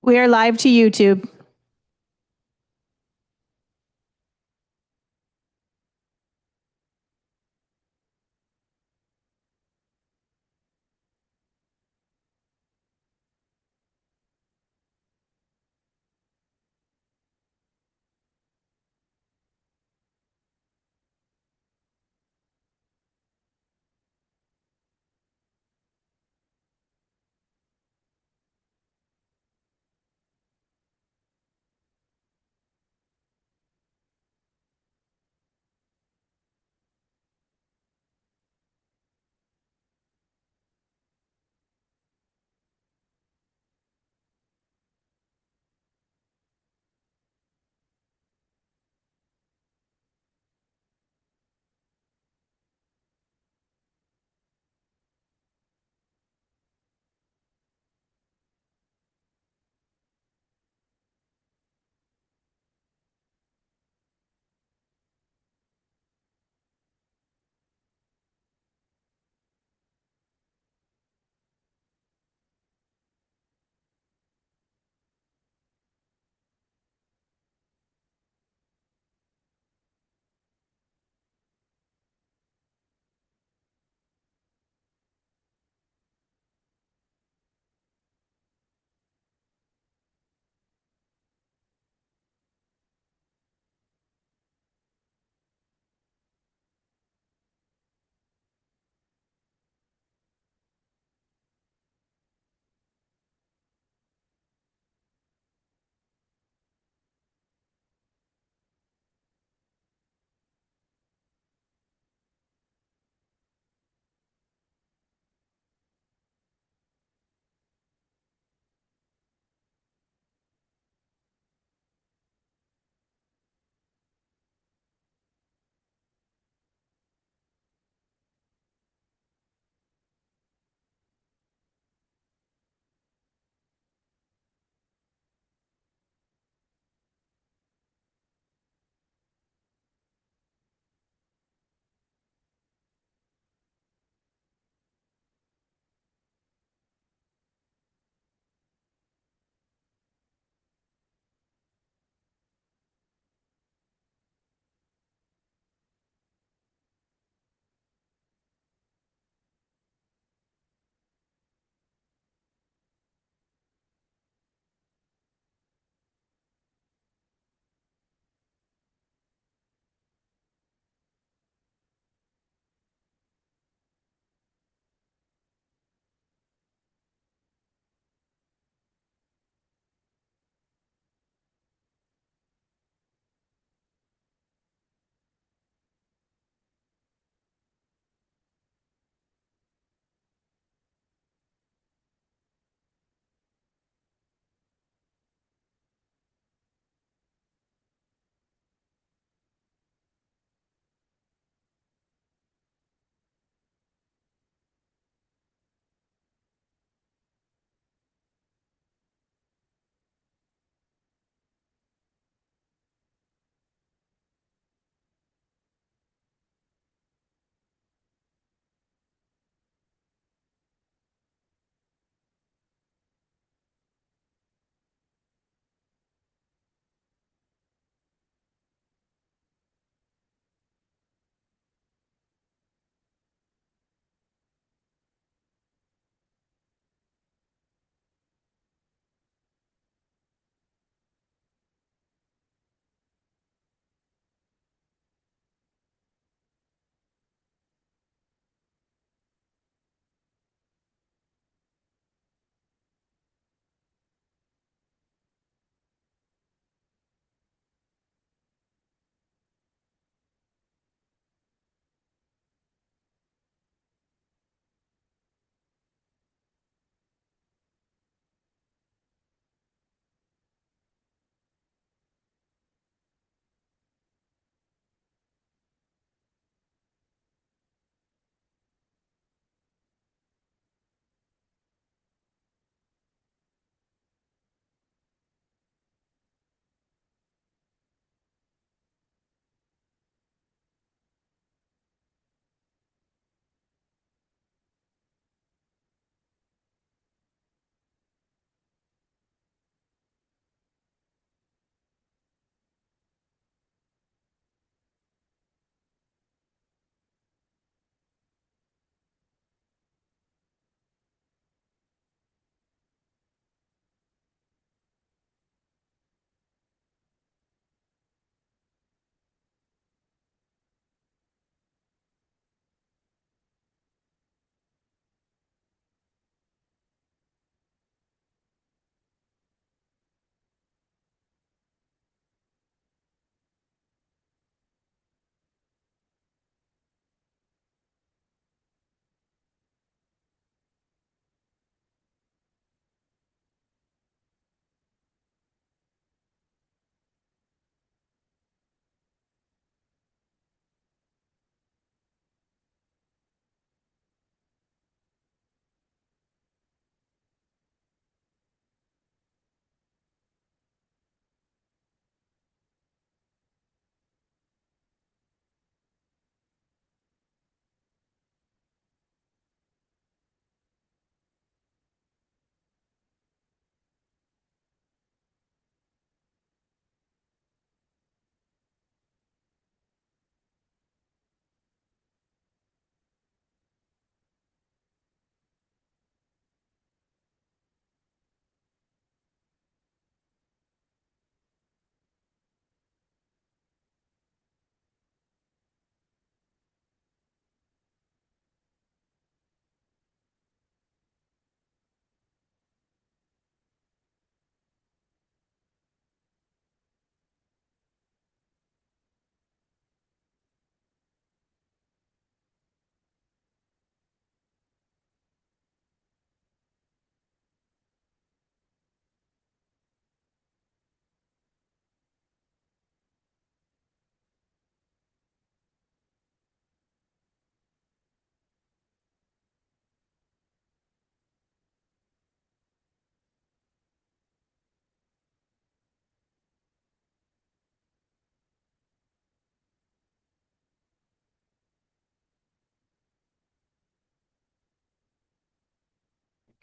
We are live to YouTube.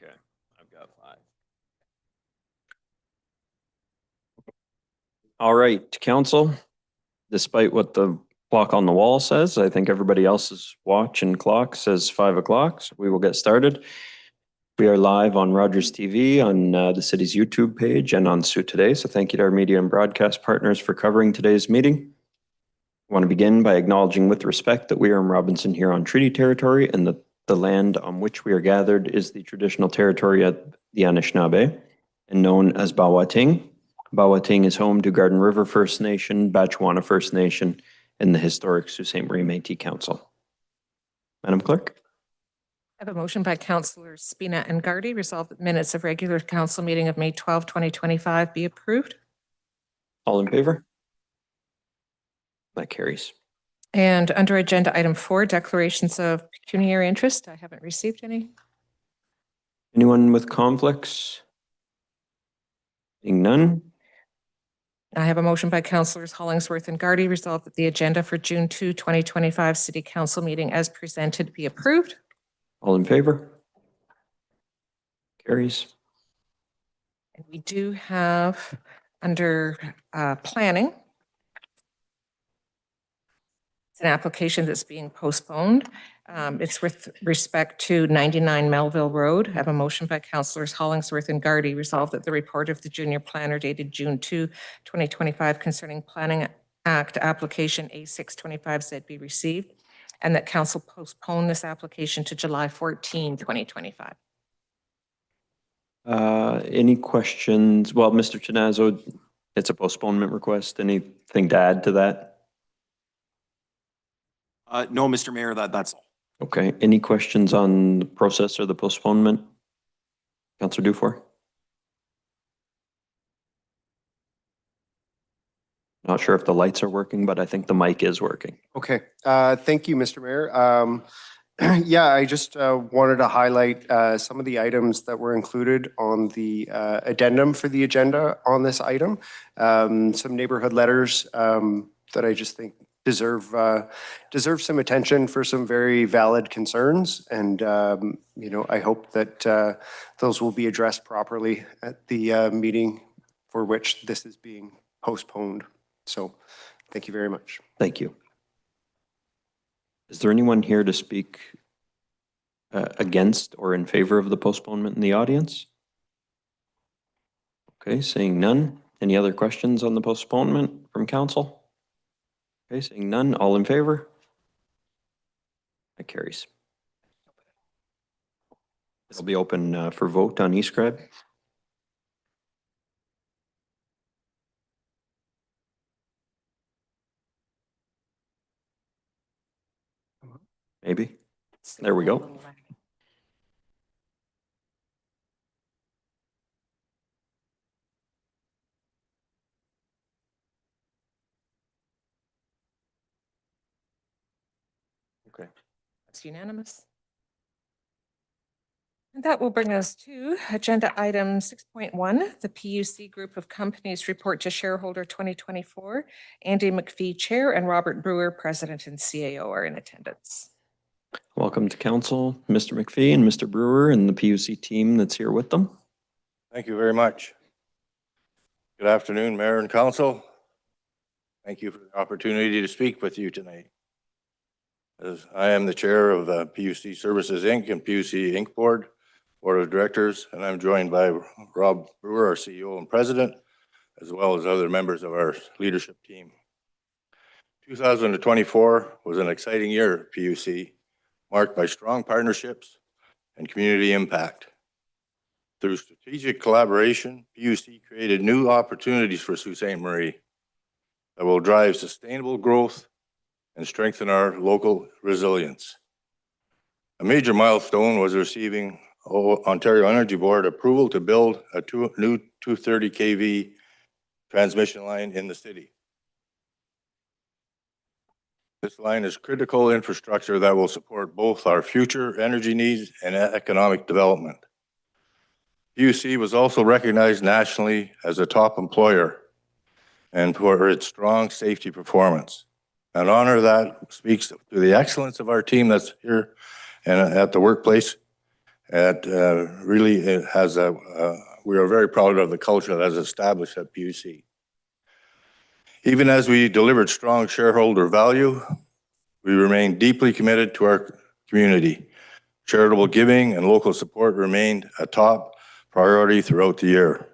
Okay, I've got 5. All right, council, despite what the clock on the wall says, I think everybody else's watch and clock says 5 o'clock, so we will get started. We are live on Rogers TV, on the city's YouTube page, and on Sioux Today. So thank you to our media and broadcast partners for covering today's meeting. I want to begin by acknowledging with respect that we are in Robinson Huron Treaty Territory, and that the land on which we are gathered is the traditional territory of the Anishinaabe and known as Bawating. Bawating is home to Garden River First Nation, Batchewana First Nation, and the historic Sault Ste. Marie Métis Council. Madam Clerk. I have a motion by Councillors Spina and Gardy, resolved that minutes of regular council meeting of May 12, 2025 be approved. All in favor? That carries. And under agenda item 4, declarations of pecuniary interest, I haven't received any. Anyone with conflicts? Seeing none. I have a motion by Councillors Hollingsworth and Gardy, resolved that the agenda for June 2, 2025 City Council meeting as presented be approved. All in favor? Carries. And we do have under planning, it's an application that's being postponed. It's with respect to 99 Melville Road. I have a motion by Councillors Hollingsworth and Gardy, resolved that the report of the junior planner dated June 2, 2025 concerning Planning Act application A625Z be received, and that council postpone this application to July 14, 2025. Any questions? Well, Mr. Chinazzo, it's a postponement request. Anything to add to that? No, Mr. Mayor, that's all. Okay. Any questions on the process or the postponement? Councillor Dufour? Not sure if the lights are working, but I think the mic is working. Okay. Thank you, Mr. Mayor. Yeah, I just wanted to highlight some of the items that were included on the addendum for the agenda on this item. Some neighborhood letters that I just think deserve some attention for some very valid concerns. And, you know, I hope that those will be addressed properly at the meeting for which this is being postponed. So thank you very much. Thank you. Is there anyone here to speak against or in favor of the postponement in the audience? Okay, seeing none. Any other questions on the postponement from council? Okay, seeing none. All in favor? That carries. It'll be open for vote on eScribe. Maybe. There we go. Okay. That's unanimous. And that will bring us to agenda item 6.1, the PUC Group of Companies Report to Shareholder 2024. Andy McPhee, Chair, and Robert Brewer, President and CAO, are in attendance. Welcome to council, Mr. McPhee and Mr. Brewer and the PUC team that's here with them. Thank you very much. Good afternoon, Mayor and Council. Thank you for the opportunity to speak with you tonight. As I am the chair of the PUC Services Inc. and PUC Inc. Board of Directors, and I'm joined by Rob Brewer, our CEO and President, as well as other members of our leadership team. 2024 was an exciting year at PUC, marked by strong partnerships and community impact. Through strategic collaboration, PUC created new opportunities for Sault Ste. Marie that will drive sustainable growth and strengthen our local resilience. A major milestone was receiving Ontario Energy Board approval to build a new 230 kV transmission line in the city. This line is critical infrastructure that will support both our future energy needs and economic development. PUC was also recognized nationally as a top employer and for its strong safety performance. An honor that speaks to the excellence of our team that's here and at the workplace It really it has we are very proud of the culture that is established at PUC. Even as we delivered strong shareholder value, we remain deeply committed to our community. Charitable giving and local support remained a top priority throughout the year.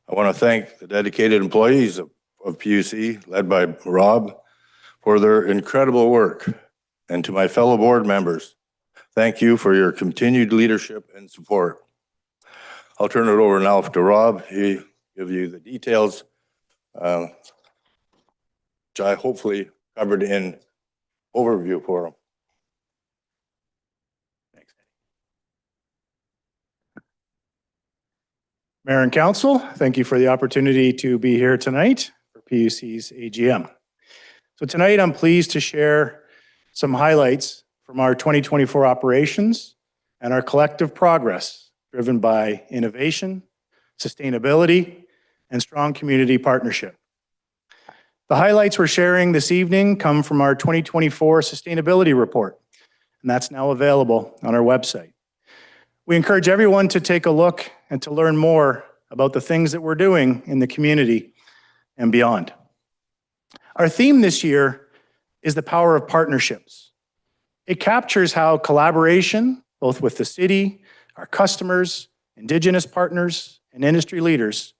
I want to thank the dedicated employees of PUC, led by Rob, for their incredible work. And to my fellow board members, thank you for your continued leadership and support. I'll turn it over now to Rob. He'll give you the details, which I hopefully covered in overview for him. Thanks. Mayor and Council, thank you for the opportunity to be here tonight for PUC's AGM. So tonight I'm pleased to share some highlights from our 2024 operations and our collective progress driven by innovation, sustainability, and strong community partnership. The highlights we're sharing this evening come from our 2024 sustainability report, and that's now available on our website. We encourage everyone to take a look and to learn more about the things that we're doing in the community and beyond. Our theme this year is the power of partnerships. It captures how collaboration, both with the city, our customers, Indigenous partners, and industry leaders,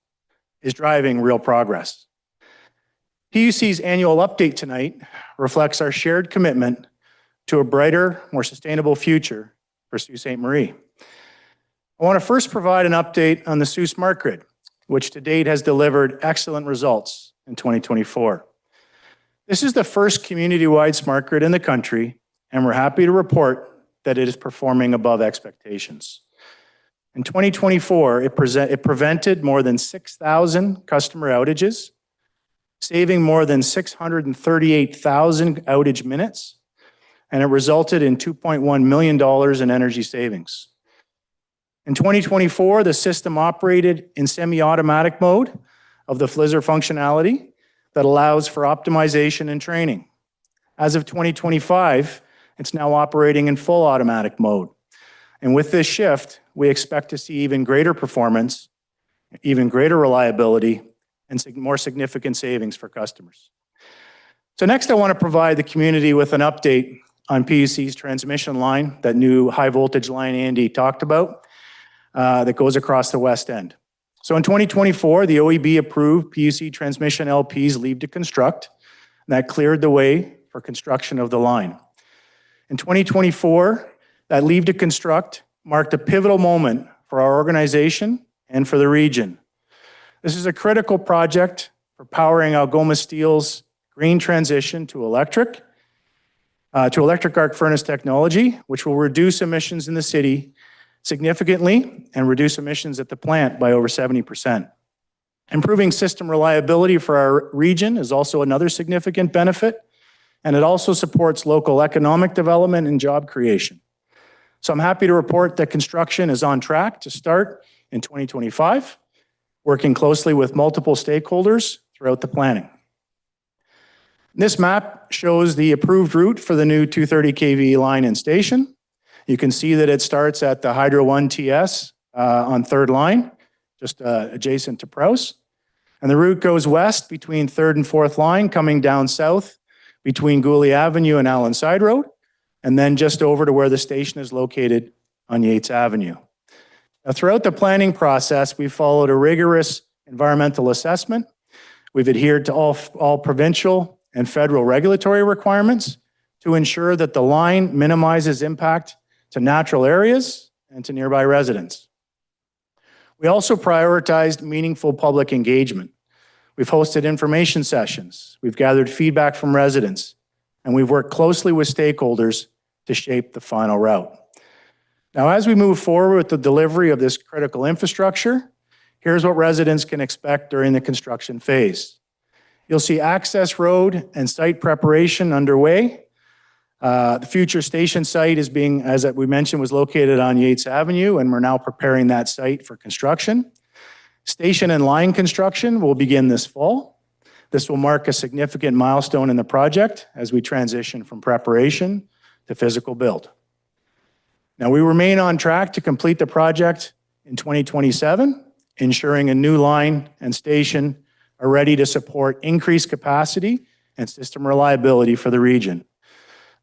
is driving real progress. PUC's annual update tonight reflects our shared commitment to a brighter, more sustainable future for Sault Ste. Marie. I want to first provide an update on the Sault Smart Grid, which to date has delivered excellent results in 2024. This is the first community-wide smart grid in the country, and we're happy to report that it is performing above expectations. In 2024, it prevented more than 6,000 customer outages, saving more than 638,000 outage minutes, and it resulted in $2.1 million in energy savings. In 2024, the system operated in semi-automatic mode of the FLISR functionality that allows for optimization and training. As of 2025, it's now operating in full automatic mode. And with this shift, we expect to see even greater performance, even greater reliability, and more significant savings for customers. So next, I want to provide the community with an update on PUC's transmission line, that new high voltage line Andy talked about, that goes across the west end. So in 2024, the OEB approved PUC transmission LP's leave to construct, and that cleared the way for construction of the line. In 2024, that leave to construct marked a pivotal moment for our organization and for the region. This is a critical project for powering Algoma Steel's green transition to electric arc furnace technology, which will reduce emissions in the city significantly and reduce emissions at the plant by over 70%. Improving system reliability for our region is also another significant benefit, and it also supports local economic development and job creation. So I'm happy to report that construction is on track to start in 2025, working closely with multiple stakeholders throughout the planning. This map shows the approved route for the new 230 kV line and station. You can see that it starts at the Hydro One TS on third line, just adjacent to Prowse. And the route goes west between third and fourth line, coming down south between Gooley Avenue and Allen Side Road, and then just over to where the station is located on Yates Avenue. Now, throughout the planning process, we followed a rigorous environmental assessment. We've adhered to all provincial and federal regulatory requirements to ensure that the line minimizes impact to natural areas and to nearby residents. We also prioritized meaningful public engagement. We've hosted information sessions, we've gathered feedback from residents, and we've worked closely with stakeholders to shape the final route. Now, as we move forward with the delivery of this critical infrastructure, here's what residents can expect during the construction phase. You'll see access road and site preparation underway. The future station site is being, as we mentioned, was located on Yates Avenue, and we're now preparing that site for construction. Station and line construction will begin this fall. This will mark a significant milestone in the project as we transition from preparation to physical build. Now, we remain on track to complete the project in 2027, ensuring a new line and station are ready to support increased capacity and system reliability for the region.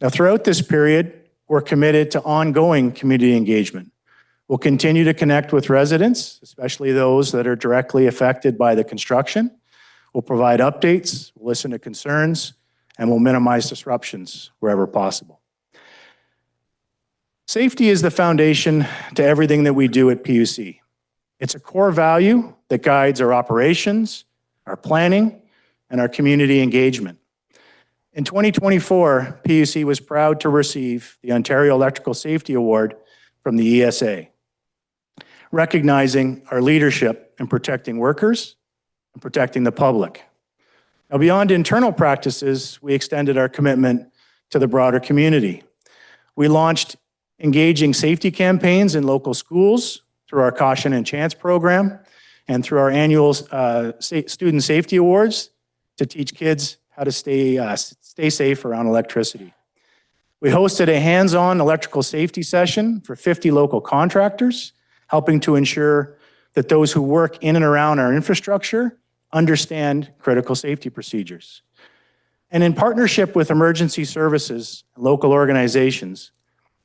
Now, throughout this period, we're committed to ongoing community engagement. We'll continue to connect with residents, especially those that are directly affected by the construction. We'll provide updates, we'll listen to concerns, and we'll minimize disruptions wherever possible. Safety is the foundation to everything that we do at PUC. It's a core value that guides our operations, our planning, and our community engagement. In 2024, PUC was proud to receive the Ontario Electrical Safety Award from the ESA, recognizing our leadership in protecting workers and protecting the public. Now, beyond internal practices, we extended our commitment to the broader community. We launched engaging safety campaigns in local schools through our Caution and Chance program and through our annual Student Safety Awards to teach kids how to stay safe around electricity. We hosted a hands-on electrical safety session for 50 local contractors, helping to ensure that those who work in and around our infrastructure understand critical safety procedures. And in partnership with emergency services and local organizations,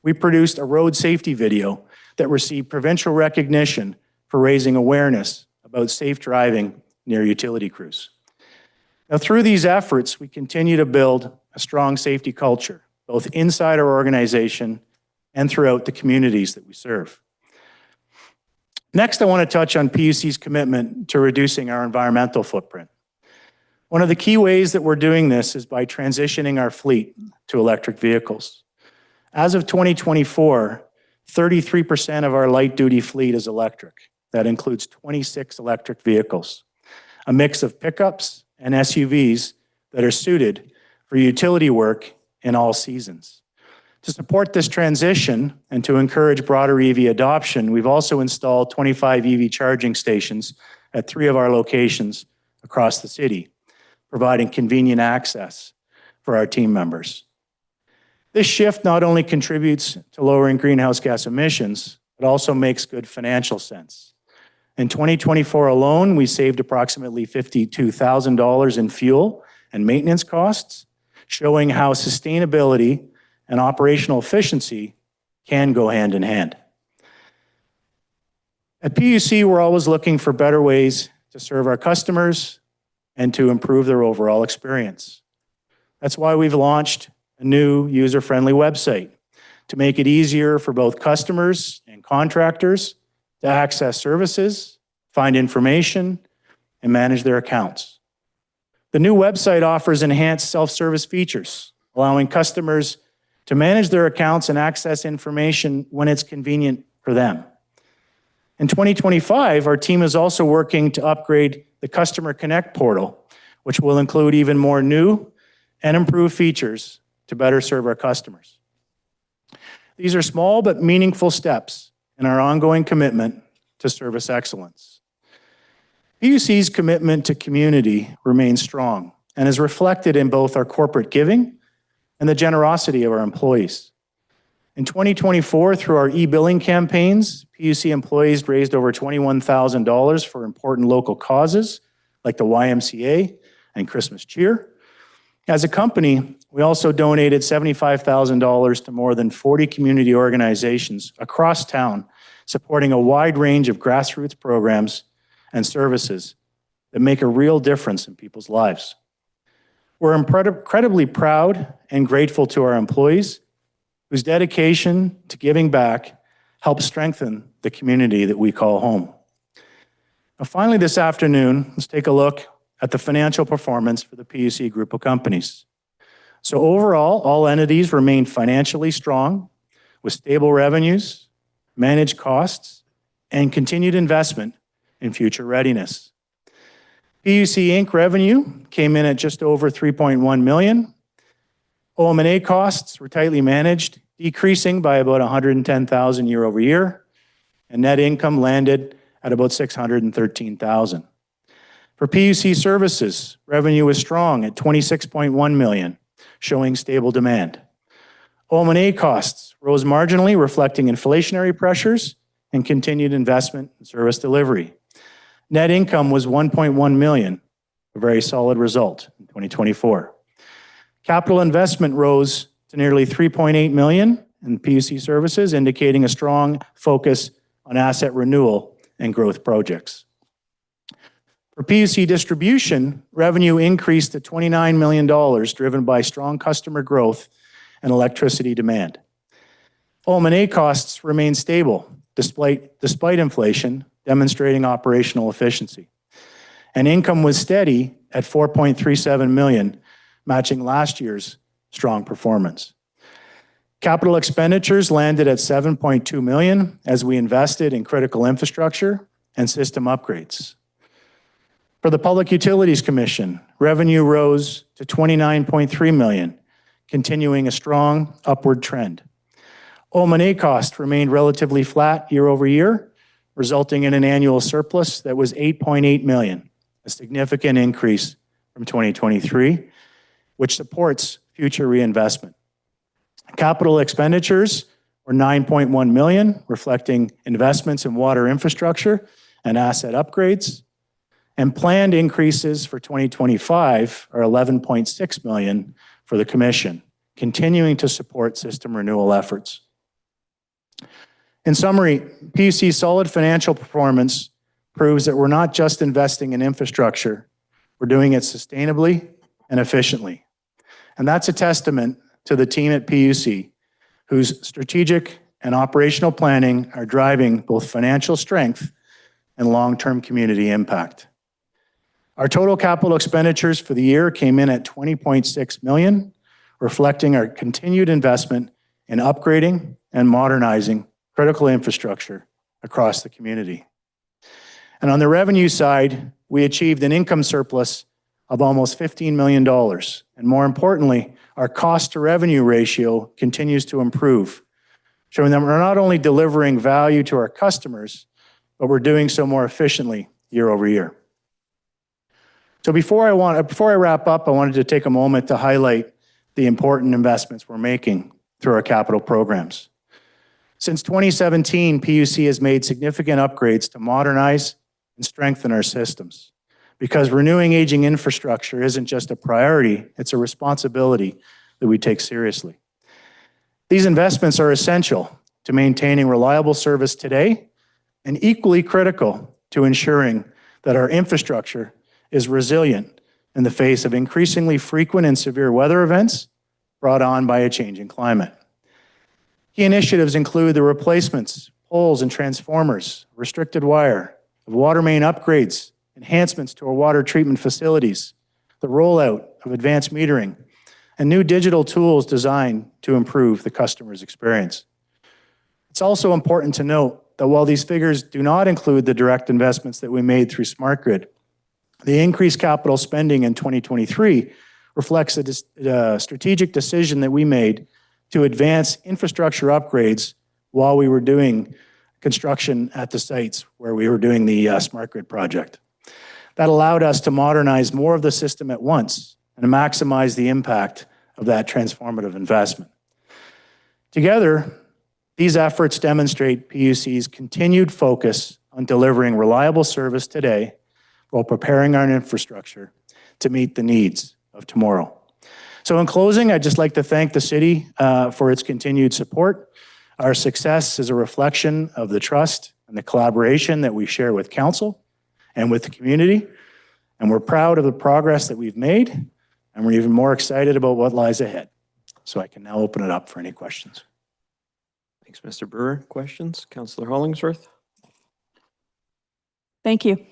we produced a road safety video that received provincial recognition for raising awareness about safe driving near utility crews. Now, through these efforts, we continue to build a strong safety culture, both inside our organization and throughout the communities that we serve. Next, I want to touch on PUC's commitment to reducing our environmental footprint. One of the key ways that we're doing this is by transitioning our fleet to electric vehicles. As of 2024, 33% of our light-duty fleet is electric. That includes 26 electric vehicles, a mix of pickups and SUVs that are suited for utility work in all seasons. To support this transition and to encourage broader EV adoption, we've also installed 25 EV charging stations at 3 of our locations across the city, providing convenient access for our team members. This shift not only contributes to lowering greenhouse gas emissions, but also makes good financial sense. In 2024 alone, we saved approximately $52,000 in fuel and maintenance costs, showing how sustainability and operational efficiency can go hand in hand. At PUC, we're always looking for better ways to serve our customers and to improve their overall experience. That's why we've launched a new user-friendly website to make it easier for both customers and contractors to access services, find information, and manage their accounts. The new website offers enhanced self-service features, allowing customers to manage their accounts and access information when it's convenient for them. In 2025, our team is also working to upgrade the Customer Connect portal, which will include even more new and improved features to better serve our customers. These are small but meaningful steps in our ongoing commitment to service excellence. PUC's commitment to community remains strong and is reflected in both our corporate giving and the generosity of our employees. In 2024, through our e-billing campaigns, PUC employees raised over $21,000 for important local causes like the YMCA and Christmas Cheer. As a company, we also donated $75,000 to more than 40 community organizations across town, supporting a wide range of grassroots programs and services that make a real difference in people's lives. We're incredibly proud and grateful to our employees whose dedication to giving back helps strengthen the community that we call home. Now, finally, this afternoon, let's take a look at the financial performance for the PUC group of companies. So overall, all entities remain financially strong with stable revenues, managed costs, and continued investment in future readiness. PUC Inc. revenue came in at just over $3.1 million. OM&A costs were tightly managed, decreasing by about $110,000 year over year, and net income landed at about $613,000. For PUC services, revenue was strong at $26.1 million, showing stable demand. OM&A costs rose marginally, reflecting inflationary pressures and continued investment in service delivery. Net income was 1.1 million, a very solid result in 2024. Capital investment rose to nearly 3.8 million in PUC services, indicating a strong focus on asset renewal and growth projects. For PUC distribution, revenue increased to $29 million, driven by strong customer growth and electricity demand. OM&A costs remained stable despite inflation, demonstrating operational efficiency. And income was steady at 4.37 million, matching last year's strong performance. Capital expenditures landed at 7.2 million as we invested in critical infrastructure and system upgrades. For the Public Utilities Commission, revenue rose to 29.3 million, continuing a strong upward trend. OM&A cost remained relatively flat year over year, resulting in an annual surplus that was 8.8 million, a significant increase from 2023, which supports future reinvestment. Capital expenditures were 9.1 million, reflecting investments in water infrastructure and asset upgrades. And planned increases for 2025 are 11.6 million for the Commission, continuing to support system renewal efforts. In summary, PUC's solid financial performance proves that we're not just investing in infrastructure, we're doing it sustainably and efficiently. And that's a testament to the team at PUC, whose strategic and operational planning are driving both financial strength and long-term community impact. Our total capital expenditures for the year came in at 20.6 million, reflecting our continued investment in upgrading and modernizing critical infrastructure across the community. And on the revenue side, we achieved an income surplus of almost $15 million. And more importantly, our cost to revenue ratio continues to improve, showing that we're not only delivering value to our customers, but we're doing so more efficiently year over year. So before I wrap up, I wanted to take a moment to highlight the important investments we're making through our capital programs. Since 2017, PUC has made significant upgrades to modernize and strengthen our systems, because renewing aging infrastructure isn't just a priority, it's a responsibility that we take seriously. These investments are essential to maintaining reliable service today and equally critical to ensuring that our infrastructure is resilient in the face of increasingly frequent and severe weather events brought on by a changing climate. Key initiatives include the replacements, poles and transformers, restricted wire, of water main upgrades, enhancements to our water treatment facilities, the rollout of advanced metering, and new digital tools designed to improve the customer's experience. It's also important to note that while these figures do not include the direct investments that we made through SmartGrid, the increased capital spending in 2023 reflects a strategic decision that we made to advance infrastructure upgrades while we were doing construction at the sites where we were doing the SmartGrid project. That allowed us to modernize more of the system at once and to maximize the impact of that transformative investment. Together, these efforts demonstrate PUC's continued focus on delivering reliable service today while preparing our infrastructure to meet the needs of tomorrow. So in closing, I'd just like to thank the city for its continued support. Our success is a reflection of the trust and the collaboration that we share with council and with the community. And we're proud of the progress that we've made, and we're even more excited about what lies ahead. So I can now open it up for any questions. Thanks, Mr. Brewer. Questions? Councillor Hollingsworth? Thank you.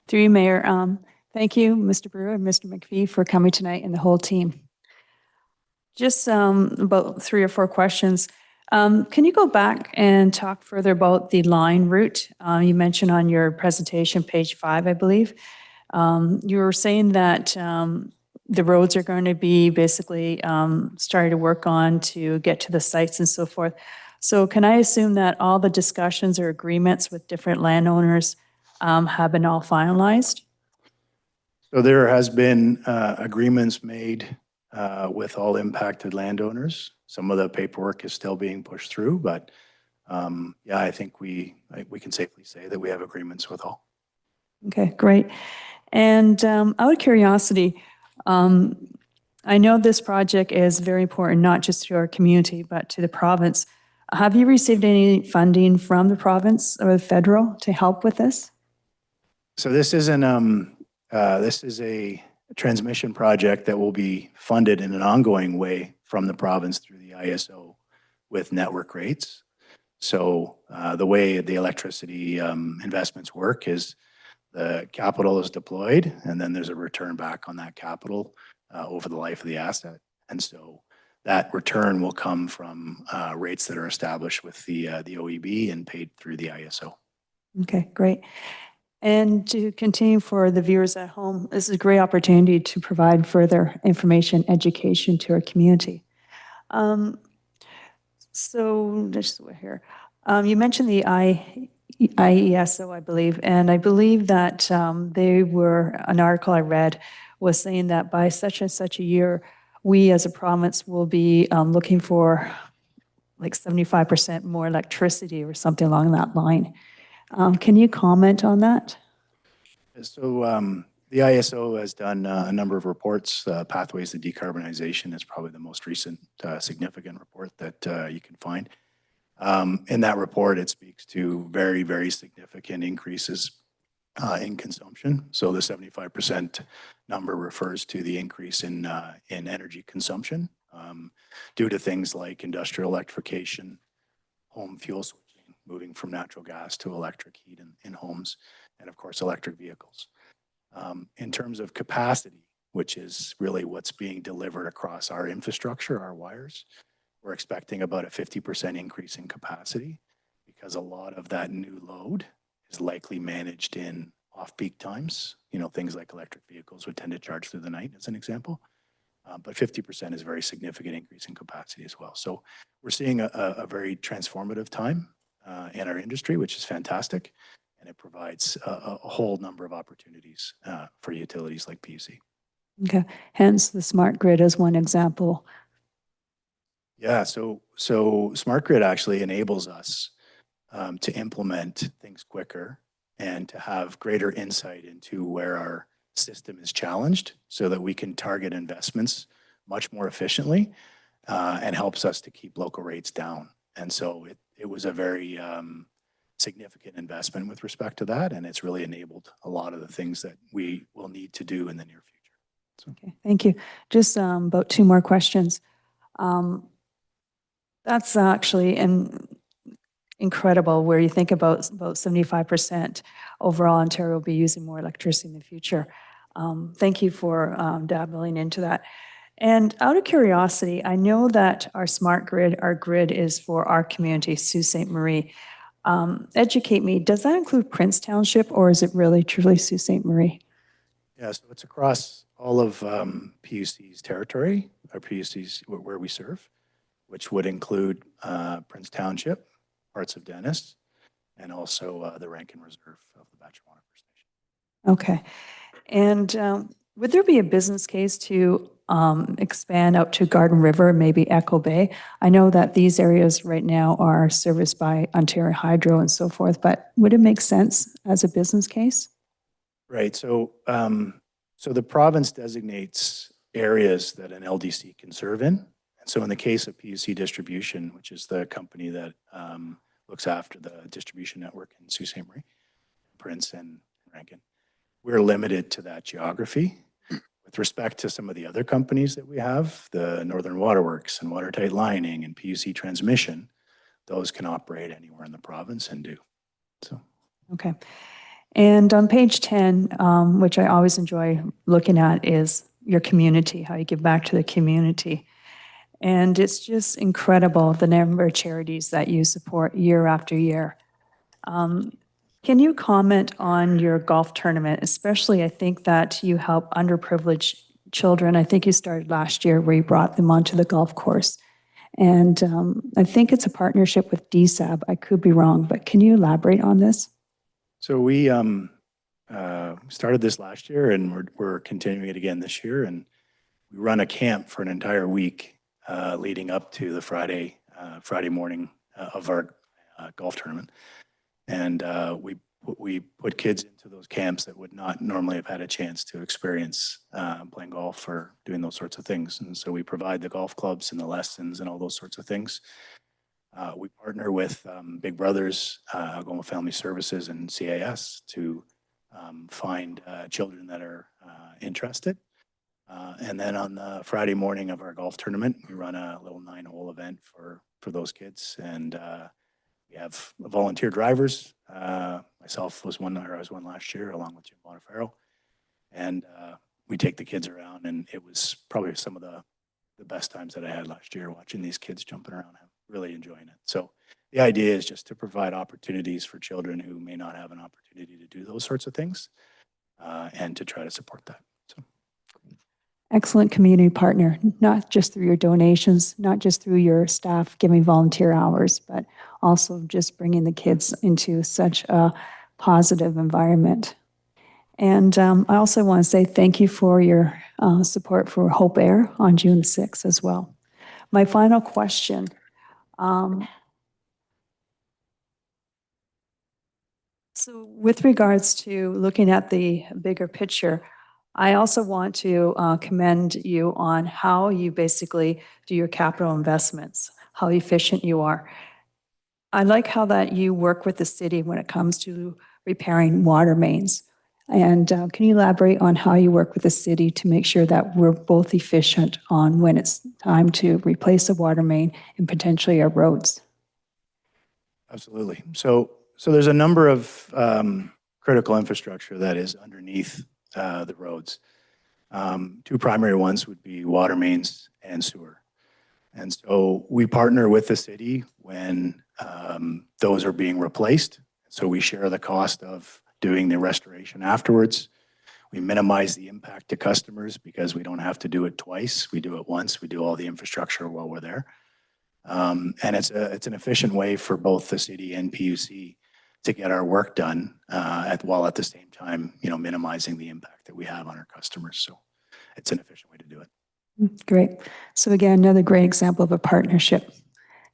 Through you, Mayor. Thank you, Mr. Brewer and Mr. McPhee, for coming tonight and the whole team. Just about 3 or 4 questions. Can you go back and talk further about the line route? You mentioned on your presentation, page 5, I believe. You were saying that the roads are going to be basically starting to work on to get to the sites and so forth. So can I assume that all the discussions or agreements with different landowners have been all finalized? So there has been agreements made with all impacted landowners. Some of the paperwork is still being pushed through, but yeah, I think we can safely say that we have agreements with all. Okay, great. And out of curiosity, I know this project is very important, not just to our community, but to the province. Have you received any funding from the province or the federal to help with this? So this is a transmission project that will be funded in an ongoing way from the province through the ISO with network rates. So the way the electricity investments work is the capital is deployed and then there's a return back on that capital over the life of the asset. And so that return will come from rates that are established with the OEB and paid through the ISO. Okay, great. And to continue for the viewers at home, this is a great opportunity to provide further information, education to our community. So just here, you mentioned the IESO, I believe, and I believe that an article I read was saying that by such and such a year, we as a province will be looking for like 75% more electricity or something along that line. Can you comment on that? So the ISO has done a number of reports. Pathways to Decarbonization is probably the most recent significant report that you can find. In that report, it speaks to very, very significant increases in consumption. So the 75% number refers to the increase in energy consumption due to things like industrial electrification, home fuel switching, moving from natural gas to electric heat in homes, and of course, electric vehicles. In terms of capacity, which is really what's being delivered across our infrastructure, our wires, we're expecting about a 50% increase in capacity because a lot of that new load is likely managed in off-peak times. You know, things like electric vehicles would tend to charge through the night, as an example. But 50% is a very significant increase in capacity as well. So we're seeing a very transformative time in our industry, which is fantastic. And it provides a whole number of opportunities for utilities like PUC. Okay, hence the smart grid as one example. Yeah, so smart grid actually enables us to implement things quicker and to have greater insight into where our system is challenged so that we can target investments much more efficiently and helps us to keep local rates down. And so it was a very significant investment with respect to that, and it's really enabled a lot of the things that we will need to do in the near future. So. Okay, thank you. Just about two more questions. That's actually incredible where you think about 75% overall Ontario will be using more electricity in the future. Thank you for dabbling into that. And out of curiosity, I know that our smart grid, our grid is for our community, Sault Ste. Marie. Educate me, does that include Prince Township or is it really truly Sault Ste. Marie? Yeah, so it's across all of PUC's territory, or PUC's where we serve, which would include Prince Township, parts of Dennis, and also the Rankin Reserve of the Batchewana First Nation. Okay. And would there be a business case to expand out to Garden River, maybe Echo Bay? I know that these areas right now are serviced by Ontario Hydro and so forth, but would it make sense as a business case? Right. So the province designates areas that an LDC can serve in. And so in the case of PUC Distribution, which is the company that looks after the distribution network in Sault Ste. Marie, Prince and Rankin, we're limited to that geography. With respect to some of the other companies that we have, the Northern Waterworks and Watertight Lining and PUC Transmission, those can operate anywhere in the province and do. So. Okay. And on page 10, which I always enjoy looking at, is your community, how you give back to the community. And it's just incredible the number of charities that you support year after year. Can you comment on your golf tournament? Especially, I think that you help underprivileged children. I think you started last year where you brought them onto the golf course. And I think it's a partnership with DSAB. I could be wrong, but can you elaborate on this? So we started this last year and we're continuing it again this year. And we run a camp for an entire week leading up to the Friday morning of our golf tournament. And we put kids into those camps that would not normally have had a chance to experience playing golf or doing those sorts of things. And so we provide the golf clubs and the lessons and all those sorts of things. We partner with Big Brothers, Algoma Family Services, and CAS to find children that are interested. And then on the Friday morning of our golf tournament, we run a little 9-hole event for those kids. And we have volunteer drivers. Myself was one, or I was one last year along with Jim Bonifaro. And we take the kids around, and it was probably some of the best times that I had last year watching these kids jumping around. I'm really enjoying it. So the idea is just to provide opportunities for children who may not have an opportunity to do those sorts of things and to try to support that. So. Excellent community partner, not just through your donations, not just through your staff giving volunteer hours, but also just bringing the kids into such a positive environment. And I also want to say thank you for your support for Hope Air on June 6th as well. My final question. So with regards to looking at the bigger picture, I also want to commend you on how you basically do your capital investments, how efficient you are. I like how that you work with the city when it comes to repairing water mains. And can you elaborate on how you work with the city to make sure that we're both efficient on when it's time to replace a water main and potentially our roads? Absolutely. So there's a number of critical infrastructure that is underneath the roads. Two primary ones would be water mains and sewer. And so we partner with the city when those are being replaced. So we share the cost of doing the restoration afterwards. We minimize the impact to customers because we don't have to do it twice. We do it once. We do all the infrastructure while we're there. And it's an efficient way for both the city and PUC to get our work done while at the same time, minimizing the impact that we have on our customers. So it's an efficient way to do it. Great. So again, another great example of a partnership.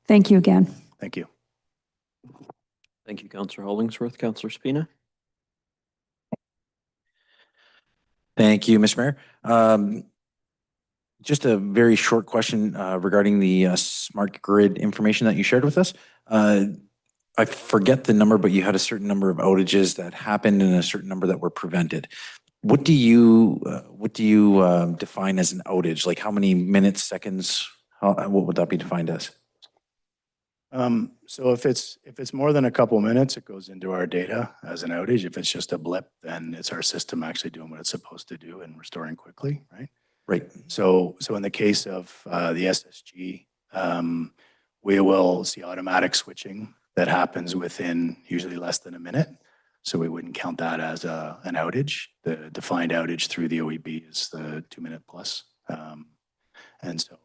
Thank you again. Thank you. Thank you, Councillor Hollingsworth. Councillor Spina? Thank you, Mr. Mayor. Just a very short question regarding the smart grid information that you shared with us. I forget the number, but you had a certain number of outages that happened and a certain number that were prevented. What do you define as an outage? Like how many minutes, seconds? What would that be defined as? So if it's more than a couple minutes, it goes into our data as an outage. If it's just a blip, then it's our system actually doing what it's supposed to do and restoring quickly, right? Right. So in the case of the SSG, we will see automatic switching that happens within usually less than a minute. So we wouldn't count that as an outage. The defined outage through the OEB is the 2-minute plus. And so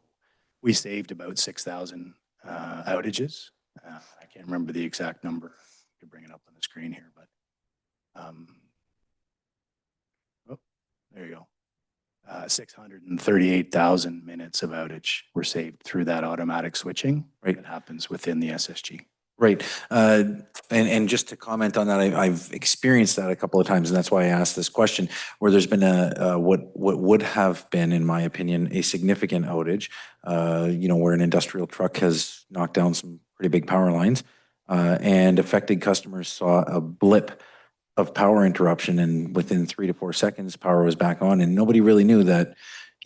we saved about 6,000 outages. I can't remember the exact number. I could bring it up on the screen here, but there you go. 638,000 minutes of outage were saved through that automatic switching that happens within the SSG. Right. And just to comment on that, I've experienced that a couple of times, and that's why I asked this question, where there's been what would have been, in my opinion, a significant outage, where an industrial truck has knocked down some pretty big power lines, and affected customers saw a blip of power interruption, and within 3 to 4 seconds, power was back on, and nobody really knew that,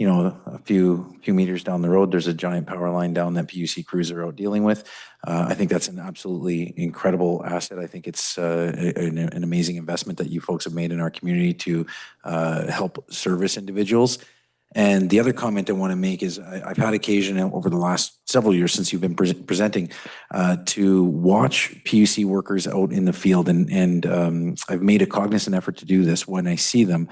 a few meters down the road, there's a giant power line down that PUC crews are out dealing with. I think that's an absolutely incredible asset. I think it's an amazing investment that you folks have made in our community to help service individuals. And the other comment I want to make is I've had occasion over the last several years since you've been presenting to watch PUC workers out in the field. And I've made a cognizant effort to do this when I see them,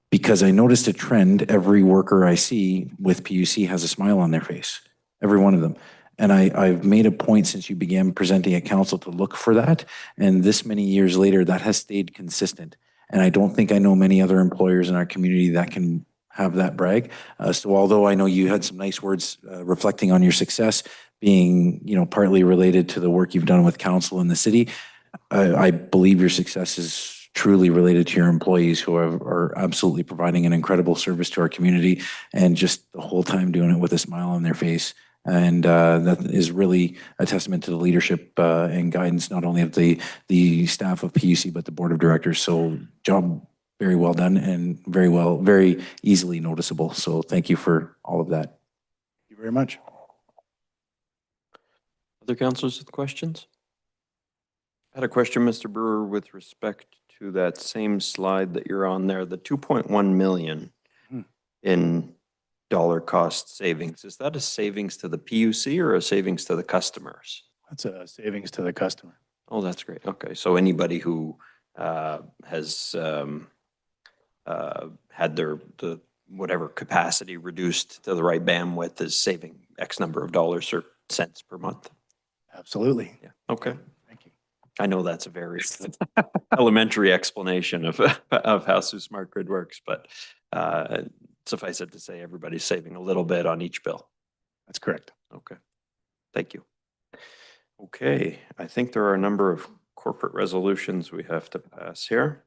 because I noticed a trend. Every worker I see with PUC has a smile on their face, every one of them. And I've made a point since you began presenting at council to look for that. And this many years later, that has stayed consistent. And I don't think I know many other employers in our community that can have that brag. So although I know you had some nice words reflecting on your success, being, partly related to the work you've done with council in the city, I believe your success is truly related to your employees who are absolutely providing an incredible service to our community and just the whole time doing it with a smile on their face. And that is really a testament to the leadership and guidance, not only of the staff of PUC, but the board of directors. So job very well done and very easily noticeable. So thank you for all of that. Thank you very much. Other councilors with questions? I had a question, Mr. Brewer, with respect to that same slide that you're on there, the 2.1 million Hmm. in dollar cost savings. Is that a savings to the PUC or a savings to the customers? That's a savings to the customer. Oh, that's great. Okay, so anybody who has had the whatever capacity reduced to the right bandwidth is saving X number of dollars or cents per month. Absolutely. Yeah. Okay. Thank you. I know that's a very elementary explanation of how Sioux Smart Grid works, but suffice it to say, everybody's saving a little bit on each bill. That's correct. Okay. Thank you. Okay, I think there are a number of corporate resolutions we have to pass here.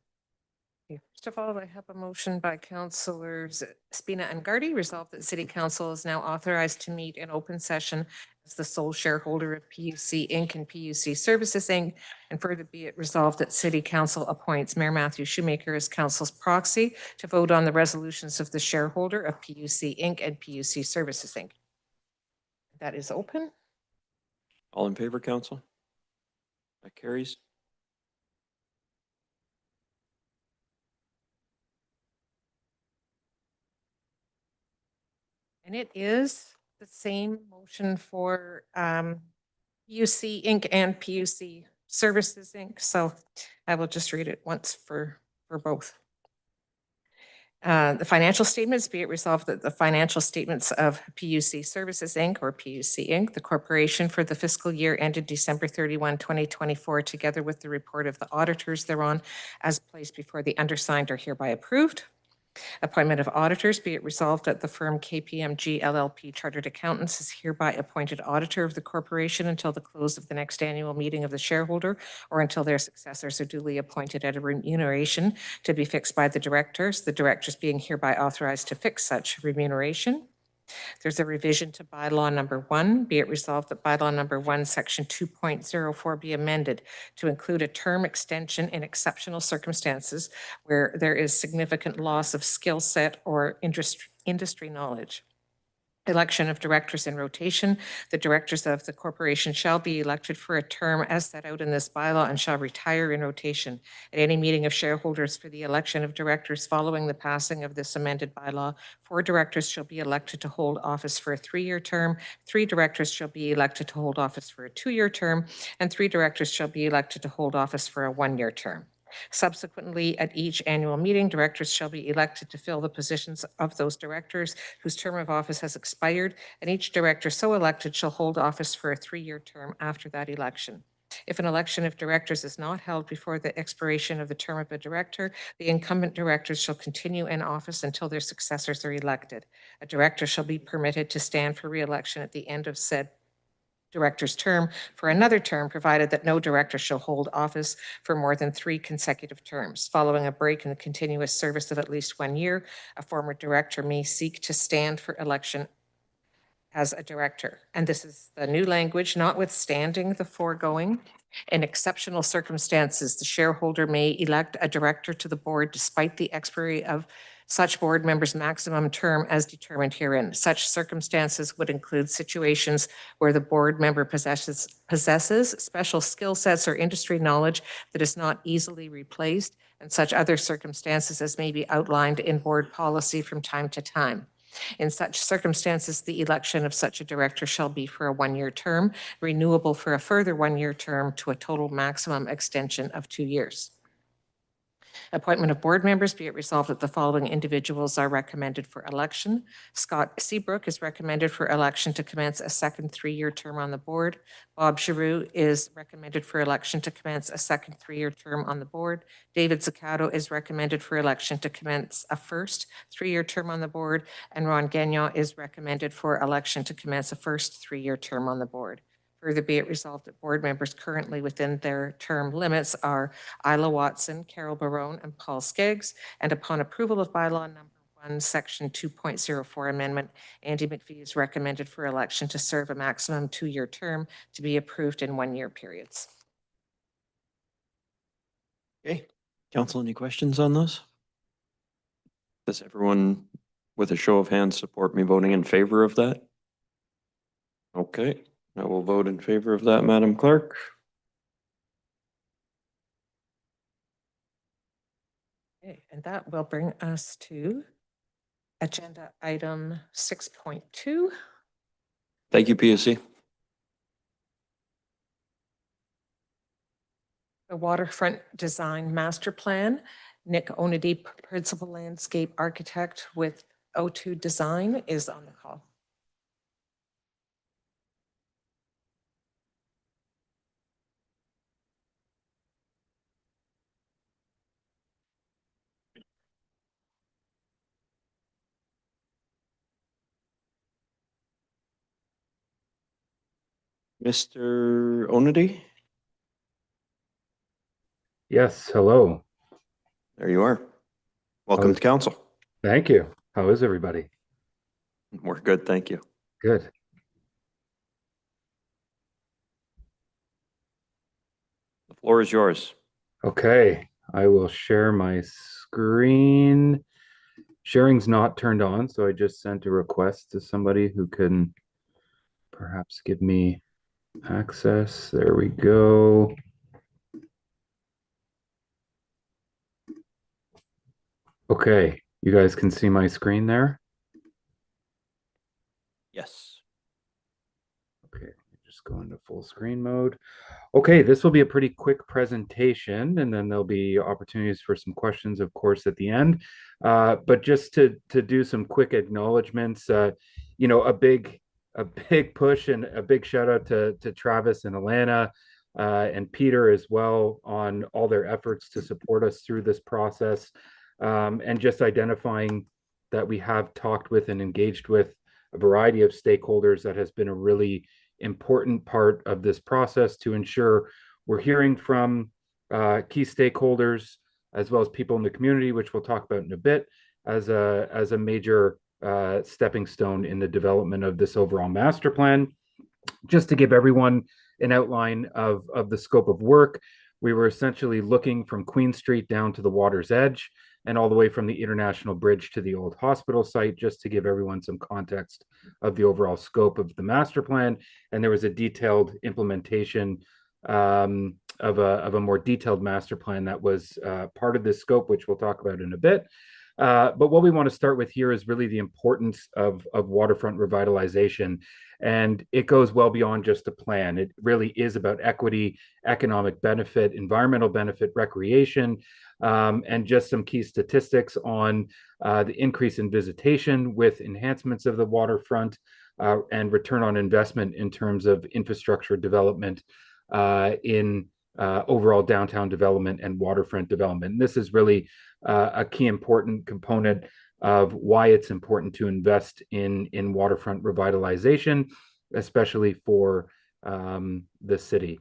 First of all, I have a motion by councillors Spina and Gardy, resolved that City Council is now authorized to meet in open session as the sole shareholder of PUC Inc. and PUC Services Inc. And further be it resolved that City Council appoints Mayor Matthew Shoemaker as council's proxy to vote on the resolutions of the shareholder of PUC Inc. and PUC Services Inc. That is open. All in favor, council? That carries. And it is the same motion for PUC Inc. and PUC Services Inc. So I will just read it once for both. The financial statements, be it resolved that the financial statements of PUC Services Inc. or PUC Inc., the corporation for the fiscal year ended December 31, 2024, together with the report of the auditors thereon, as placed before the undersigned, are hereby approved. Appointment of auditors, be it resolved that the firm KPMG LLP Chartered Accountants is hereby appointed auditor of the corporation until the close of the next annual meeting of the shareholder or until their successors are duly appointed at a remuneration to be fixed by the directors being hereby authorized to fix such remuneration. There's a revision to bylaw number 1. Be it resolved that bylaw number 1, section 2.04 be amended to include a term extension in exceptional circumstances where there is significant loss of skill set or industry knowledge. Election of directors in rotation. The directors of the corporation shall be elected for a term as set out in this bylaw and shall retire in rotation. At any meeting of shareholders for the election of directors following the passing of this amended bylaw, 4 directors shall be elected to hold office for a 3-year term, 3 directors shall be elected to hold office for a 2-year term, and 3 directors shall be elected to hold office for a 1-year term. Subsequently, at each annual meeting, directors shall be elected to fill the positions of those directors whose term of office has expired, and each director so elected shall hold office for a 3-year term after that election. If an election of directors is not held before the expiration of the term of a director, the incumbent directors shall continue in office until their successors are elected. A director shall be permitted to stand for re-election at the end of said director's term for another term, provided that no director shall hold office for more than 3 consecutive terms. Following a break in the continuous service of at least 1 year, a former director may seek to stand for election as a director. And this is the new language, notwithstanding the foregoing. In exceptional circumstances, the shareholder may elect a director to the board despite the expiry of such board member's maximum term as determined herein. Such circumstances would include situations where the board member possesses special skill sets or industry knowledge that is not easily replaced, and such other circumstances as may be outlined in board policy from time to time. In such circumstances, the election of such a director shall be for a 1-year term, renewable for a further 1-year term to a total maximum extension of 2 years. Appointment of board members, be it resolved that the following individuals are recommended for election. Scott Seabrook is recommended for election to commence a second 3-year term on the board. Bob Giroux is recommended for election to commence a second 3-year term on the board. David Zaccato is recommended for election to commence a first 3-year term on the board. And Ron Gagnon is recommended for election to commence a first 3-year term on the board. Further be it resolved that board members currently within their term limits are Isla Watson, Carol Barone, and Paul Skeggs. And upon approval of bylaw number 1, section 2.04 amendment, Andy McPhee is recommended for election to serve a maximum 2-year term to be approved in 1-year periods. Okay, council, any questions on those? Does everyone with a show of hands support me voting in favor of that? Okay, I will vote in favor of that, Madam Clerk. Okay, and that will bring us to agenda item 6.2. Thank you, PUC. The Waterfront Design Master Plan. Nick Onady, Principal Landscape Architect with O2 Design, is on the call. Mr. Onady, Yes, hello. there you are. Welcome to council. Thank you. How is everybody? We're good, thank you. Good. The floor is yours. Okay, I will share my screen. Sharing's not turned on, so I just sent a request to somebody who can perhaps give me access. There we go. Okay, you guys can see my screen there? Yes. Okay, just go into full screen mode. Okay, this will be a pretty quick presentation, and then there'll be opportunities for some questions, of course, at the end. But just to do some quick acknowledgements, you know, a big push and a big shout out to Travis and Alana and Peter as well on all their efforts to support us through this process, and just identifying that we have talked with and engaged with a variety of stakeholders. That has been a really important part of this process to ensure we're hearing from key stakeholders as well as people in the community, which we'll talk about in a bit, as a major stepping stone in the development of this overall master plan. Just to give everyone an outline of the scope of work, we were essentially looking from Queen Street down to the water's edge and all the way from the International Bridge to the old hospital site, just to give everyone some context of the overall scope of the master plan. And there was a detailed implementation of a more detailed master plan that was part of this scope, which we'll talk about in a bit. But what we want to start with here is really the importance of waterfront revitalization. And it goes well beyond just a plan. It really is about equity, economic benefit, environmental benefit, recreation, and just some key statistics on the increase in visitation with enhancements of the waterfront and return on investment in terms of infrastructure development in overall downtown development and waterfront development. And this is really a key important component of why it's important to invest in waterfront revitalization, especially for the city.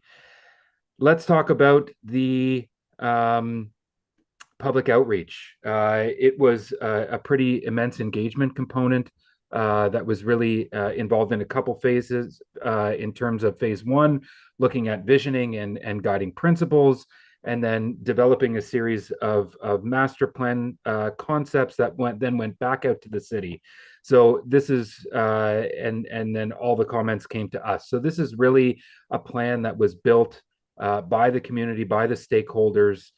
Let's talk about the public outreach. It was a pretty immense engagement component that was really involved in a couple phases in terms of phase 1, looking at visioning and guiding principles, and then developing a series of master plan concepts that went back out to the city. So this is, and then all the comments came to us. So this is really a plan that was built by the community, by the stakeholders,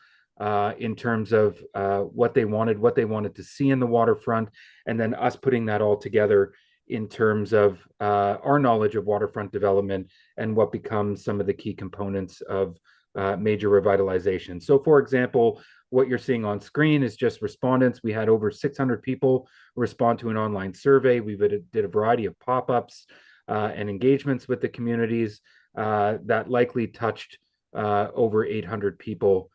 in terms of what they wanted to see in the waterfront, and then us putting that all together in terms of our knowledge of waterfront development and what becomes some of the key components of major revitalization. So for example, what you're seeing on screen is just respondents. We had over 600 people respond to an online survey. We did a variety of pop-ups and engagements with the communities that likely touched over 800 people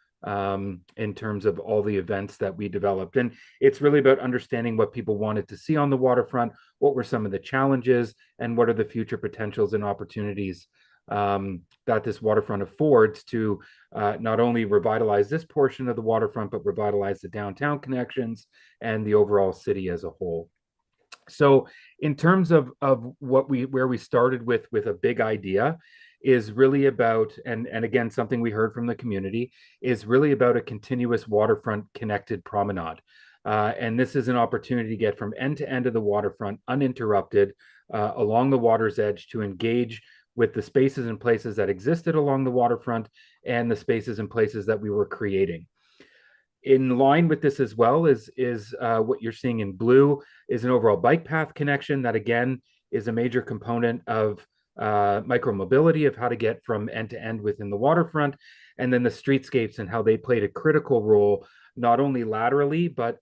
in terms of all the events that we developed. And it's really about understanding what people wanted to see on the waterfront, what were some of the challenges, and what are the future potentials and opportunities that this waterfront affords to not only revitalize this portion of the waterfront, but revitalize the downtown connections and the overall city as a whole. So in terms of where we started with a big idea is really about, and again, something we heard from the community, is really about a continuous waterfront connected promenade. And this is an opportunity to get from end to end of the waterfront uninterrupted along the water's edge to engage with the spaces and places that existed along the waterfront and the spaces and places that we were creating. In line with this as well is what you're seeing in blue is an overall bike path connection that again is a major component of micromobility, of how to get from end to end within the waterfront, and then the streetscapes and how they played a critical role, not only laterally, but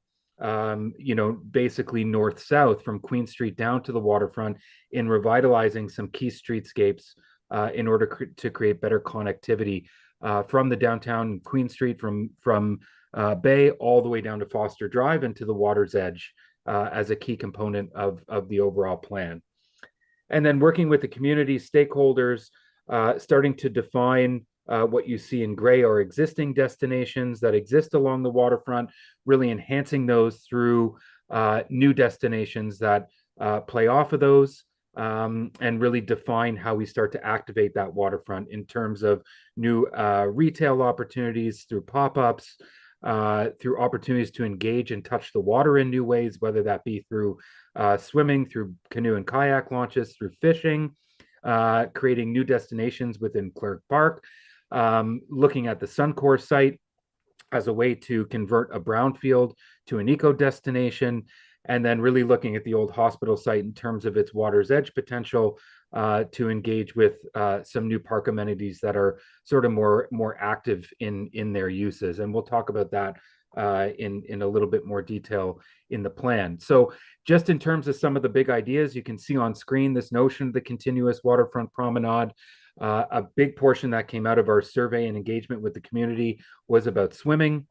basically north-south from Queen Street down to the waterfront in revitalizing some key streetscapes in order to create better connectivity from the downtown Queen Street, from Bay all the way down to Foster Drive and to the water's edge as a key component of the overall plan. And then working with the community stakeholders, starting to define what you see in gray are existing destinations that exist along the waterfront, really enhancing those through new destinations that play off of those, and really define how we start to activate that waterfront in terms of new retail opportunities through pop-ups, through opportunities to engage and touch the water in new ways, whether that be through swimming, through canoe and kayak launches, through fishing, creating new destinations within Clerk Park, looking at the Suncor site as a way to convert a brownfield to an eco destination, and then really looking at the old hospital site in terms of its water's edge potential to engage with some new park amenities that are sort of more active in their uses. And we'll talk about that in a little bit more detail in the plan. So just in terms of some of the big ideas, you can see on screen this notion of the continuous waterfront promenade. A big portion that came out of our survey and engagement with the community was about swimming,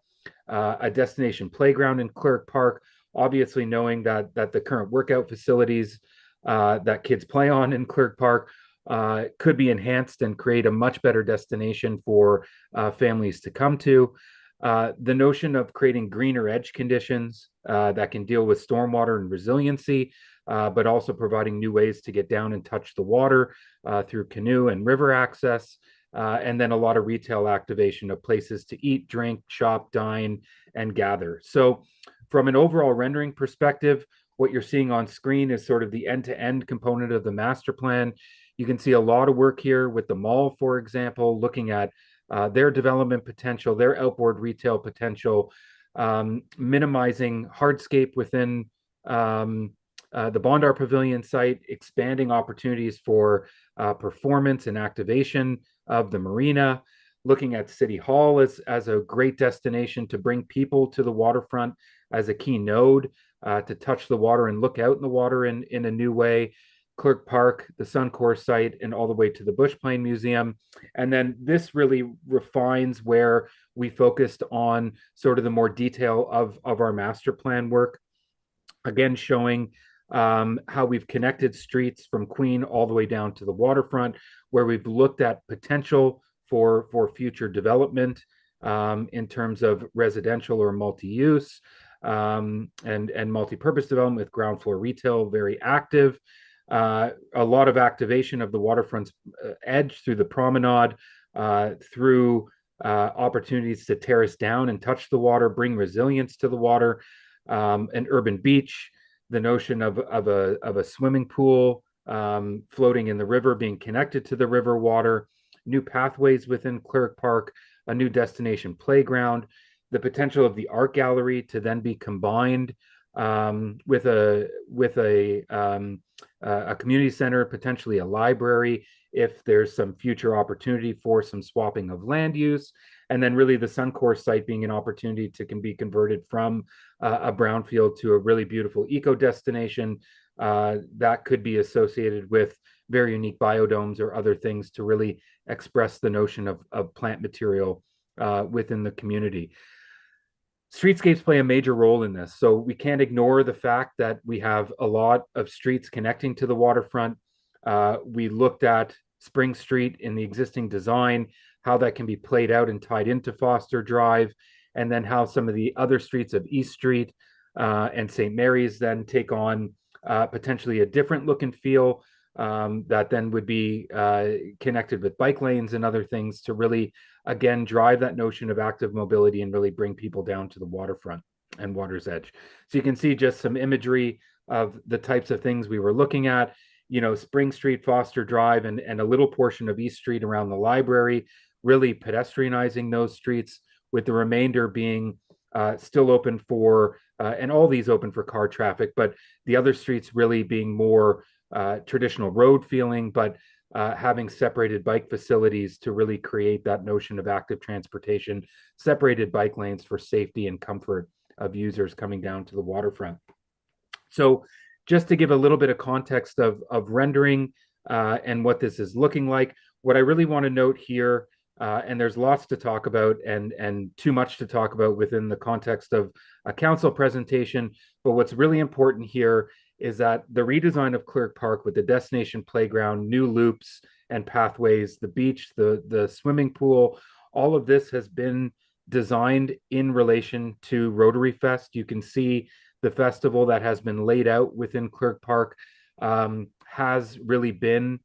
a destination playground in Clerk Park, obviously knowing that the current workout facilities that kids play on in Clerk Park could be enhanced and create a much better destination for families to come to. The notion of creating greener edge conditions that can deal with stormwater and resiliency, but also providing new ways to get down and touch the water through canoe and river access, and then a lot of retail activation of places to eat, drink, shop, dine, and gather. So from an overall rendering perspective, what you're seeing on screen is sort of the end-to-end component of the master plan. You can see a lot of work here with the mall, for example, looking at their development potential, their outboard retail potential, minimizing hardscape within the Bondar Pavilion site, expanding opportunities for performance and activation of the marina, looking at City Hall as a great destination to bring people to the waterfront as a key node to touch the water and look out in the water in a new way. Clerk Park, the Suncor site, and all the way to the Bush Plane Museum. And then this really refines where we focused on sort of the more detail of our master plan work. Again, showing how we've connected streets from Queen all the way down to the waterfront, where we've looked at potential for future development in terms of residential or multi-use and multi-purpose development with ground floor retail very active. A lot of activation of the waterfront's edge through the promenade, through opportunities to terrace down and touch the water, bring resilience to the water, an urban beach, the notion of a swimming pool floating in the river, being connected to the river water, new pathways within Clerk Park, a new destination playground, the potential of the art gallery to then be combined with a community center, potentially a library, if there's some future opportunity for some swapping of land use. And then really the Suncor site being an opportunity to can be converted from a brownfield to a really beautiful eco destination that could be associated with very unique biodomes or other things to really express the notion of plant material within the community. Streetscapes play a major role in this. So we can't ignore the fact that we have a lot of streets connecting to the waterfront. We looked at Spring Street in the existing design, how that can be played out and tied into Foster Drive, and then how some of the other streets of East Street and St. Mary's then take on potentially a different look and feel that then would be connected with bike lanes and other things to really, again, drive that notion of active mobility and really bring people down to the waterfront and water's edge. So you can see just some imagery of the types of things we were looking at, Spring Street, Foster Drive, and a little portion of East Street around the library, really pedestrianizing those streets, with the remainder being still open for, and all these open for car traffic, but the other streets really being more traditional road feeling, but having separated bike facilities to really create that notion of active transportation, separated bike lanes for safety and comfort of users coming down to the waterfront. So just to give a little bit of context of rendering and what this is looking like, what I really want to note here, and there's lots to talk about and too much to talk about within the context of a council presentation, but what's really important here is that the redesign of Clerk Park with the destination playground, new loops and pathways, the beach, the swimming pool, all of this has been designed in relation to Rotary Fest. You can see the festival that has been laid out within Clerk Park has really been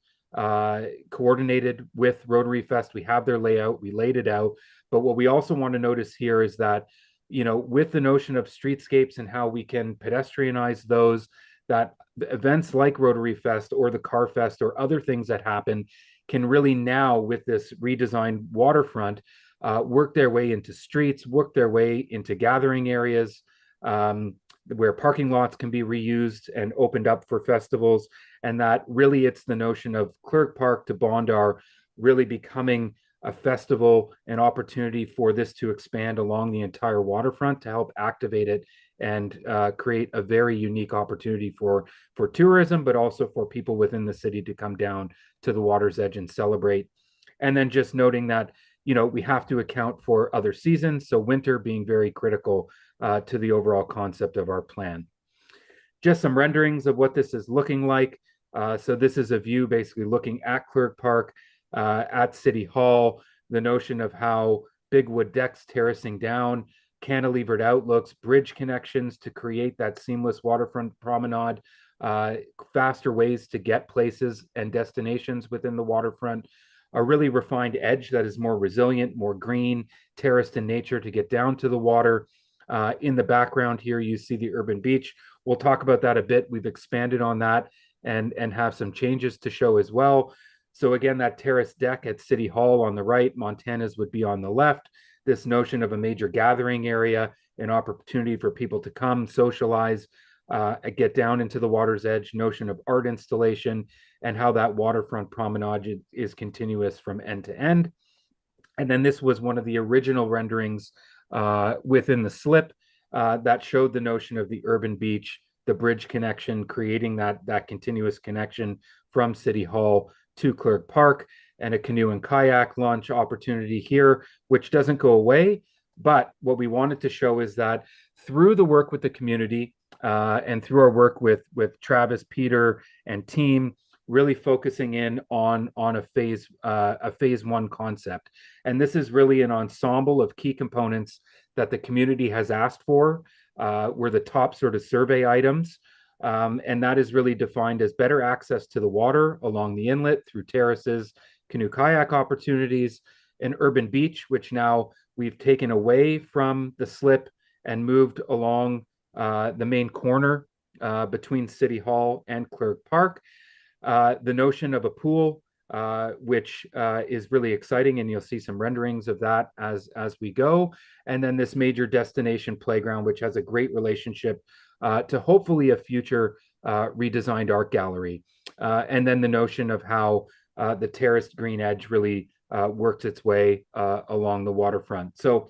coordinated with Rotary Fest. We have their layout, we laid it out. But what we also want to notice here is that, with the notion of streetscapes and how we can pedestrianize those, that events like Rotary Fest or the Car Fest or other things that happen can really now, with this redesigned waterfront, work their way into streets, work their way into gathering areas, where parking lots can be reused and opened up for festivals. And that really it's the notion of Clerk Park to Bondar really becoming a festival, an opportunity for this to expand along the entire waterfront to help activate it and create a very unique opportunity for tourism, but also for people within the city to come down to the water's edge and celebrate. And then just noting that, we have to account for other seasons. So winter being very critical to the overall concept of our plan. Just some renderings of what this is looking like. So this is a view basically looking at Clerk Park, at City Hall, the notion of how big wood decks terracing down, cantilevered outlooks, bridge connections to create that seamless waterfront promenade, faster ways to get places and destinations within the waterfront, a really refined edge that is more resilient, more green, terraced in nature to get down to the water. In the background here, you see the urban beach. We'll talk about that a bit. We've expanded on that and have some changes to show as well. So again, that terraced deck at City Hall on the right, Montana's would be on the left. This notion of a major gathering area, an opportunity for people to come, socialize, get down into the water's edge, notion of art installation, and how that waterfront promenade is continuous from end to end. And then this was one of the original renderings within the slip that showed the notion of the urban beach, the bridge connection, creating that continuous connection from City Hall to Clerk Park, and a canoe and kayak launch opportunity here, which doesn't go away. But what we wanted to show is that through the work with the community and through our work with Travis, Peter, and team, really focusing in on a phase one concept. And this is really an ensemble of key components that the community has asked for, were the top sort of survey items. And that is really defined as better access to the water along the inlet through terraces, canoe kayak opportunities, an urban beach, which now we've taken away from the slip and moved along the main corner between City Hall and Clerk Park. The notion of a pool, which is really exciting, and you'll see some renderings of that as we go. And then this major destination playground, which has a great relationship to hopefully a future redesigned art gallery. And then the notion of how the terraced green edge really works its way along the waterfront. So,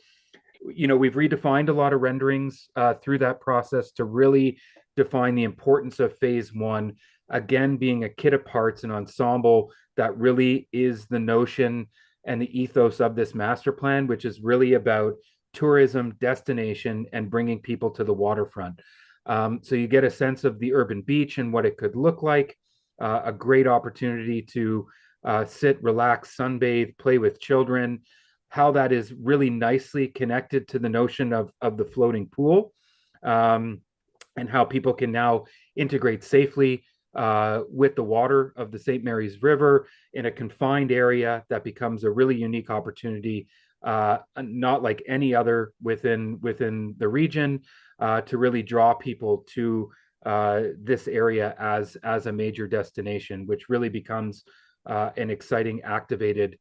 we've redefined a lot of renderings through that process to really define the importance of phase one, again, being a kit of parts, an ensemble that really is the notion and the ethos of this master plan, which is really about tourism, destination, and bringing people to the waterfront. So you get a sense of the urban beach and what it could look like, a great opportunity to sit, relax, sunbathe, play with children, how that is really nicely connected to the notion of the floating pool, and how people can now integrate safely with the water of the St. Mary's River in a confined area that becomes a really unique opportunity, not like any other within the region, to really draw people to this area as a major destination, which really becomes an exciting activated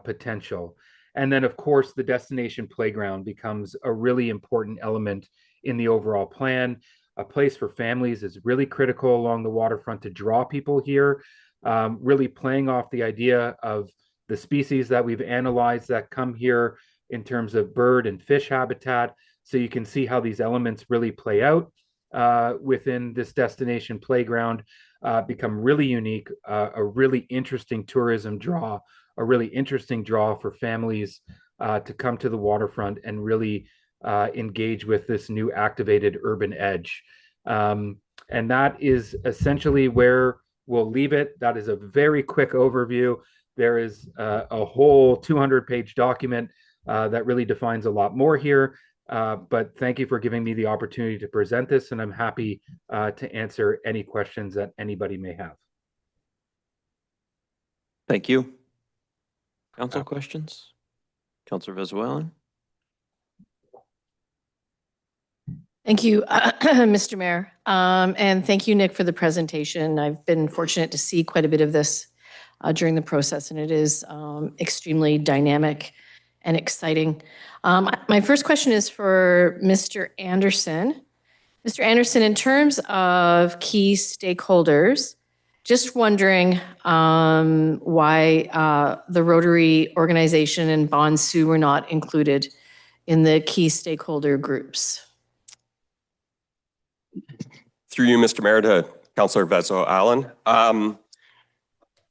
potential. And then, of course, the destination playground becomes a really important element in the overall plan. A place for families is really critical along the waterfront to draw people here, really playing off the idea of the species that we've analyzed that come here in terms of bird and fish habitat. So you can see how these elements really play out within this destination playground, become really unique, a really interesting tourism draw, a really interesting draw for families to come to the waterfront and really engage with this new activated urban edge. And that is essentially where we'll leave it. That is a very quick overview. There is a whole 200-page document that really defines a lot more here. But thank you for giving me the opportunity to present this, and I'm happy to answer any questions that anybody may have. Thank you. Council questions? Councillor Venezuelan? Thank you, Mr. Mayor. And thank you, Nick, for the presentation. I've been fortunate to see quite a bit of this during the process, and it is extremely dynamic and exciting. My first question is for Mr. Anderson. Mr. Anderson, in terms of key stakeholders, just wondering why the Rotary organization and Bonsu were not included in the key stakeholder groups. Through you, Mr. Mayor, to Councillor Venezuelan.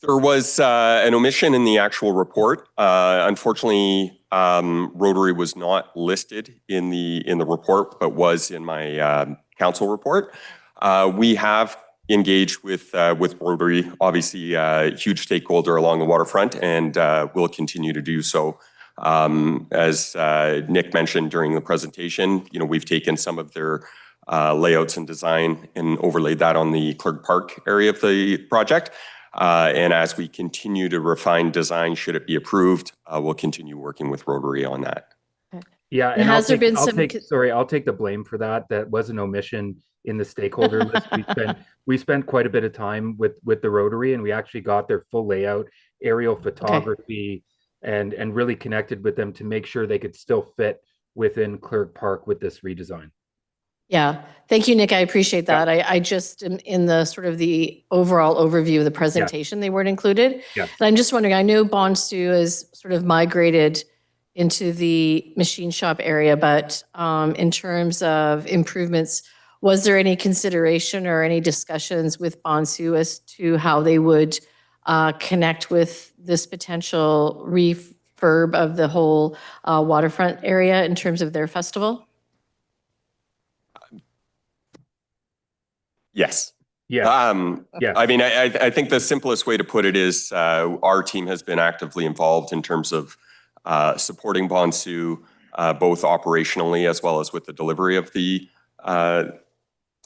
There was an omission in the actual report. Unfortunately, Rotary was not listed in the report, but was in my council report. We have engaged with Rotary, obviously a huge stakeholder along the waterfront, and will continue to do so. As Nick mentioned during the presentation, we've taken some of their layouts and design and overlaid that on the Clergue Park area of the project. And as we continue to refine design, should it be approved, we'll continue working with Rotary on that. Yeah, and has there been some? I'll take the blame for that. That was an omission in the stakeholder list. We spent quite a bit of time with the Rotary, and we actually got their full layout, aerial photography, and really connected with them to make sure they could still fit within Clergue Park with this redesign. Yeah, thank you, Nick. I appreciate that. Yeah. I just am in the sort of the overall overview of the presentation, they weren't included. Yeah. And I'm just wondering, I know Bonsu has sort of migrated into the machine shop area, but in terms of improvements, was there any consideration or any discussions with Bonsu as to how they would connect with this potential refurb of the whole waterfront area in terms of their festival? Yes. Yeah. Yeah. I mean, I think the simplest way to put it is our team has been actively involved in terms of supporting Bonsu, both operationally as well as with the delivery of the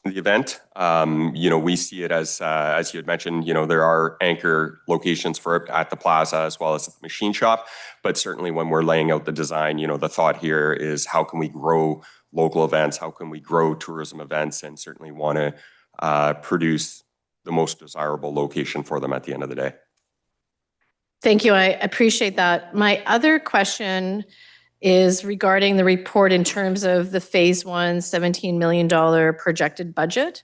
event. We see it as you had mentioned, there are anchor locations for it at the plaza as well as the machine shop. But certainly when we're laying out the design, the thought here is how can we grow local events? How can we grow tourism events? And certainly want to produce the most desirable location for them at the end of the day. Thank you. I appreciate that. My other question is regarding the report in terms of the Phase 1 $17 million projected budget.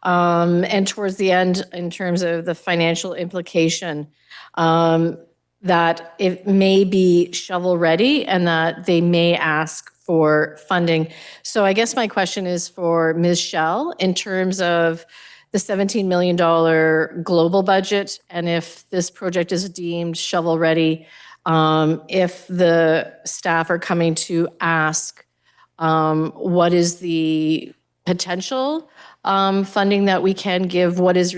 And towards the end, in terms of the financial implication, that it may be shovel-ready and that they may ask for funding. So I guess my question is for Ms. Shell, in terms of the $17 million global budget, and if this project is deemed shovel-ready, if the staff are coming to ask, what is the potential funding that we can give, what does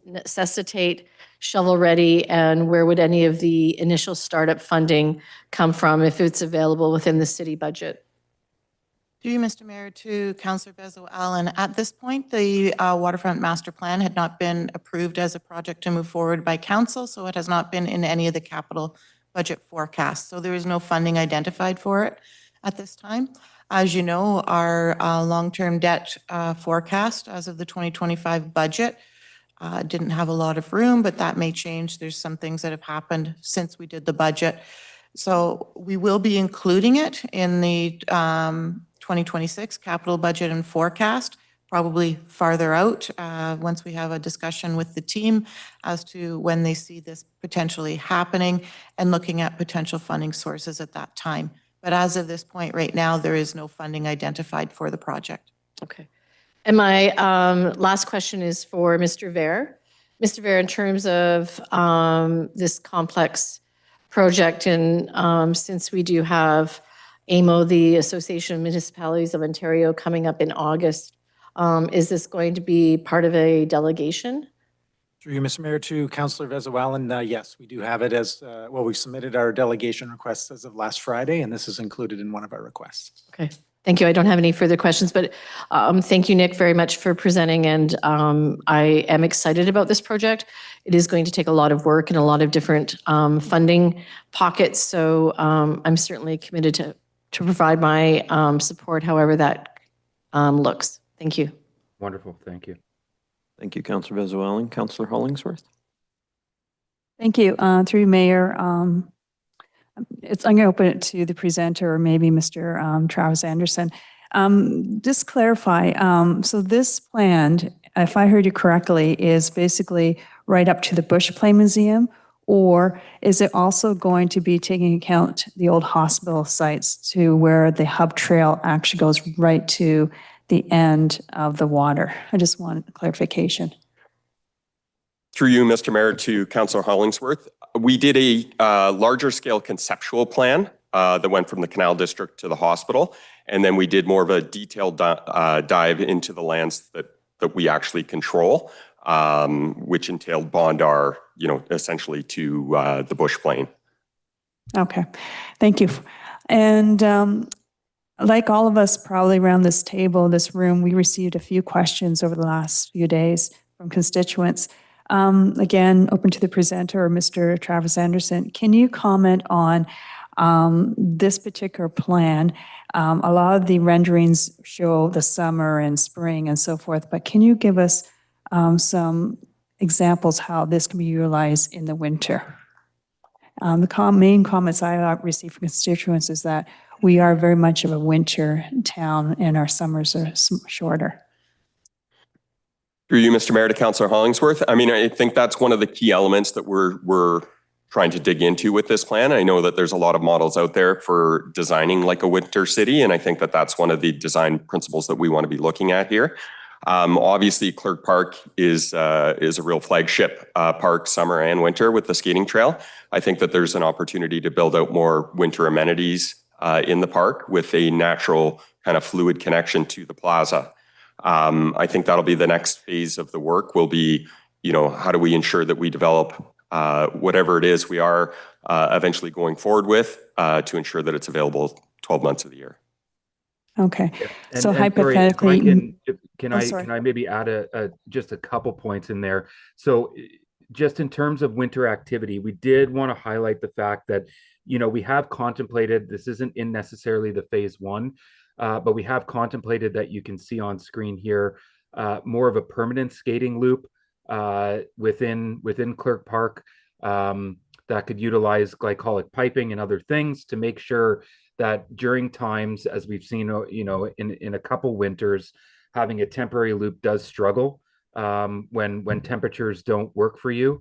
necessitate shovel-ready, and where would any of the initial startup funding come from if it's available within the city budget? Through you, Mr. Mayor, to Councillor Bezo-Allen. At this point, the waterfront master plan had not been approved as a project to move forward by council, so it has not been in any of the capital budget forecasts. So there is no funding identified for it at this time. As you know, our long-term debt forecast as of the 2025 budget didn't have a lot of room, but that may change. There's some things that have happened since we did the budget. So we will be including it in the 2026 capital budget and forecast, probably farther out, once we have a discussion with the team as to when they see this potentially happening and looking at potential funding sources at that time. But as of this point right now, there is no funding identified for the project. Okay. And my last question is for Mr. Ver. Mr. Ver, in terms of this complex project, and since we do have AMO, the Association of Municipalities of Ontario, coming up in August, is this going to be part of a delegation? Through you, Mr. Mayor, to Councillor Bezo-Allen, yes, we do have it as, well, we submitted our delegation requests as of last Friday, and this is included in one of our requests. Okay. Thank you. I don't have any further questions, but thank you, Nick, very much for presenting. And I am excited about this project. It is going to take a lot of work and a lot of different funding pockets. So I'm certainly committed to provide my support, however that looks. Thank you. Wonderful. Thank you. Thank you, Councillor Bezo-Allen. Councillor Hollingsworth. Thank you. Through Mayor, I'm going to open it to the presenter or maybe Mr. Travis Anderson. Just clarify, so this plan, if I heard you correctly, is basically right up to the Bush Play Museum, or is it also going to be taking account the old hospital sites to where the hub trail actually goes right to the end of the water? I just want clarification. Through you, Mr. Mayor, to Councillor Hollingsworth. We did a larger scale conceptual plan that went from the Canal District to the hospital. And then we did more of a detailed dive into the lands that we actually control, which entailed Bondar, essentially to the Bush Plain. Okay, thank you. And like all of us probably around this table, this room, we received a few questions over the last few days from constituents. Again, open to the presenter or Mr. Travis Anderson. Can you comment on this particular plan? A lot of the renderings show the summer and spring and so forth, but can you give us some examples how this can be utilized in the winter? The main comments I receive from constituents is that we are very much of a winter town and our summers are shorter. Through you, Mr. Mayor, to Councillor Hollingsworth. I mean, I think that's one of the key elements that we're trying to dig into with this plan. I know that there's a lot of models out there for designing like a winter city, and I think that that's one of the design principles that we want to be looking at here. Obviously, Clerk Park is a real flagship park, summer and winter, with the skating trail. I think that there's an opportunity to build out more winter amenities in the park with a natural kind of fluid connection to the plaza. I think that'll be the next phase of the work. Will be, how do we ensure that we develop whatever it is we are eventually going forward with to ensure that it's available 12 months of the year. Okay, And, so and hypothetically, sorry, can sorry. I maybe add just a couple points in there? So just in terms of winter activity, we did want to highlight the fact that, we have contemplated, this isn't in necessarily the phase one, but we have contemplated that you can see on screen here more of a permanent skating loop within Clerk Park. that could utilize glycolic piping and other things to make sure that during times, as we've seen, in a couple winters, having a temporary loop does struggle when temperatures don't work for you,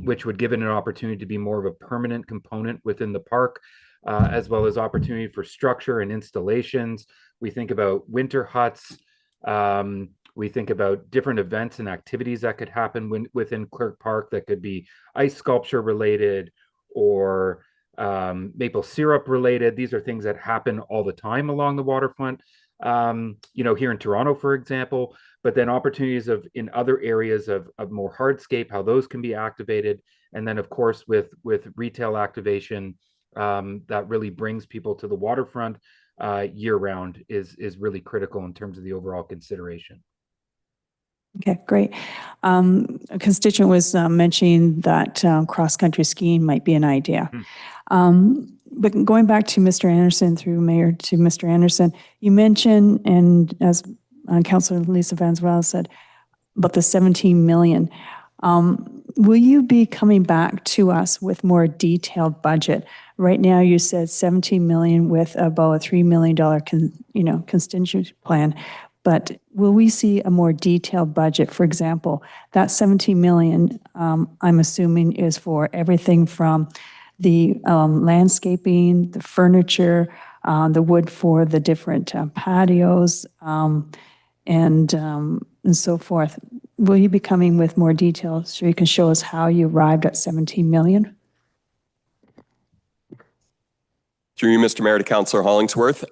which would give it an opportunity to be more of a permanent component within the park, as well as opportunity for structure and installations. We think about winter huts. We think about different events and activities that could happen within Clerk Park that could be ice sculpture related or maple syrup related. These are things that happen all the time along the waterfront, here in Toronto, for example, but then opportunities in other areas of more hardscape, how those can be activated. And then of course, with retail activation, that really brings people to the waterfront year round is really critical in terms of the overall consideration. Okay, great. A constituent was mentioning that cross-country skiing might be an idea. But going back to Mr. Anderson, through Mayor to Mr. Anderson, you mentioned, and as Councillor Lisa Vanswell said, about the 17 million. Will you be coming back to us with more detailed budget? Right now, you said 17 million with about a $3 million contingency plan. But will we see a more detailed budget? For example, that 17 million, I'm assuming, is for everything from the landscaping, the furniture, the wood for the different patios, and so forth. Will you be coming with more details so you can show us how you arrived at 17 million? Through you, Mr. Mayor, to Councillor Hollingsworth.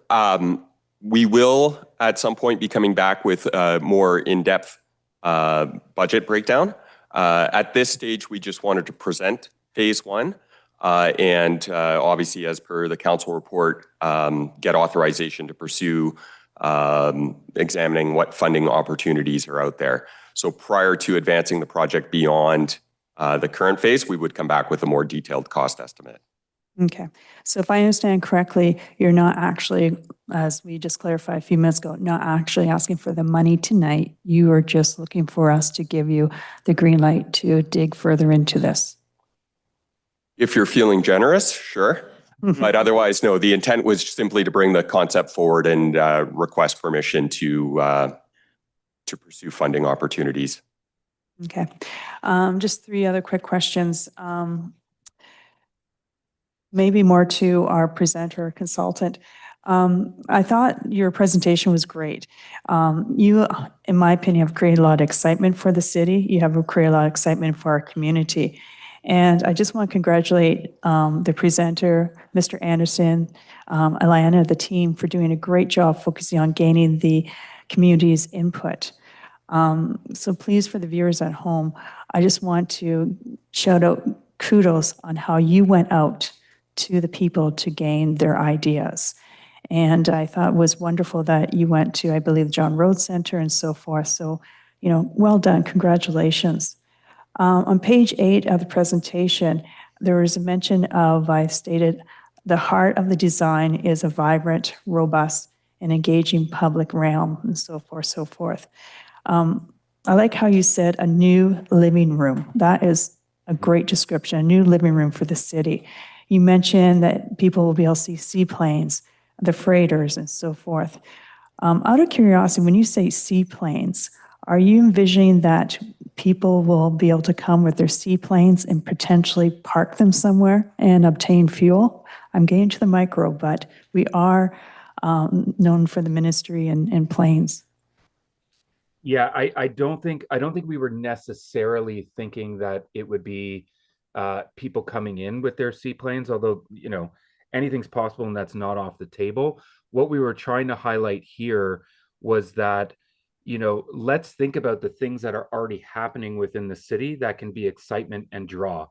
We will at some point be coming back with a more in-depth budget breakdown. At this stage, we just wanted to present phase one and obviously, as per the council report, get authorization to pursue examining what funding opportunities are out there. So prior to advancing the project beyond the current phase, we would come back with a more detailed cost estimate. Okay. So if I understand correctly, you're not actually, as we just clarified a few minutes ago, not actually asking for the money tonight. You are just looking for us to give you the green light to dig further into this. If you're feeling generous, sure. But otherwise, no, the intent was simply to bring the concept forward and request permission to pursue funding opportunities. Okay. Just three other quick questions. Maybe more to our presenter consultant. I thought your presentation was great. You, in my opinion, have created a lot of excitement for the city. You have created a lot of excitement for our community. And I just want to congratulate the presenter, Mr. Anderson, Alana, the team, for doing a great job focusing on gaining the community's input. So please, for the viewers at home, I just want to shout out kudos on how you went out to the people to gain their ideas. And I thought it was wonderful that you went to, I believe, John Road Center and so forth. So, well done. Congratulations. On page 8 of the presentation, there was a mention of, I stated, the heart of the design is a vibrant, robust, and engaging public realm, and so forth, so forth. I like how you said a new living room. That is a great description, a new living room for the city. You mentioned that people will be able to see seaplanes, the freighters, and so forth. Out of curiosity, when you say seaplanes, are you envisioning that people will be able to come with their seaplanes and potentially park them somewhere and obtain fuel? I'm getting to the micro, but we are known for the ministry and planes. Yeah, I don't think we were necessarily thinking that it would be people coming in with their seaplanes, although, anything's possible and that's not off the table. What we were trying to highlight here was that, let's think about the things that are already happening within the city that can be excitement and draw.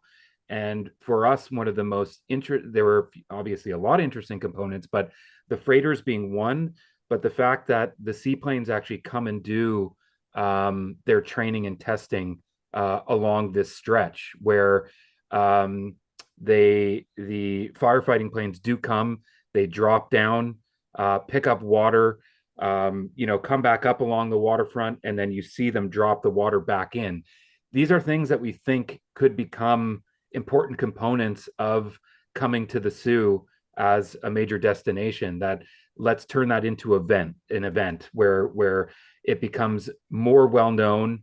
And for us, one of the most there were obviously a lot of interesting components, but the freighters being one, but the fact that the seaplanes actually come and do their training and testing along this stretch where the firefighting planes do come, they drop down, pick up water, come back up along the waterfront, and then you see them drop the water back in. These are things that we think could become important components of coming to the Sioux as a major destination. That let's turn that into an event where it becomes more well known,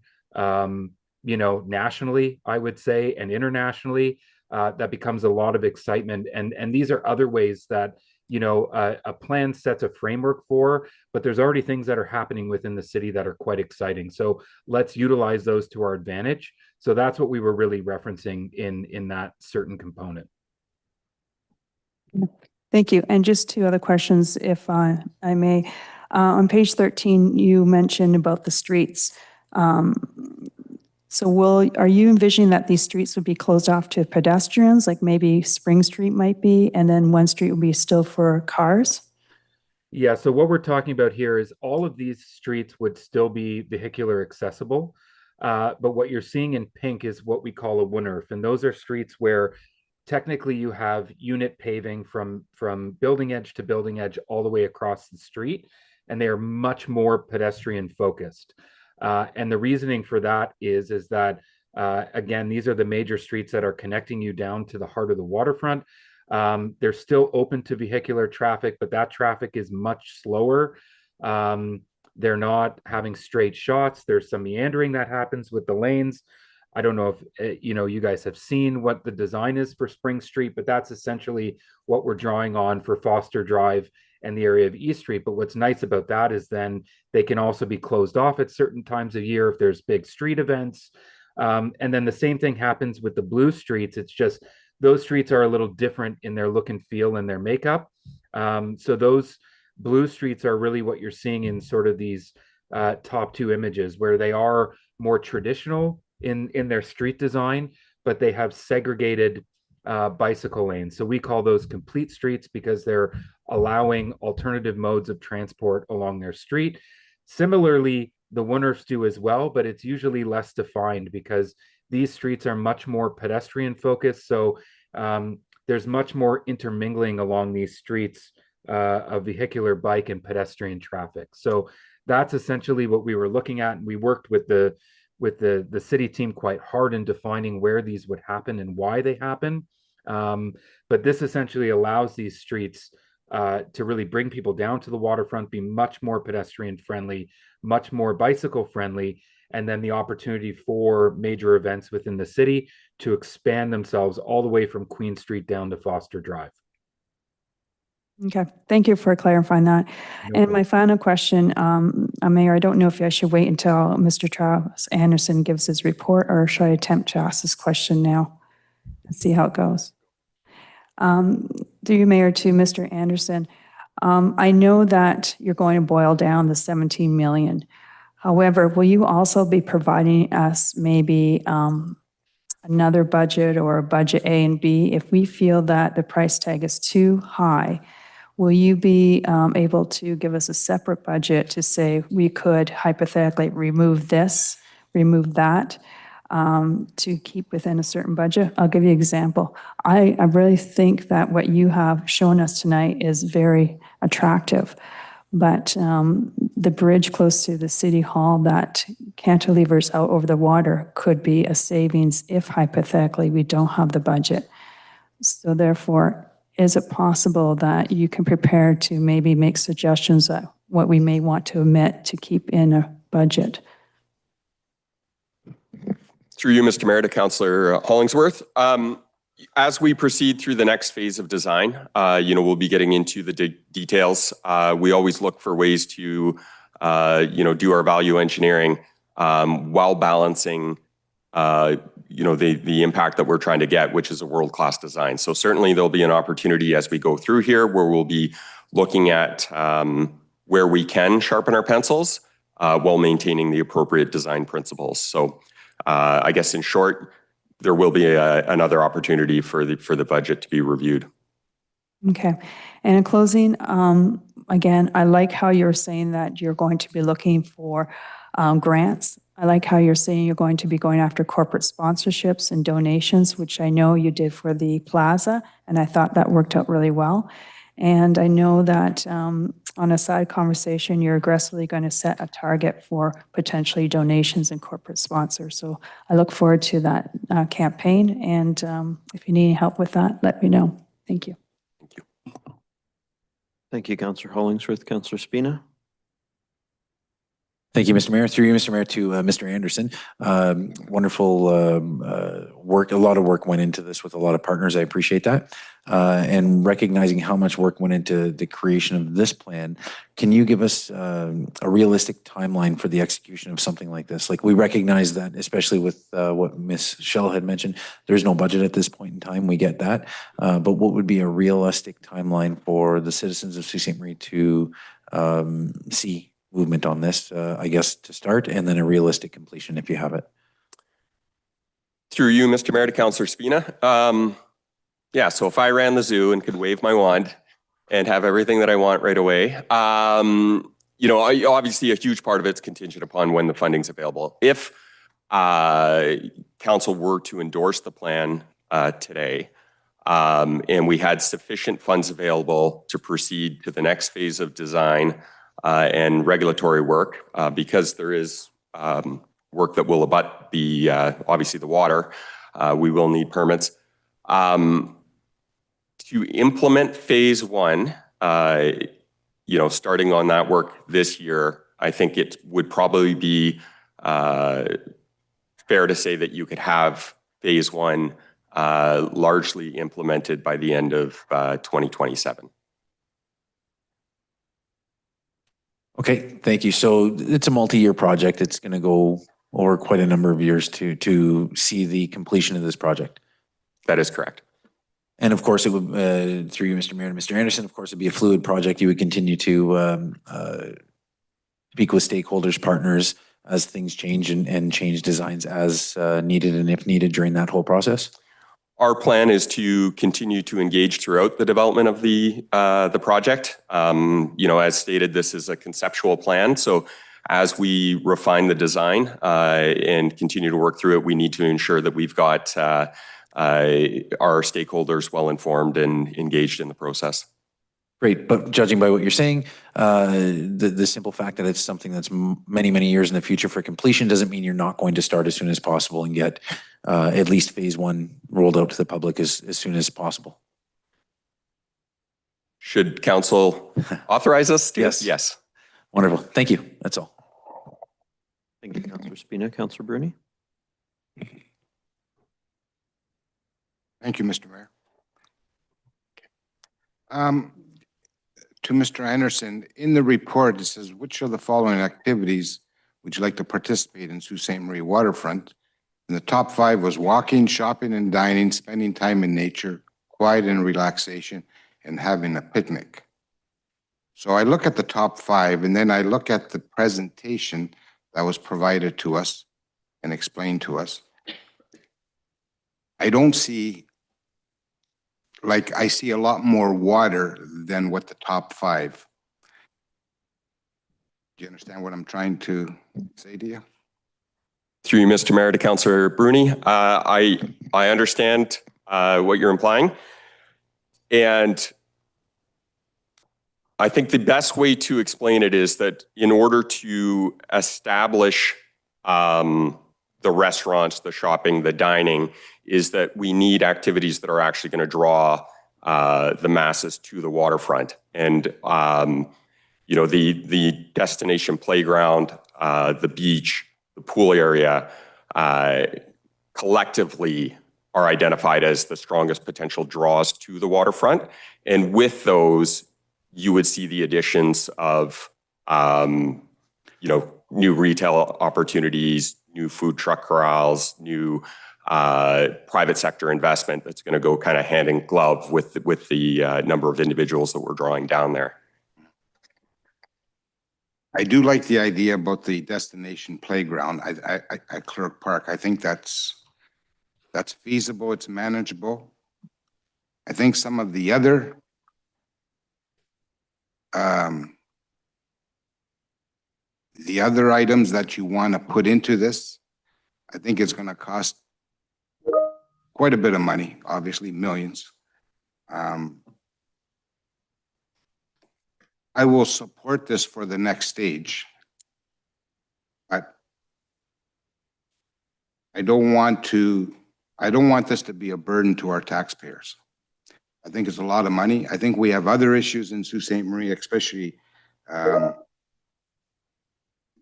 nationally, I would say, and internationally. That becomes a lot of excitement, and these are other ways that a plan sets a framework for, but there's already things that are happening within the city that are quite exciting. So let's utilize those to our advantage. So that's what we were really referencing in that certain component. Thank you. And just two other questions, if I may. On page 13, you mentioned about the streets. So are you envisioning that these streets would be closed off to pedestrians, like maybe Spring Street might be, and then one street would be still for cars? Yeah, so what we're talking about here is all of these streets would still be vehicular accessible. But what you're seeing in pink is what we call a WNRF, and those are streets where technically you have unit paving from building edge to building edge all the way across the street, and they are much more pedestrian focused. And the reasoning for that is that, again, these are the major streets that are connecting you down to the heart of the waterfront. They're still open to vehicular traffic, but that traffic is much slower. They're not having straight shots. There's some meandering that happens with the lanes. I don't know if you guys have seen what the design is for Spring Street, but that's essentially what we're drawing on for Foster Drive and the area of East Street. But what's nice about that is then they can also be closed off at certain times of year if there's big street events. And then the same thing happens with the blue streets. It's just those streets are a little different in their look and feel and their makeup. So those blue streets are really what you're seeing in sort of these top two images, where they are more traditional in their street design, but they have segregated bicycle lanes. So we call those complete streets because they're allowing alternative modes of transport along their street. Similarly, the WNRFs do as well, but it's usually less defined because these streets are much more pedestrian focused. So there's much more intermingling along these streets of vehicular, bike, and pedestrian traffic. So that's essentially what we were looking at. And we worked with the city team quite hard in defining where these would happen and why they happen. But this essentially allows these streets to really bring people down to the waterfront, be much more pedestrian friendly, much more bicycle friendly, and then the opportunity for major events within the city to expand themselves all the way from Queen Street down to Foster Drive. Okay, thank you for clarifying that. And my final question, Mayor, I don't know if I should wait until Mr. Travis Anderson gives his report, or should I attempt to ask this question now and see how it goes? Through you, Mayor, to Mr. Anderson, I know that you're going to boil down the 17 million. However, will you also be providing us maybe another budget or a budget A and B if we feel that the price tag is too high? Will you be able to give us a separate budget to say we could hypothetically remove this, remove that, to keep within a certain budget? I'll give you an example. I really think that what you have shown us tonight is very attractive. But the bridge close to the city hall that cantilevers out over the water could be a savings if hypothetically we don't have the budget. So therefore, is it possible that you can prepare to maybe make suggestions that what we may want to omit to keep in a budget? Through you, Mr. Mayor, to Councillor Hollingsworth. As we proceed through the next phase of design, we'll be getting into the details. We always look for ways to, do our value engineering while balancing, the impact that we're trying to get, which is a world-class design. So certainly there'll be an opportunity as we go through here where we'll be looking at where we can sharpen our pencils while maintaining the appropriate design principles. So I guess in short, there will be another opportunity for the budget to be reviewed. Okay. And in closing, again, I like how you're saying that you're going to be looking for grants. I like how you're saying you're going to be going after corporate sponsorships and donations, which I know you did for the plaza, and I thought that worked out really well. And I know that on a side conversation, you're aggressively going to set a target for potentially donations and corporate sponsors. So I look forward to that campaign. And if you need any help with that, let me know. Thank you. Thank you, Councillor Hollingsworth. Councillor Spina? Thank you, Mr. Mayor. Through you, Mr. Mayor, to Mr. Anderson. Wonderful work. A lot of work went into this with a lot of partners. I appreciate that. And recognizing how much work went into the creation of this plan, can you give us a realistic timeline for the execution of something like this? Like, we recognize that, especially with what Ms. Shell had mentioned, there's no budget at this point in time. We get that. But what would be a realistic timeline for the citizens of Sault Ste. Marie to see movement on this, I guess, to start, and then a realistic completion if you have it? Through you, Mr. Mayor, to Councillor Spina. Yeah, so if I ran the zoo and could wave my wand and have everything that I want right away, you know, obviously a huge part of it's contingent upon when the funding's available. If council were to endorse the plan today, and we had sufficient funds available to proceed to the next phase of design and regulatory work, because there is work that will abut the, obviously the water, we will need permits. To implement phase one, you know, starting on that work this year, I think it would probably be fair to say that you could have phase one largely implemented by the end of 2027. Okay, thank you. So it's a multi-year project. It's going to go over quite a number of years to see the completion of this project. That is correct. And of course, it would, through you, Mr. Mayor, and Mr. Anderson, of course, it'd be a fluid project. You would continue to speak with stakeholders, partners, as things change and change designs as needed and if needed during that whole process? Our plan is to continue to engage throughout the development of the project. You know, as stated, this is a conceptual plan. So as we refine the design and continue to work through it, we need to ensure that we've got our stakeholders well informed and engaged in the process. Great, but judging by what you're saying, the simple fact that it's something that's many, many years in the future for completion doesn't mean you're not going to start as soon as possible and get at least phase one rolled out to the public as soon as possible. Should council authorize us to? Yes. Yes. Wonderful. Thank you. That's all. Thank you, Councillor Spina. Councillor Bruni? Thank you, Mr. Mayor. To Mr. Anderson, in the report, it says, which of the following activities would you like to participate in Sault Ste. Marie waterfront? And the top 5 was walking, shopping and dining, spending time in nature, quiet and relaxation, and having a picnic. So I look at the top 5, and then I look at the presentation that was provided to us and explained to us. I don't see, like, I see a lot more water than what the top 5. Do you understand what I'm trying to say to you? Through you, Mr. Mayor, to Councillor Bruni, I understand what you're implying. And I think the best way to explain it is that in order to establish the restaurants, the shopping, the dining, is that we need activities that are actually going to draw the masses to the waterfront. And, you know, the destination playground, the beach, the pool area, collectively are identified as the strongest potential draws to the waterfront. And with those, you would see the additions of, you know, new retail opportunities, new food truck corrals, new private sector investment that's going to go kind of hand in glove with the number of individuals that we're drawing down there. I do like the idea about the destination playground at Clerk Park. I think that's feasible, it's manageable. I think some of the other items that you want to put into this, I think it's going to cost quite a bit of money, obviously millions. I will support this for the next stage. But I don't want this to be a burden to our taxpayers. I think it's a lot of money. I think we have other issues in Sault Ste. Marie, especially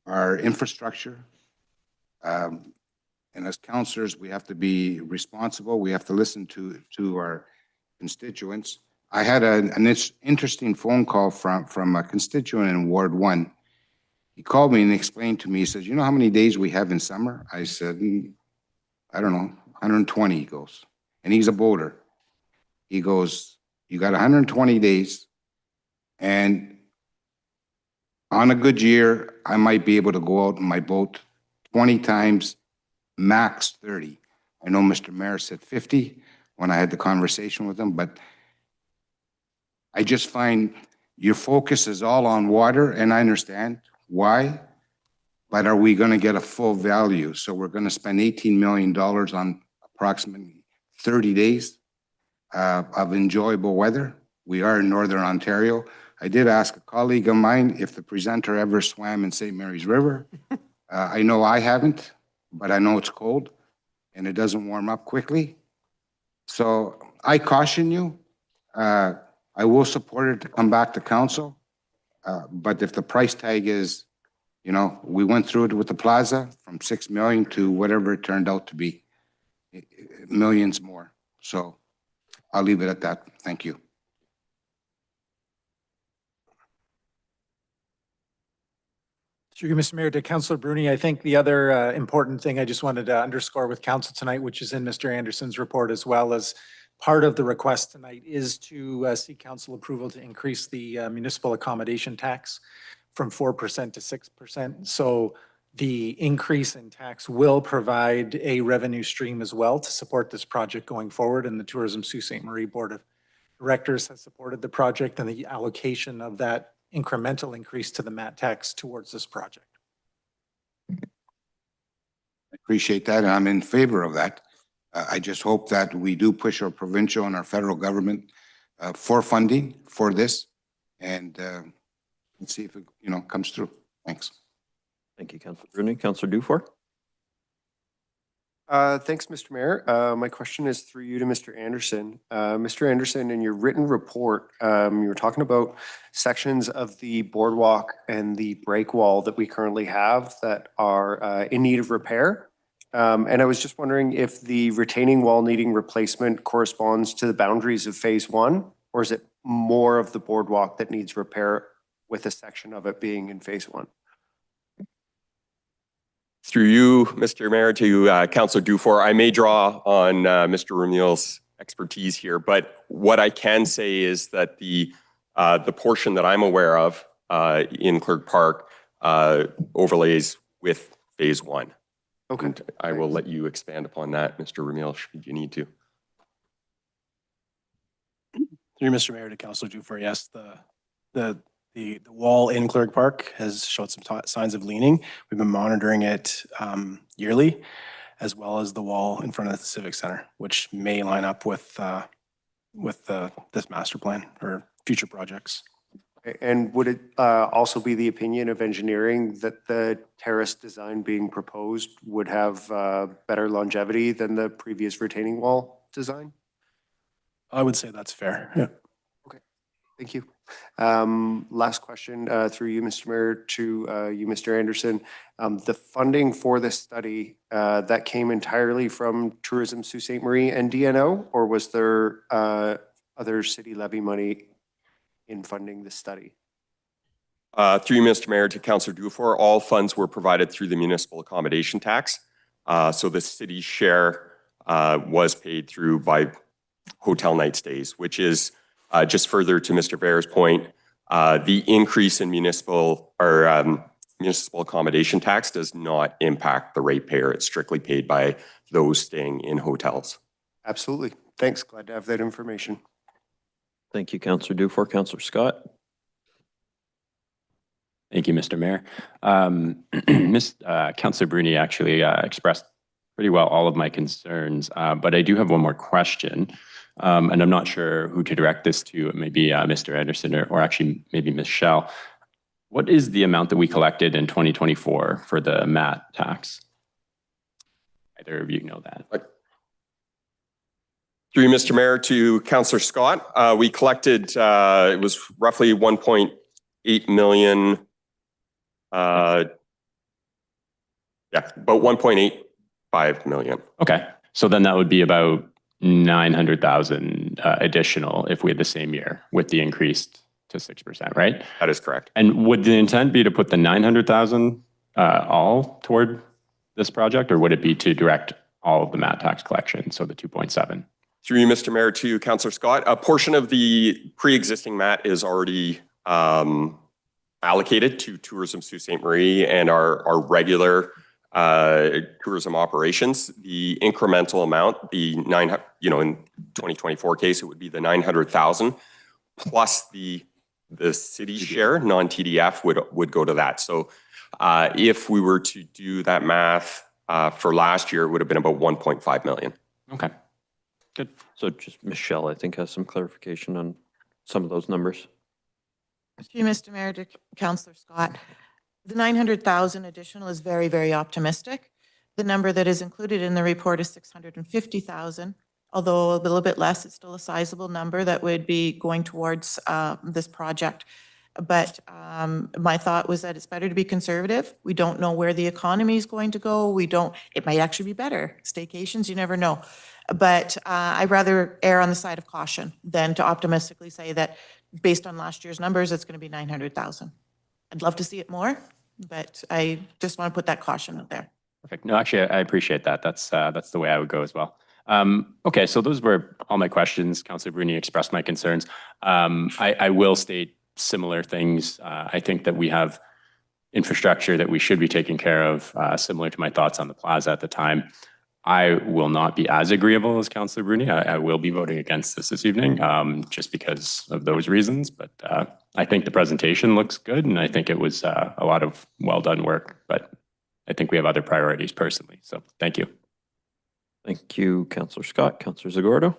our infrastructure. And as councillors, we have to be responsible. We have to listen to our constituents. I had an interesting phone call from a constituent in Ward 1. He called me and explained to me, he says, you know how many days we have in summer? I said, I don't know, 120, he goes. And he's a boater. He goes, you got 120 days, and on a good year, I might be able to go out in my boat 20 times, max 30. I know Mr. Mayor said 50 when I had the conversation with him, but I just find your focus is all on water, and I understand why, but are we going to get a full value? So we're going to spend $18 million on approximately 30 days of enjoyable weather. We are in Northern Ontario. I did ask a colleague of mine if the presenter ever swam in St. Mary's River. I know I haven't, but I know it's cold and it doesn't warm up quickly. So I caution you, I will support it to come back to council. But if the price tag is, you know, we went through it with the plaza from 6 million to whatever it turned out to be, millions more. So I'll leave it at that. Thank you. Through you, Mr. Mayor, to Councillor Bruni, I think the other important thing I just wanted to underscore with council tonight, which is in Mr. Anderson's report as well as part of the request tonight, is to seek council approval to increase the municipal accommodation tax from 4% to 6%. So the increase in tax will provide a revenue stream as well to support this project going forward, and the Tourism Sault Ste. Marie Board of Directors has supported the project and the allocation of that incremental increase to the MAT tax towards this project. I appreciate that, and I'm in favor of that. I just hope that we do push our provincial and our federal government for funding for this, and let's see if it, you know, comes through. Thanks. Thank you, Councillor Bruni. Councillor Dufour? Thanks, Mr. Mayor. My question is through you to Mr. Anderson. Mr. Anderson, in your written report, you were talking about sections of the boardwalk and the break wall that we currently have that are in need of repair. And I was just wondering if the retaining wall needing replacement corresponds to the boundaries of phase 1, or is it more of the boardwalk that needs repair with a section of it being in phase 1? Through you, Mr. Mayor, to Councillor Dufour, I may draw on Mr. Ramil's expertise here, but what I can say is that the portion that I'm aware of in Clerk Park overlays with phase 1. Okay. And I will let you expand upon that, Mr. Ramil, should you need to. Through Mr. Mayor to Councillor Dufour, yes, the wall in Clerk Park has showed some signs of leaning. We've been monitoring it yearly, as well as the wall in front of the Civic Center, which may line up with this master plan or future projects. And would it also be the opinion of engineering that the terrace design being proposed would have better longevity than the previous retaining wall design? I would say that's fair. Yeah. Okay, thank you. Last question through you, Mr. Mayor, to you, Mr. Anderson. The funding for this study, that came entirely from Tourism Sault Ste. Marie and DNO, or was there other city levy money in funding the study? Through you, Mr. Mayor, to Councillor Dufour, all funds were provided through the municipal accommodation tax. So the city's share was paid through by hotel night stays, which is just further to Mr. Bear's point, the increase in municipal accommodation tax does not impact the ratepayer. It's strictly paid by those staying in hotels. Absolutely. Thanks. Glad to have that information. Thank you, Councillor Dufour. Councillor Scott? Thank you, Mr. Mayor. Councillor Bruni actually expressed pretty well all of my concerns, but I do have one more question. and I'm not sure who to direct this to, maybe Mr. Anderson or actually maybe Ms. Shell. What is the amount that we collected in 2024 for the MAT tax? Either of you know that. Through you, Mr. Mayor, to Councillor Scott, we collected, it was roughly 1.8 million. Yeah, about 1.85 million. Okay, so then that would be about 900,000 additional if we had the same year with the increased to 6%, right? That is correct. And would the intent be to put the 900,000 all toward this project, or would it be to direct all of the MAT tax collection, so the 2.7? Through you, Mr. Mayor, to Councillor Scott, a portion of the pre-existing MAT is already allocated to Tourism Sault Ste. Marie and our regular tourism operations. The incremental amount, the in 2024 case, it would be the 900,000 plus the city share, non-TDF would go to that. So if we were to do that math for last year, it would have been about 1.5 million. Okay. Good. So just Michelle, I think, has some clarification on some of those numbers. Through you, Mr. Mayor, to Councillor Scott. The 900,000 additional is very, very optimistic. The number that is included in the report is 650,000. Although a little bit less, it's still a sizable number that would be going towards this project. But my thought was that it's better to be conservative. We don't know where the economy is going to go. It might actually be better. Staycations, you never know. But I'd rather err on the side of caution than to optimistically say that based on last year's numbers, it's going to be 900,000. I'd love to see it more, but I just want to put that caution out there. Perfect. No, actually, I appreciate that. That's the way I would go as well. Okay, so those were all my questions. Councillor Bruni expressed my concerns. I will state similar things. I think that we have infrastructure that we should be taking care of, similar to my thoughts on the plaza at the time. I will not be as agreeable as Councillor Bruni. I will be voting against this evening, just because of those reasons. But I think the presentation looks good, and I think it was a lot of well done work. But I think we have other priorities personally. So thank you. Thank you, Councillor Scott. Councillor Zagordo.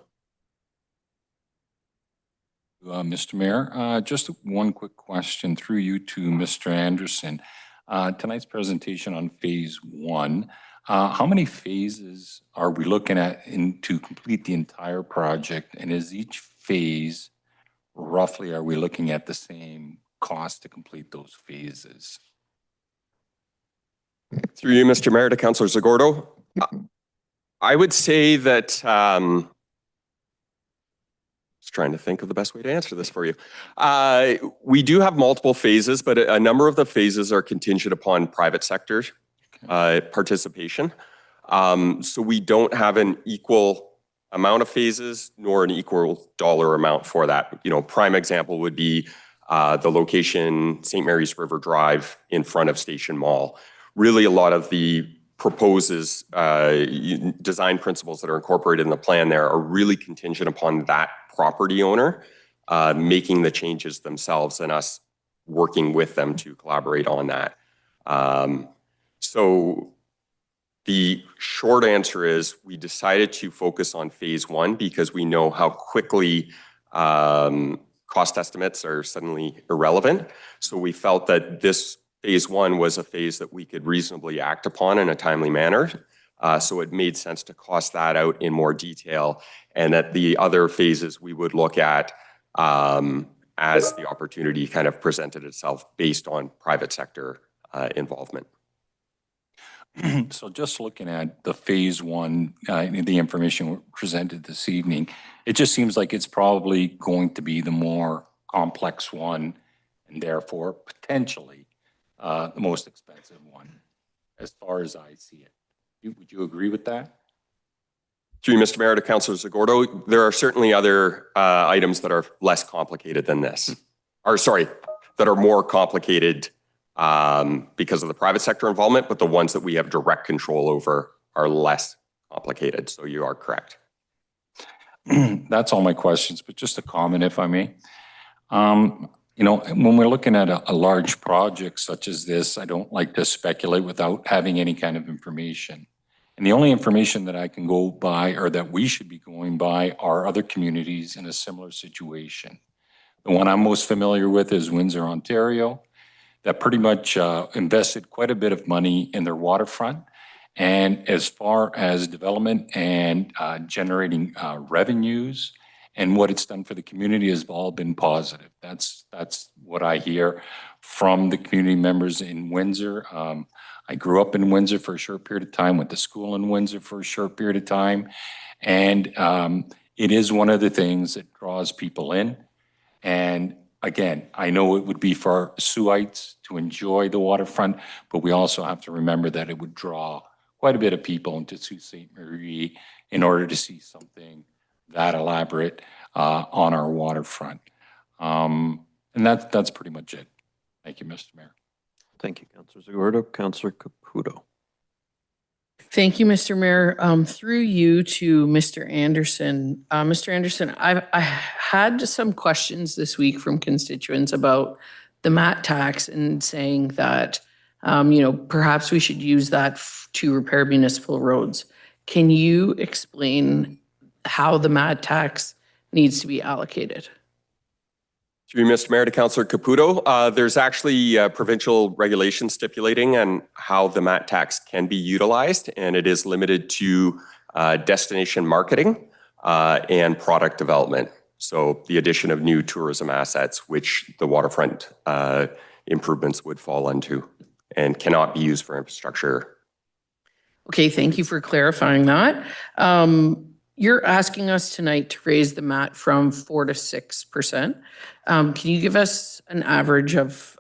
Mr. Mayor, just one quick question through you to Mr. Anderson. Tonight's presentation on phase 1, how many phases are we looking at to complete the entire project? And is each phase, roughly, are we looking at the same cost to complete those phases? Through you, Mr. Mayor, to Councillor Zagordo. I would say that, just trying to think of the best way to answer this for you. We do have multiple phases, but a number of the phases are contingent upon private sector participation. So we don't have an equal amount of phases nor an equal dollar amount for that. Prime example would be the location, St. Mary's River Drive in front of Station Mall. Really, a lot of the proposes design principles that are incorporated in the plan there are really contingent upon that property owner making the changes themselves and us working with them to collaborate on that. So the short answer is we decided to focus on phase 1 because we know how quickly cost estimates are suddenly irrelevant. So we felt that this phase 1 was a phase that we could reasonably act upon in a timely manner. So it made sense to cost that out in more detail, and that the other phases we would look at as the opportunity kind of presented itself based on private sector involvement. So just looking at the phase 1, the information presented this evening, it just seems like it's probably going to be the more complex one, and therefore potentially the most expensive one, as far as I see it. Would you agree with that? Through you, Mr. Mayor, to Councillor Zagordo, there are certainly other items that are less complicated than this. Or sorry, that are more complicated because of the private sector involvement, but the ones that we have direct control over are less complicated. So you are correct. That's all my questions, but just a comment, if I may. When we're looking at a large project such as this, I don't like to speculate without having any kind of information. And the only information that I can go by, or that we should be going by, are other communities in a similar situation. The one I'm most familiar with is Windsor, Ontario, that pretty much invested quite a bit of money in their waterfront. And as far as development and generating revenues and what it's done for the community has all been positive. That's what I hear from the community members in Windsor. I grew up in Windsor for a short period of time, went to school in Windsor for a short period of time. And it is one of the things that draws people in. And again, I know it would be for Suites to enjoy the waterfront, but we also have to remember that it would draw quite a bit of people into Sault Ste. Marie in order to see something that elaborate on our waterfront. And that's pretty much it. Thank you, Mr. Mayor. Thank you, Councillor Zagordo. Councillor Caputo. Thank you, Mr. Mayor. Through you to Mr. Anderson. Mr. Anderson, I had some questions this week from constituents about the MAT tax and saying that, perhaps we should use that to repair municipal roads. Can you explain how the MAT tax needs to be allocated? Through you, Mr. Mayor, to Councillor Caputo. There's actually provincial regulation stipulating on how the MAT tax can be utilized, and it is limited to destination marketing and product development. So the addition of new tourism assets, which the waterfront improvements would fall into and cannot be used for infrastructure. Okay, thank you for clarifying that. You're asking us tonight to raise the MAT from 4% to 6%. Can you give us an average of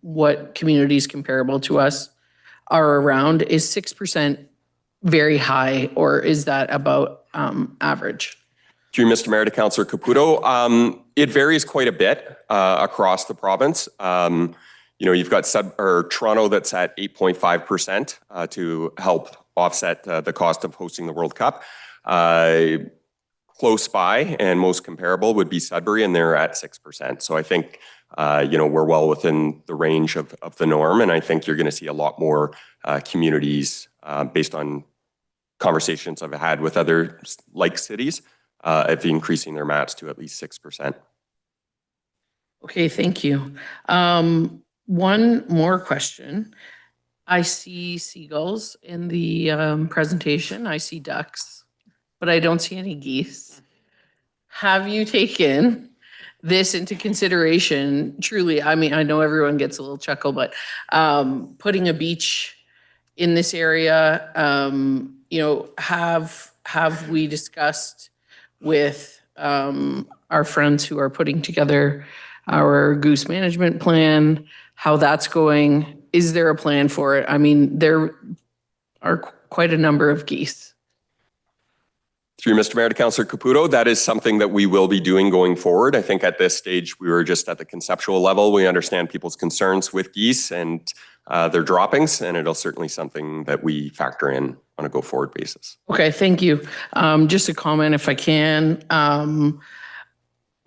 what communities comparable to us are around? Is 6% very high, or is that about average? Through Mr. Mayor, to Councillor Caputo, it varies quite a bit across the province. You've got Toronto that's at 8.5% to help offset the cost of hosting the World Cup. Close by and most comparable would be Sudbury, and they're at 6%. So I think, we're well within the range of the norm, and I think you're going to see a lot more communities based on conversations I've had with other like cities of increasing their MATs to at least 6%. Okay, thank you. One more question. I see seagulls in the presentation. I see ducks, but I don't see any geese. Have you taken this into consideration? Truly, I mean, I know everyone gets a little chuckle, but putting a beach in this area, have we discussed with our friends who are putting together our goose management plan, how that's going? Is there a plan for it? I mean, there are quite a number of geese. Through Mr. Mayor, to Councillor Caputo, that is something that we will be doing going forward. I think at this stage, we were just at the conceptual level. We understand people's concerns with geese and their droppings, and it'll certainly something that we factor in on a go-forward basis. Okay, thank you. Just a comment, if I can.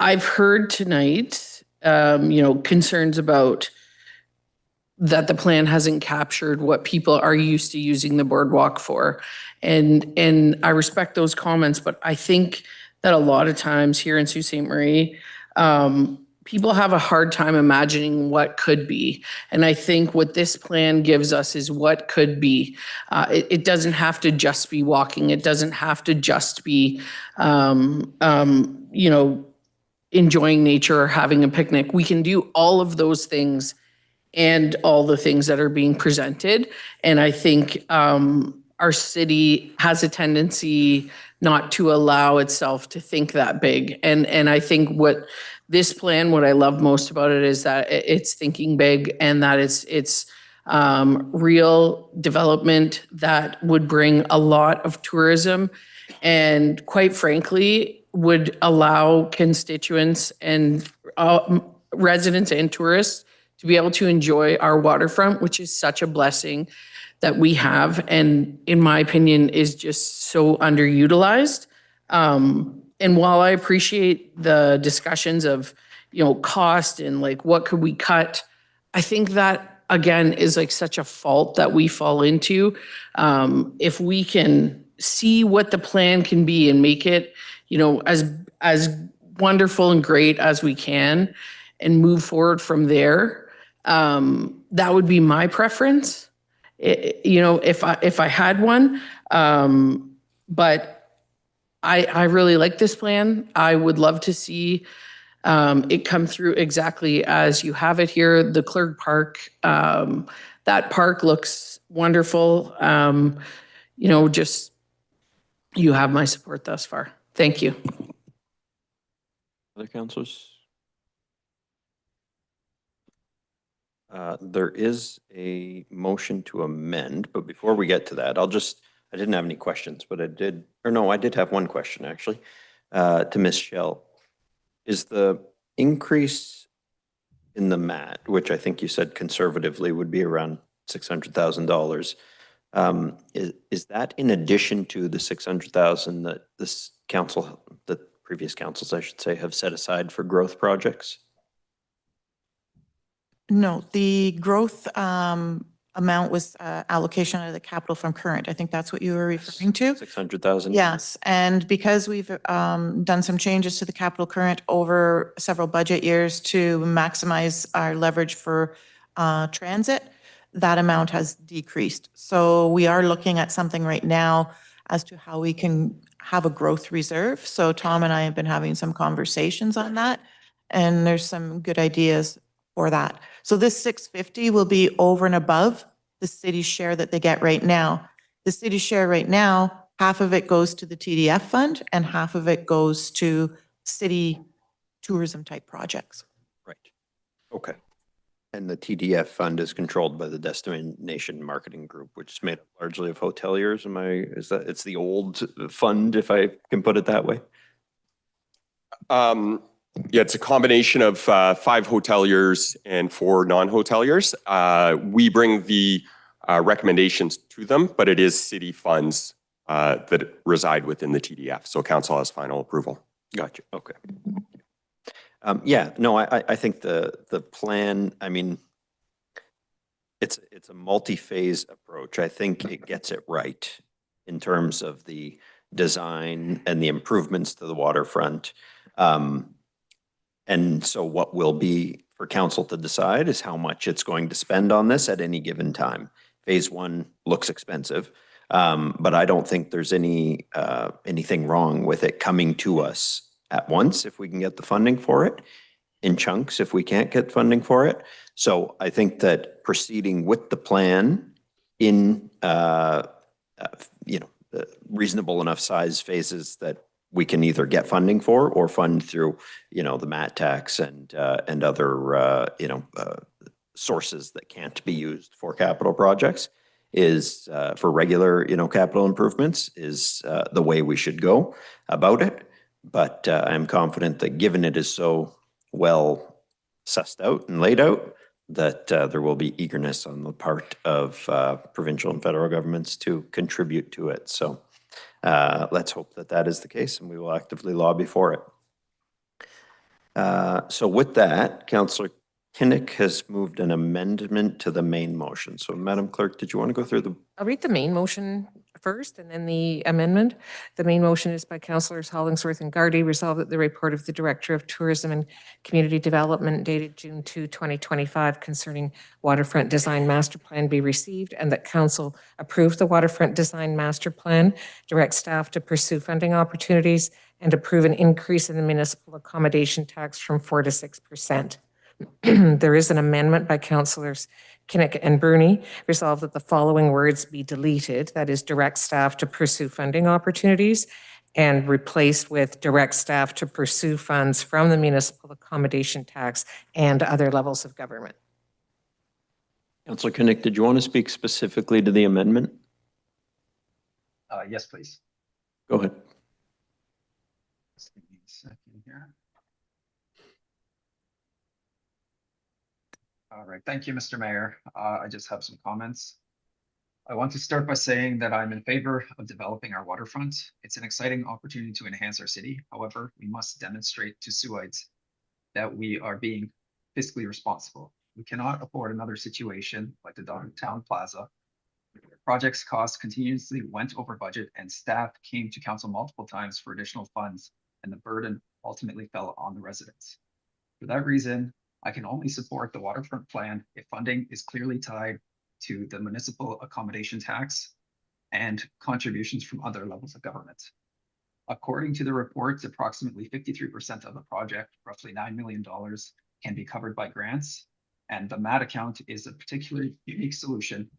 I've heard tonight, concerns about that the plan hasn't captured what people are used to using the boardwalk for. And I respect those comments, but I think that a lot of times here in Sault Ste. Marie, people have a hard time imagining what could be. And I think what this plan gives us is what could be. It doesn't have to just be walking. It doesn't have to just be, enjoying nature or having a picnic. We can do all of those things and all the things that are being presented. And I think our city has a tendency not to allow itself to think that big. And I think what this plan, what I love most about it is that it's thinking big, and that it's real development that would bring a lot of tourism, and quite frankly, would allow constituents and residents and tourists to be able to enjoy our waterfront, which is such a blessing that we have, and in my opinion is just so underutilized. And while I appreciate the discussions of, cost and like what could we cut, I think that again, is like such a fault that we fall into. If we can see what the plan can be and make it, you know, as wonderful and great as we can and move forward from there, that would be my preference. You know, if I had one, but I really like this plan. I would love to see it come through exactly as you have it here. The Clerg Park, that park looks wonderful. You know, just, you have my support thus far. Thank you. Other councillors? There is a motion to amend, but before we get to that, I didn't have any questions, but I did have one question actually, to Ms. Shell. Is the increase in the MAT, which I think you said conservatively would be around $600,000, is that in addition to the $600,000 that this council, the previous councils, I should say, have set aside for growth projects? No, the growth amount was allocation of the capital from current. I think that's what you were referring to. 600,000? Yes, and because we've done some changes to the capital current over several budget years to maximize our leverage for transit, that amount has decreased. So we are looking at something right now as to how we can have a growth reserve. So Tom and I have been having some conversations on that, and there's some good ideas for that. So this 650 will be over and above the city's share that they get right now. The city's share right now, half of it goes to the TDF fund and half of it goes to city tourism type projects. Right. Okay. And the TDF fund is controlled by the Destination Marketing Group, which is made up largely of hoteliers. It's the old fund, if I can put it that way? Yeah, it's a combination of 5 hoteliers and 4 non-hoteliers. We bring the recommendations to them, but it is city funds that reside within the TDF. So council has final approval. Gotcha. Okay. Yeah, no, I think the plan, I mean, it's a multi-phase approach. I think it gets it right in terms of the design and the improvements to the waterfront. And so what will be for council to decide is how much it's going to spend on this at any given time. Phase 1 looks expensive, but I don't think there's anything wrong with it coming to us at once if we can get the funding for it, in chunks if we can't get funding for it. So I think that proceeding with the plan in reasonable enough size phases that we can either get funding for or fund through, the MAT tax and other, sources that can't be used for capital projects is, for regular, capital improvements is the way we should go about it. But I'm confident that given it is so well sussed out and laid out, that there will be eagerness on the part of provincial and federal governments to contribute to it. So let's hope that that is the case, and we will actively lobby for it. So with that, Councillor Kinnick has moved an amendment to the main motion. So Madam Clerk, did you want to go through the... I'll read the main motion first and then the amendment. The main motion is by Councillors Hollingsworth and Gardy. Resolved that the report of the Director of Tourism and Community Development dated June 2, 2025 concerning Waterfront Design Master Plan be received, and that Council approve the Waterfront Design Master Plan, direct staff to pursue funding opportunities, and approve an increase in the municipal accommodation tax from 4% to 6%. There is an amendment by Councillors Kinnick and Bruni. Resolved that the following words be deleted, that is, direct staff to pursue funding opportunities, and replaced with direct staff to pursue funds from the municipal accommodation tax and other levels of government. Councillor Kinnick, did you want to speak specifically to the amendment? Yes, please. Go ahead. Just give me a second here. All right, thank you, Mr. Mayor. I just have some comments. I want to start by saying that I'm in favor of developing our waterfront. It's an exciting opportunity to enhance our city. However, we must demonstrate to Suites that we are being fiscally responsible. We cannot afford another situation like the downtown plaza. Project's costs continuously went over budget and staff came to council multiple times for additional funds, and the burden ultimately fell on the residents. For that reason, I can only support the waterfront plan if funding is clearly tied to the municipal accommodation tax and contributions from other levels of government. According to the reports, approximately 53% of the project, roughly $9 million, can be covered by grants, and the MAT account is a particularly unique solution.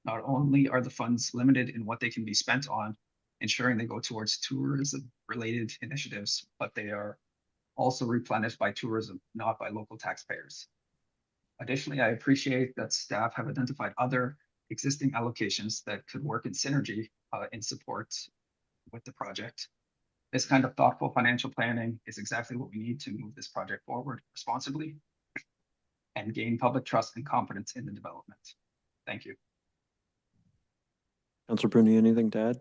Not only are the funds limited in what they can be spent on, ensuring they go towards tourism-related initiatives, but they are also replenished by tourism, not by local taxpayers. Additionally, I appreciate that staff have identified other existing allocations that could work in synergy in support with the project. This kind of thoughtful financial planning is exactly what we need to move this project forward responsibly and gain public trust and confidence in the development. Thank you. Councillor Bruni, anything to add?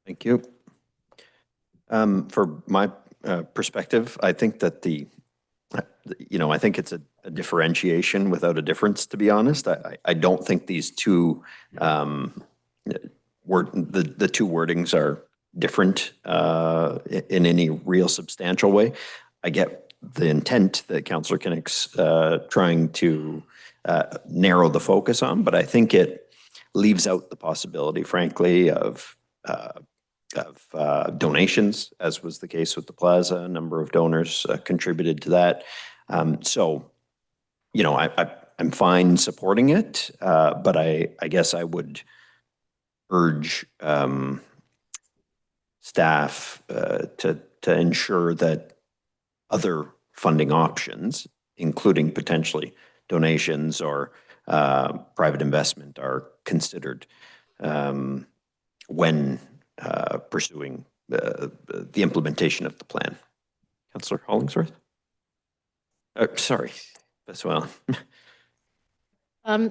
Thank you. For my perspective, I think that I think it's a differentiation without a difference, to be honest. I don't think these two, the two wordings are different in any real substantial way. I get the intent that Councillor Kinnick's trying to narrow the focus on, but I think it leaves out the possibility, frankly, of donations, as was the case with the plaza. A number of donors contributed to that. So, I'm fine supporting it, but I guess I would urge staff to ensure that other funding options, including potentially donations or private investment, are considered when pursuing the implementation of the plan. Councillor Hollingsworth? Sorry, Beswell. I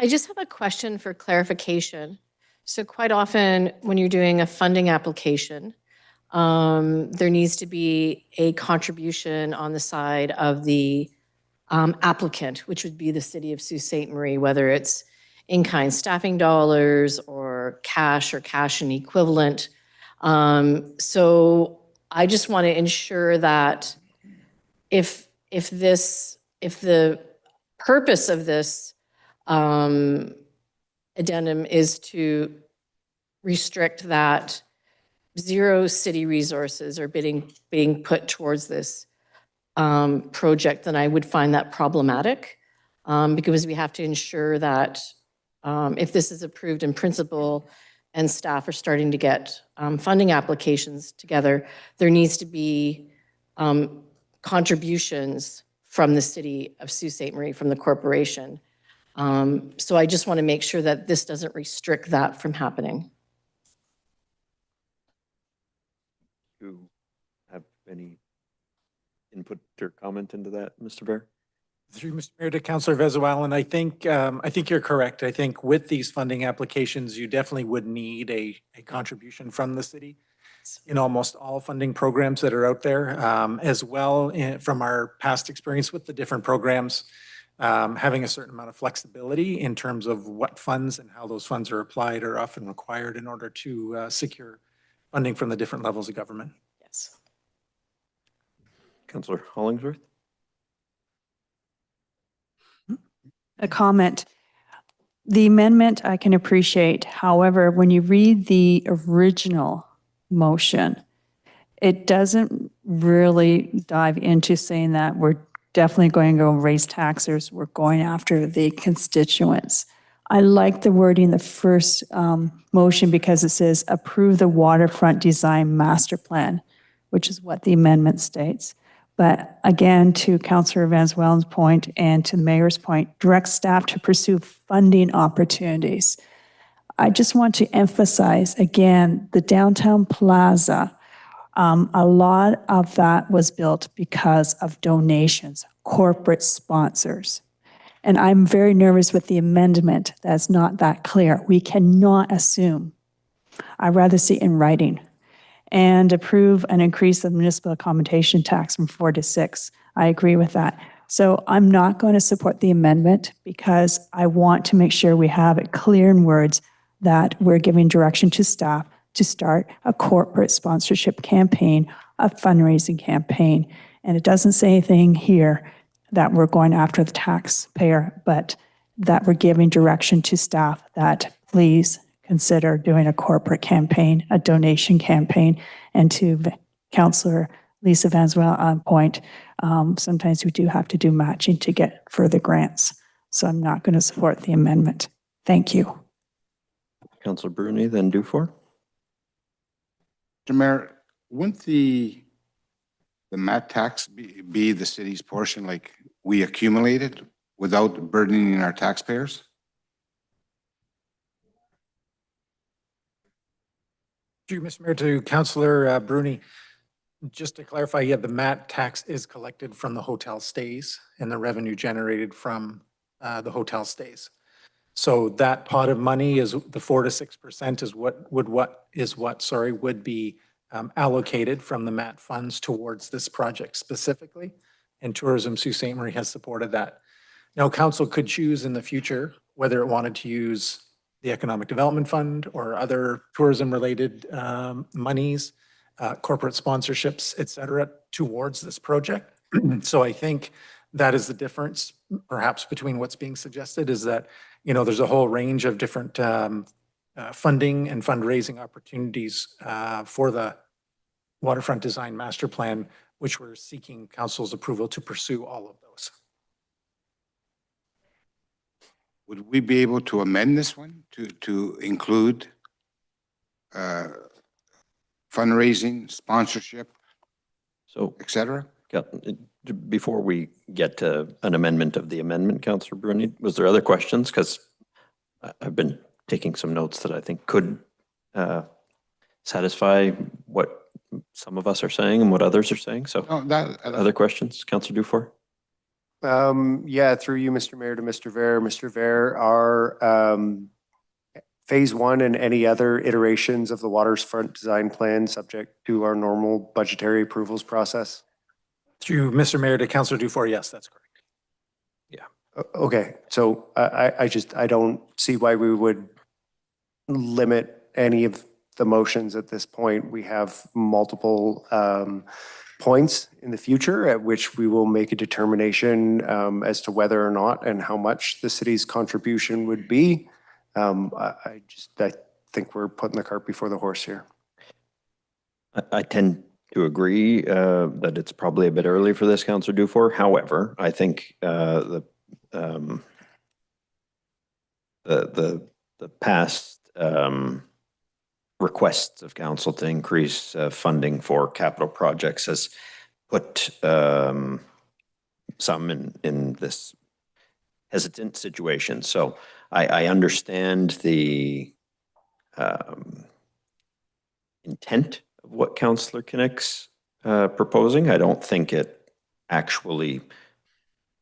just have a question for clarification. So quite often when you're doing a funding application, there needs to be a contribution on the side of the applicant, which would be the city of Sault Ste. Marie, whether it's in-kind staffing dollars or cash and equivalent. So I just want to ensure that if the purpose of this addendum is to restrict that zero city resources are being put towards this project, then I would find that problematic because we have to ensure that if this is approved in principle and staff are starting to get funding applications together, there needs to be contributions from the city of Sault Ste. Marie, from the corporation. So I just want to make sure that this doesn't restrict that from happening. Do you have any input or comment into that, Mr. Bear? Through Mr. Mayor to Councillor Vezo-Allen, I think you're correct. I think with these funding applications, you definitely would need a contribution from the city in almost all funding programs that are out there, as well from our past experience with the different programs, having a certain amount of flexibility in terms of what funds and how those funds are applied are often required in order to secure funding from the different levels of government. Yes. Councillor Hollingsworth? A comment. The amendment I can appreciate. However, when you read the original motion, it doesn't really dive into saying that we're definitely going to go raise taxes. We're going after the constituents. I like the wording, the first motion, because it says approve the waterfront design master plan, which is what the amendment states. But again, to Councillor Van Zwellen's point and to the mayor's point, direct staff to pursue funding opportunities. I just want to emphasize again, the downtown plaza, a lot of that was built because of donations, corporate sponsors. And I'm very nervous with the amendment that's not that clear. We cannot assume I'd rather see it in writing. And approve an increase of municipal accommodation tax from 4 to 6. I agree with that. So I'm not going to support the amendment because I want to make sure we have it clear in words that we're giving direction to staff to start a corporate sponsorship campaign, a fundraising campaign. And it doesn't say anything here that we're going after the taxpayer, but that we're giving direction to staff that please consider doing a corporate campaign, a donation campaign, and to Councillor Lisa Vanswell on point, sometimes we do have to do matching to get further grants. So I'm not going to support the amendment. Thank you. Councillor Bruni, then Dufour. Mr. Mayor, wouldn't the MAT tax be the city's portion, like we accumulated without burdening our taxpayers? Through Mr. Mayor to Councillor Bruni, just to clarify, yeah, the MAT tax is collected from the hotel stays and the revenue generated from the hotel stays. So that pot of money is the 4 to 6% is would be allocated from the MAT funds towards this project specifically. And Tourism Sault Ste. Marie has supported that. Now, council could choose in the future whether it wanted to use the Economic Development Fund or other tourism-related monies, corporate sponsorships, et cetera, towards this project. So I think that is the difference, perhaps, between what's being suggested is that, you know, there's a whole range of different funding and fundraising opportunities for the Waterfront Design Master Plan, which we're seeking council's approval to pursue all of those. Would we be able to amend this one to include fundraising, sponsorship, et cetera? Before we get to an amendment of the amendment, Councillor Bruni, was there other questions? Because I've been taking some notes that I think could satisfy what some of us are saying and what others are saying. So other questions, Councillor Dufour? Yeah, through you, Mr. Mayor, to Mr. Ver. Mr. Ver, our phase 1 and any other iterations of the Waterfront Design Plan subject to our normal budgetary approvals process? Through Mr. Mayor to Councillor Dufour, yes, that's correct. Okay, so I don't see why we would limit any of the motions at this point. We have multiple points in the future at which we will make a determination as to whether or not and how much the city's contribution would be. I think we're putting the cart before the horse here. I tend to agree that it's probably a bit early for this, Councillor Dufour. However, I think the past requests of council to increase funding for capital projects has put some in this hesitant situation. So I understand the intent of what Councillor Kinnick's proposing. I don't think it actually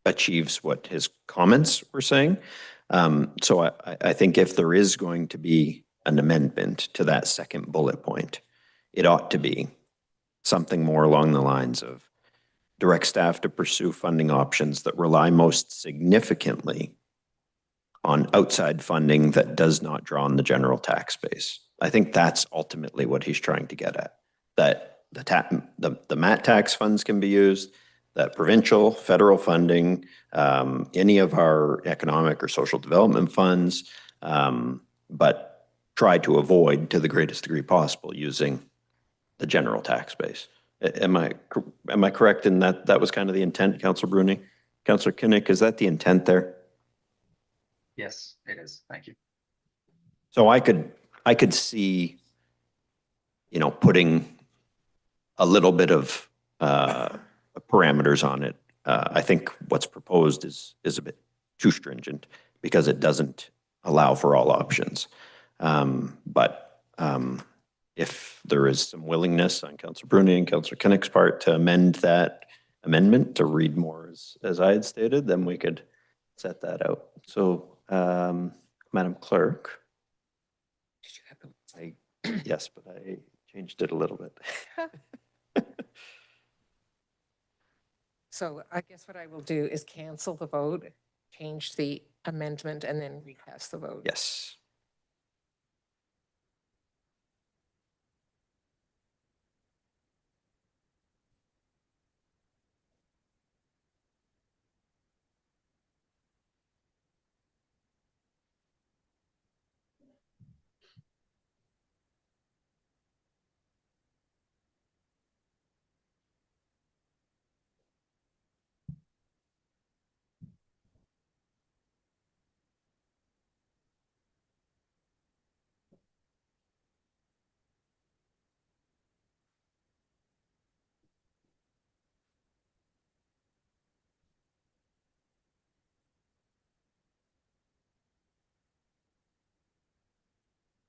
achieves what his comments were saying. So I think if there is going to be an amendment to that second bullet point, it ought to be something more along the lines of direct staff to pursue funding options that rely most significantly on outside funding that does not draw on the general tax base. I think that's ultimately what he's trying to get at, that the MAT tax funds can be used, that provincial, federal funding, any of our economic or social development funds, but try to avoid to the greatest degree possible using the general tax base. Am I correct in that was kind of the intent, Councillor Bruni? Councillor Kinnick, is that the intent there? Yes, it is. Thank you. So I could see, you know, putting a little bit of parameters on it. I think what's proposed is a bit too stringent because it doesn't allow for all options. But if there is some willingness on Councillor Bruni and Councillor Kinnick's part to amend that amendment to read more as I had stated, then we could set that out. So, Madam Clerk, Yes, but I changed it a little bit. So I guess what I will do is cancel the vote, change the amendment, and then recast the vote. Yes.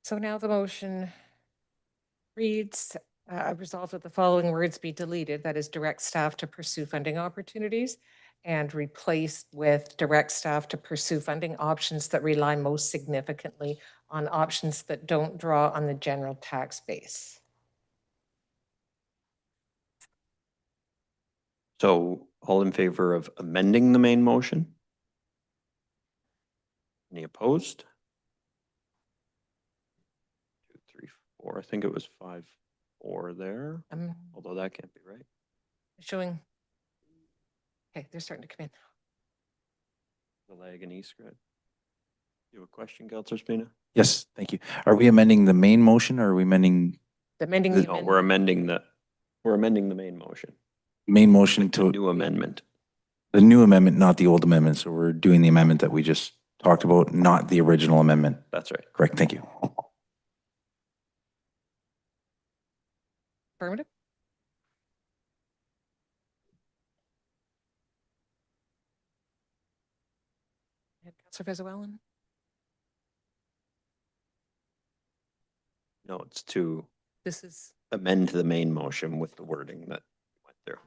So now the motion reads, resolved that the following words be deleted, that is direct staff to pursue funding opportunities, and replaced with direct staff to pursue funding options that rely most significantly on options that don't draw on the general tax base. So all in favor of amending the main motion? Any opposed? 2, 3, 4. I think it was 5-4 there, although that can't be right. Showing, okay, they're starting to come in. The lag and E-Scred. You have a question, Counselor Spina? Yes, thank you. Are we amending the main motion or are we amending Amending the No, we're amending the main motion. main motion to New amendment. the new amendment, not the old amendment? So we're doing the amendment that we just talked about, not the original amendment. That's right. Correct, thank you. Affirmative? Councillor Vezoellen? No, it's to This is, amend the main motion with the wording that went there.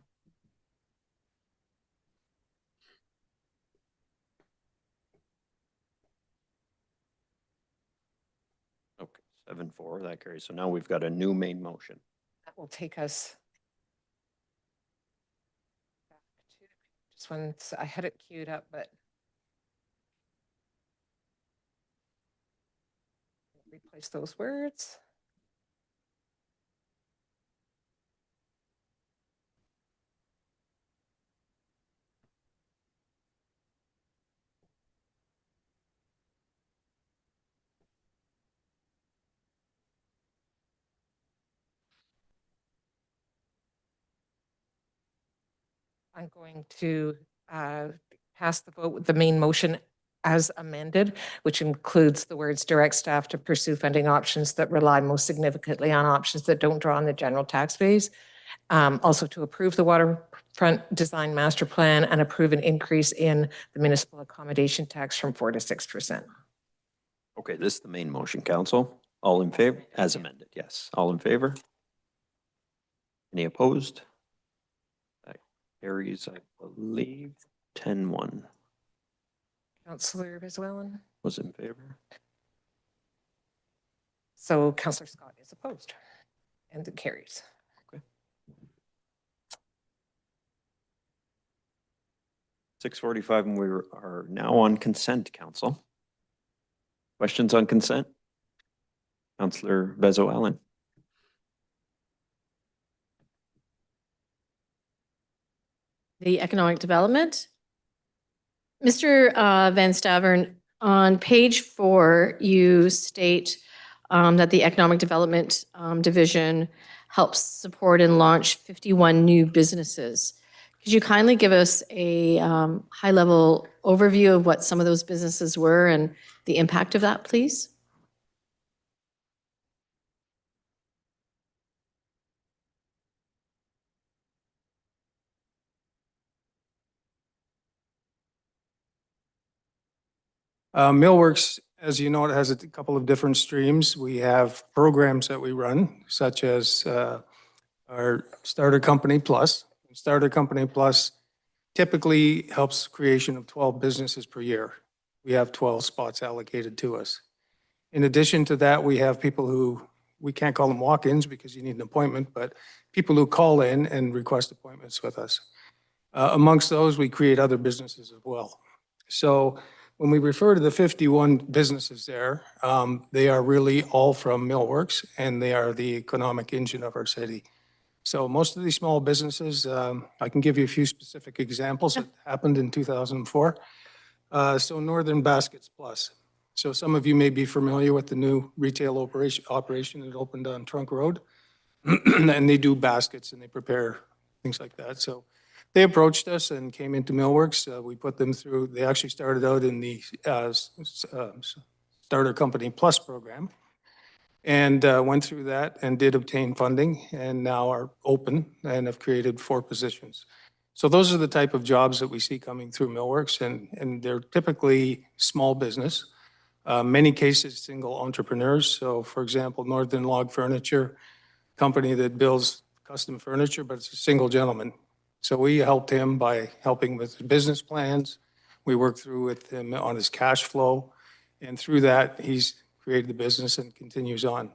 Okay, 7-4, that carries. So now we've got a new main motion. that will take us back to, just once, I had it queued up, but replace those words. I'm going to pass the vote with the main motion as amended, which includes the words direct staff to pursue funding options that rely most significantly on options that don't draw on the general tax base. Also to approve the waterfront design master plan and approve an increase in the municipal accommodation tax from 4% to 6%. Okay, this is the main motion, Council. All in favor, as amended, yes. All in favor? Any opposed? That carries, I believe, 10-1 Councillor Vezoellen? was in favor. So Councillor Scott is opposed and it carries. 6:45, and we are now on consent, Council. Questions on consent? Councillor Vezoellen. The economic development. Mr. Van Stavern, on page 4, you state that the Economic Development Division helps support and launch 51 new businesses. Could you kindly give us a high-level overview of what some of those businesses were and the impact of that, please? Millworks, as you know, it has a couple of different streams. We have programs that we run, such as our Starter Company Plus. Starter Company Plus typically helps creation of 12 businesses per year. We have 12 spots allocated to us. In addition to that, we have people who we can't call them walk-ins because you need an appointment, but people who call in and request appointments with us. Amongst those, we create other businesses as well. So when we refer to the 51 businesses there, they are really all from Millworks, and they are the economic engine of our city. So most of these small businesses, I can give you a few specific examples that happened in 2004. So Northern Baskets Plus. So some of you may be familiar with the new retail operation that opened on Trunk Road. And they do baskets and they prepare things like that. So they approached us and came into Millworks. We put them through, they actually started out in the Starter Company Plus program and went through that and did obtain funding and now are open and have created 4 positions. So those are the type of jobs that we see coming through Millworks, and they're typically small business. Many cases, single entrepreneurs. So for example, Northern Log Furniture, company that builds custom furniture, but it's a single gentleman. So we helped him by helping with his business plans. We worked through with him on his cash flow. And through that, he's created the business and continues on.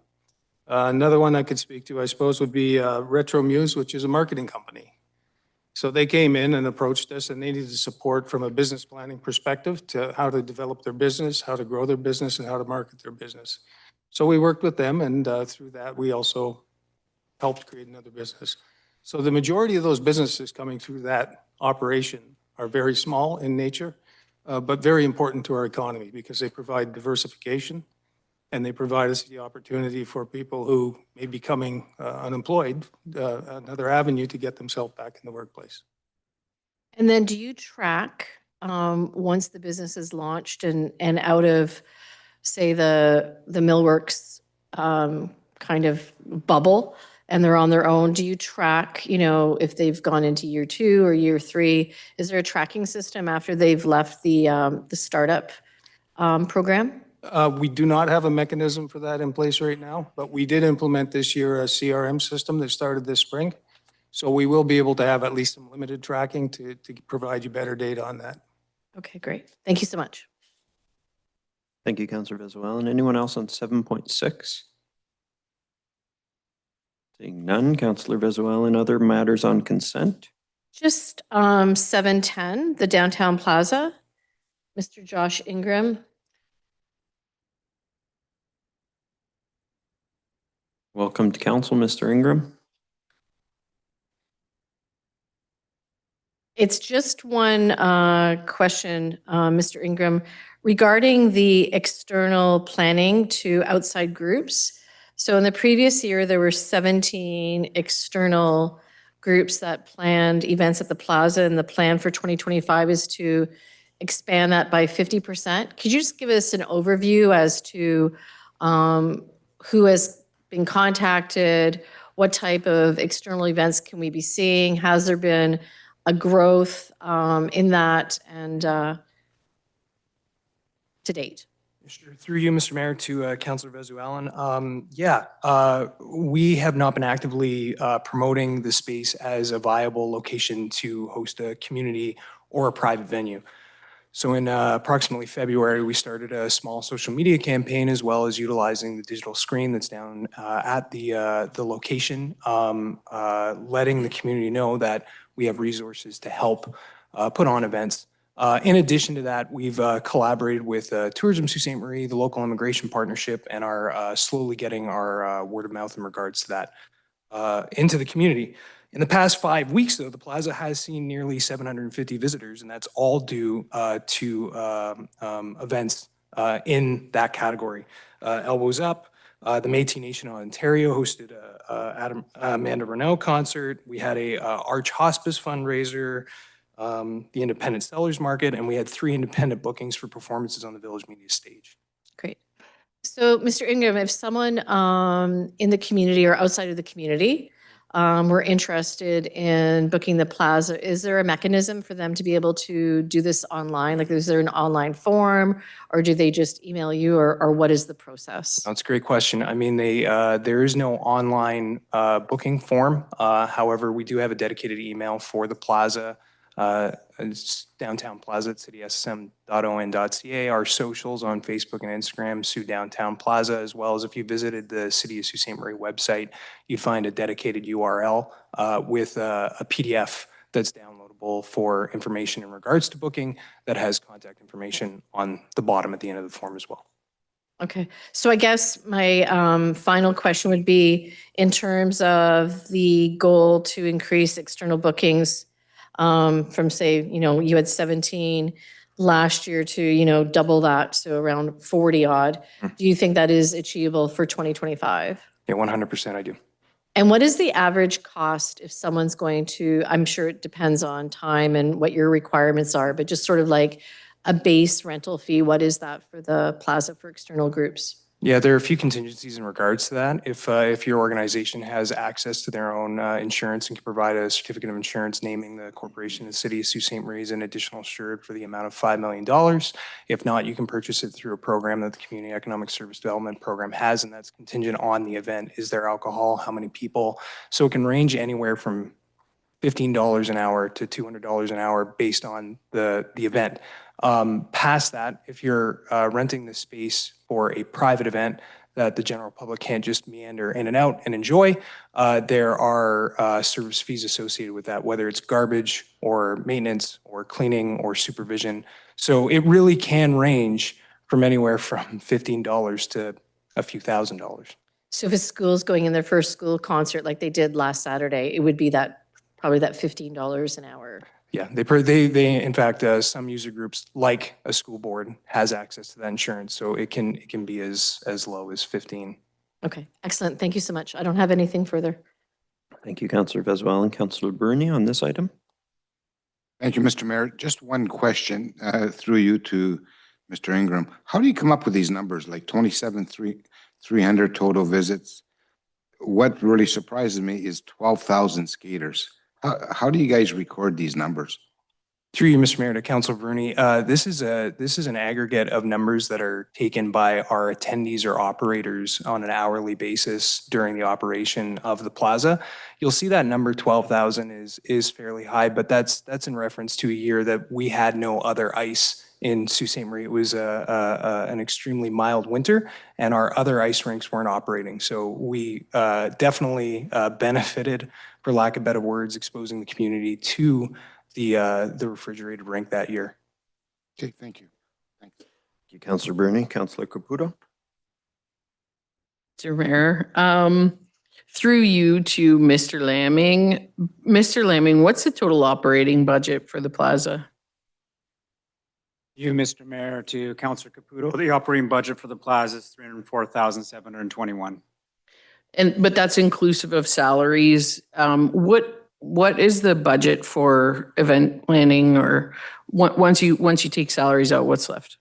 Another one I could speak to, I suppose, would be Retro Muse, which is a marketing company. So they came in and approached us, and they needed support from a business planning perspective to how to develop their business, how to grow their business, and how to market their business. So we worked with them, and through that, we also helped create another business. So the majority of those businesses coming through that operation are very small in nature, but very important to our economy because they provide diversification and they provide us the opportunity for people who may be becoming unemployed, another avenue to get themselves back in the workplace. And then do you track, once the business is launched and out of, say, the Millworks kind of bubble, and they're on their own, do you track, if they've gone into year 2 or year 3? Is there a tracking system after they've left the startup program? We do not have a mechanism for that in place right now, but we did implement this year a CRM system that started this spring. So we will be able to have at least some limited tracking to provide you better data on that. Okay, great. Thank you so much. Thank you, Councillor Vezoallen. Anyone else on 7.6? Seeing none, Councillor Vezoallen, other matters on consent? Just 710, the Downtown Plaza. Mr. Josh Ingram. Welcome to council, Mr. Ingram. It's just one question, Mr. Ingram, regarding the external planning to outside groups. So in the previous year, there were 17 external groups that planned events at the plaza, and the plan for 2025 is to expand that by 50%. Could you just give us an overview as to who has been contacted, what type of external events can we be seeing? Has there been a growth in that and to date? Sure. Through you, Mr. Mayor, to Councillor Vezoallen. We have not been actively promoting the space as a viable location to host a community or a private venue. So in approximately February, we started a small social media campaign as well as utilizing the digital screen that's down at the location, letting the community know that we have resources to help put on events. In addition to that, we've collaborated with Tourism Sault Ste. Marie, the local immigration partnership, and are slowly getting our word of mouth in regards to that into the community. In the past 5 weeks, though, the plaza has seen nearly 750 visitors, and that's all due to events in that category. Elbows Up, the Métis Nation of Ontario hosted a Amanda Renault concert. We had a Arch Hospice fundraiser, the Independent Sellers Market, and we had 3 independent bookings for performances on the Village Media stage. Great. So, Mr. Ingram, if someone in the community or outside of the community were interested in booking the plaza, is there a mechanism for them to be able to do this online? Like, is there an online form, or do they just email you, or what is the process? That's a great question. I mean, there is no online booking form. However, we do have a dedicated email for the plaza It's Downtown Plaza at cityssm.on.ca. Our socials on Facebook and Instagram, Sioux Downtown Plaza, as well as if you visited the City of Sault Ste. Marie website, you'd find a dedicated URL with a PDF that's downloadable for information in regards to booking that has contact information on the bottom at the end of the form as well. Okay, so I guess my final question would be in terms of the goal to increase external bookings from say, you had 17 last year to, double that, so around 40 odd. Do you think that is achievable for 2025? Yeah, 100% I do. And what is the average cost if someone's going to, I'm sure it depends on time and what your requirements are, but just sort of like a base rental fee, what is that for the plaza for external groups? Yeah, there are a few contingencies in regards to that. If your organization has access to their own insurance and can provide a certificate of insurance naming the corporation, the City of Sault Ste. Marie as an additional insured for the amount of $5 million. If not, you can purchase it through a program that the Community Economic Service Development Program has, and that's contingent on the event. Is there alcohol? How many people? So it can range anywhere from $15 an hour to $200 an hour based on the event. Past that, if you're renting the space for a private event that the general public can't just meander in and out and enjoy, there are service fees associated with that, whether it's garbage or maintenance or cleaning or supervision. So it really can range from anywhere from $15 to a few $1,000s. So if a school's going in their first school concert like they did last Saturday, it would be probably that $15 an hour. Yeah, they in fact, some user groups like a school board has access to that insurance, so it can be as low as 15. Okay, excellent. Thank you so much. I don't have anything further. Thank you, Councillor Vezo-Allen. Councillor Bruni on this item. Thank you, Mr. Mayor. Just one question through you to Mr. Ingram. How do you come up with these numbers, like 27,300 total visits? What really surprises me is 12,000 skaters. How do you guys record these numbers? Through you, Mr. Mayor, to Councilor Bruni, this is an aggregate of numbers that are taken by our attendees or operators on an hourly basis during the operation of the plaza. You'll see that number 12,000 is fairly high, but that's in reference to a year that we had no other ice in Sault Ste. Marie. It was an extremely mild winter, and our other ice rinks weren't operating. So we definitely benefited, for lack of better words, exposing the community to the refrigerated rink that year. Okay, thank you. Thanks. Thank you, Councillor Bruni. Councillor Caputo. Mr. Mayor, through you to Mr. Lamming. Mr. Lamming, what's the total operating budget for the plaza? You, Mr. Mayor, to Councillor Caputo. The operating budget for the plaza is $304,721. But that's inclusive of salaries. What is the budget for event planning, or once you take salaries out, what's left?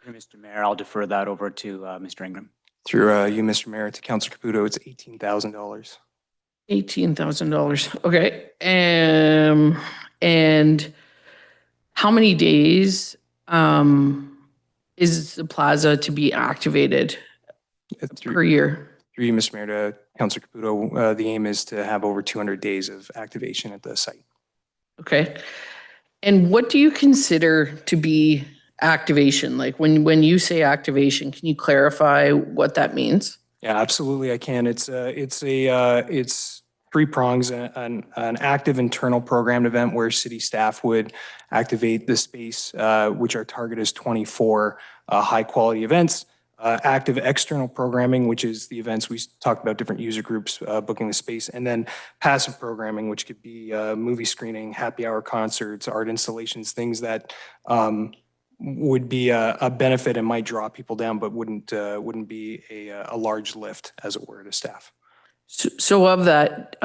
Mr. Mayor, I'll defer that over to Mr. Ingram. Through you, Mr. Mayor, to Councillor Caputo, it's $18,000. $18,000. Okay. And how many days is the plaza to be activated per year? Through you, Mr. Mayor, to Councillor Caputo, the aim is to have over 200 days of activation at the site. Okay. And what do you consider to be activation? Like when you say activation, can you clarify what that means? Yeah, absolutely, I can. It's three prongs: an active internal programmed event where city staff would activate the space, which our target is 24 high quality events. Active external programming, which is the events we talked about, different user groups booking the space, and then passive programming, which could be movie screening, happy hour concerts, art installations, things that would be a benefit and might draw people down, but wouldn't be a large lift, as it were, to staff. So of that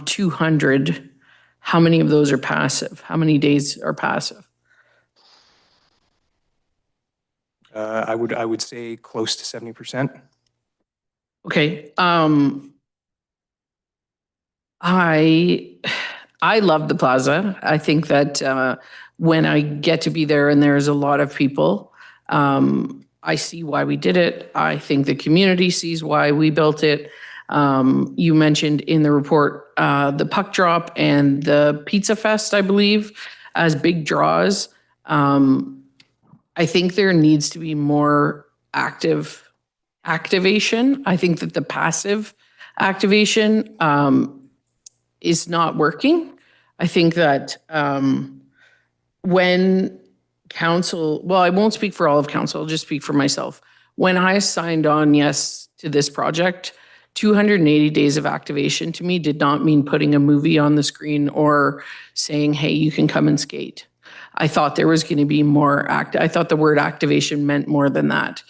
200, how many of those are passive? How many days are passive? I would say close to 70%. Okay. I love the plaza. I think that when I get to be there and there's a lot of people, I see why we did it. I think the community sees why we built it. You mentioned in the report the puck drop and the pizza fest, I believe. as big draws. I think there needs to be more active activation. I think that the passive activation is not working. I think that when council, well, I won't speak for all of council, I'll just speak for myself. When I signed on yes to this project, 280 days of activation to me did not mean putting a movie on the screen or saying, hey, you can come and skate. I thought there was going to be more I thought the word activation meant more than that.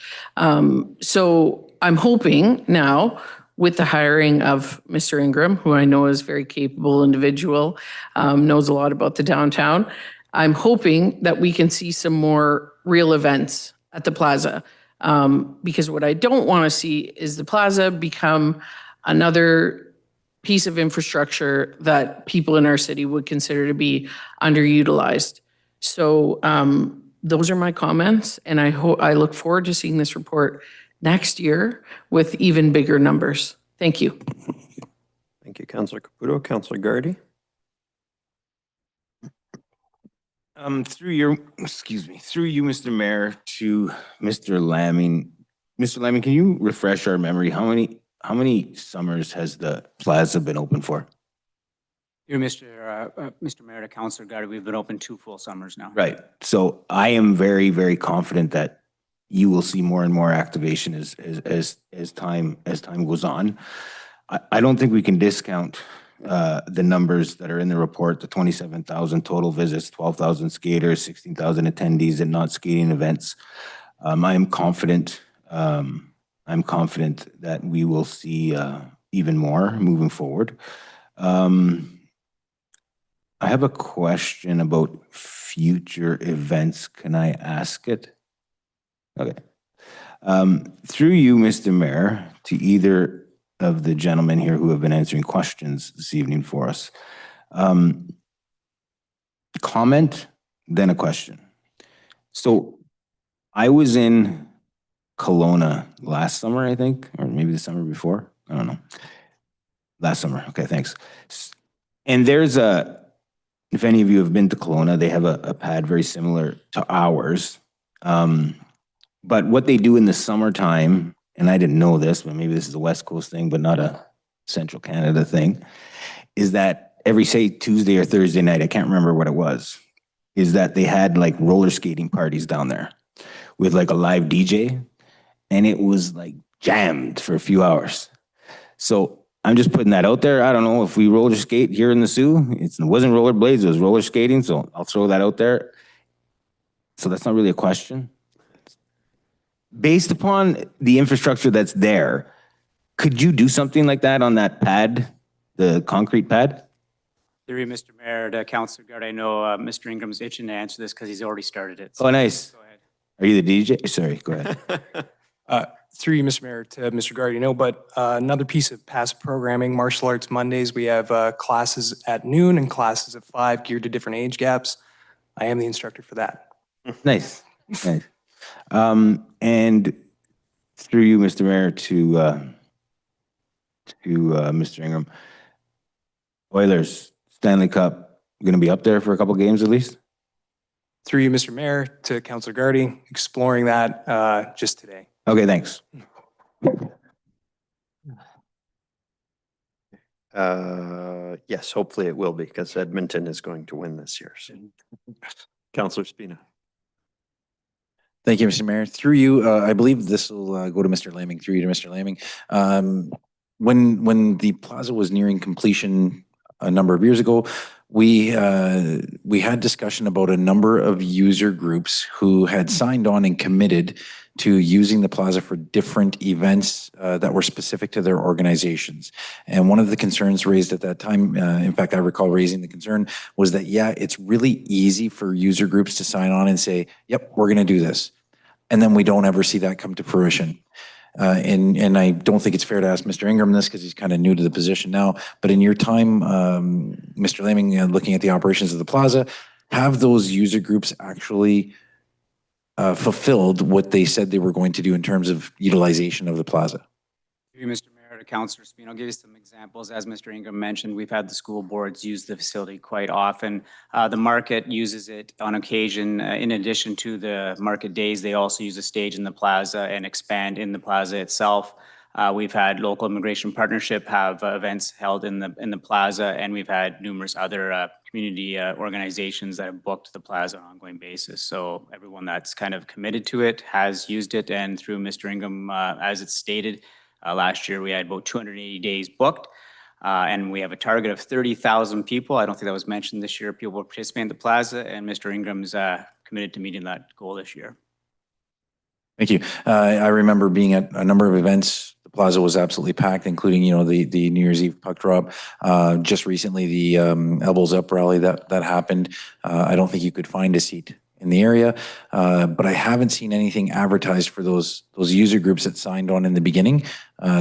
So I'm hoping now with the hiring of Mr. Ingram, who I know is a very capable individual, knows a lot about the downtown, I'm hoping that we can see some more real events at the plaza. Because what I don't want to see is the plaza become another piece of infrastructure that people in our city would consider to be underutilized. So those are my comments, and I look forward to seeing this report next year with even bigger numbers. Thank you. Thank you, Councillor Caputo. Councillor Gardy. Through you, Mr. Mayor, to Mr. Lamming. Mr. Lamming, can you refresh our memory? How many summers has the plaza been open for? Mr. Mayor, to Councillor Gardy, we've been open 2 full summers now. Right. So I am very, very confident that you will see more and more activation as time goes on. I don't think we can discount the numbers that are in the report, the 27,000 total visits, 12,000 skaters, 16,000 attendees at not skating events. I'm confident that we will see even more moving forward. I have a question about future events. Can I ask it? Okay. Through you, Mr. Mayor, to either of the gentlemen here who have been answering questions this evening for us. Comment, then a question. So I was in Kelowna last summer, I think, or maybe the summer before. I don't know. Last summer. Okay, thanks. And there's if any of you have been to Kelowna, they have a pad very similar to ours. But what they do in the summertime, and I didn't know this, but maybe this is a West Coast thing, but not a Central Canada thing, is that every, say, Tuesday or Thursday night, I can't remember what it was, is that they had like roller skating parties down there with like a live DJ, and it was like jammed for a few hours. So I'm just putting that out there. I don't know if we roller skate here in the Sioux. It wasn't rollerblades, it was roller skating, so I'll throw that out there. So that's not really a question. Based upon the infrastructure that's there, could you do something like that on that pad, the concrete pad? Through you, Mr. Mayor, to Councillor Gardy, I know Mr. Ingram's itching to answer this because he's already started it. Oh, nice. Go ahead. Are you the DJ? Sorry, go ahead. Through you, Mr. Mayor, to Mr. Gardy, but another piece of past programming, Martial Arts Mondays, we have classes at noon and classes at 5 geared to different age gaps. I am the instructor for that. Nice, nice. And through you, Mr. Mayor, to Mr. Ingram, Oilers, Stanley Cup, going to be up there for a couple games at least? Through you, Mr. Mayor, to Councillor Gardy, exploring that just today. Okay, thanks. Yes, hopefully it will be, because Edmonton is going to win this year. So. Councillor Spina. Thank you, Mr. Mayor. Through you, I believe this will go to Mr. Laming. Through you to Mr. Laming. When the plaza was nearing completion a number of years ago, we had discussion about a number of user groups who had signed on and committed to using the plaza for different events that were specific to their organizations. And one of the concerns raised at that time, in fact, I recall raising the concern, was that, yeah, it's really easy for user groups to sign on and say, yep, we're going to do this. And then we don't ever see that come to fruition. And I don't think it's fair to ask Mr. Ingram this because he's kind of new to the position now, but in your time, Mr. Laming, looking at the operations of the plaza, have those user groups actually fulfilled what they said they were going to do in terms of utilization of the plaza? Through you, Mr. Mayor to Councilor Spino, I'll give you some examples. As Mr. Ingram mentioned, we've had the school boards use the facility quite often. The market uses it on occasion. In addition to the market days, they also use a stage in the plaza and expand in the plaza itself. We've had local immigration partnership have events held in the plaza, and we've had numerous other community organizations that have booked the plaza on an ongoing basis. So everyone that's kind of committed to it has used it, and through Mr. Ingram, as it's stated, last year we had about 280 days booked, and we have a target of 30,000 people. I don't think that was mentioned this year. People will participate in the plaza, and Mr. Ingram's committed to meeting that goal this year. Thank you. I remember being at a number of events. The plaza was absolutely packed, including, the New Year's Eve puck drop. Just recently, the Elbows Up rally that happened. I don't think you could find a seat in the area, but I haven't seen anything advertised for those user groups that signed on in the beginning.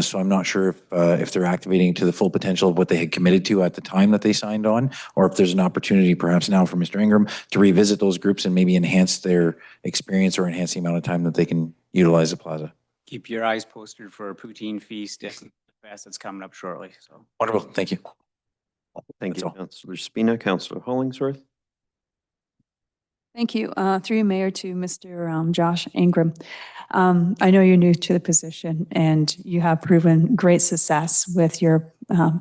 So I'm not sure if they're activating to the full potential of what they had committed to at the time that they signed on, or if there's an opportunity perhaps now for Mr. Ingram to revisit those groups and maybe enhance their experience or enhance the amount of time that they can utilize the plaza. Keep your eyes posted for a poutine feast at the fest that's coming up shortly. So Wonderful. Thank you. Thank you, Councillor Spina. Councillor Hollingsworth. Thank you. Through you, Mayor, to Mr. Josh Ingram. I know you're new to the position and you have proven great success with your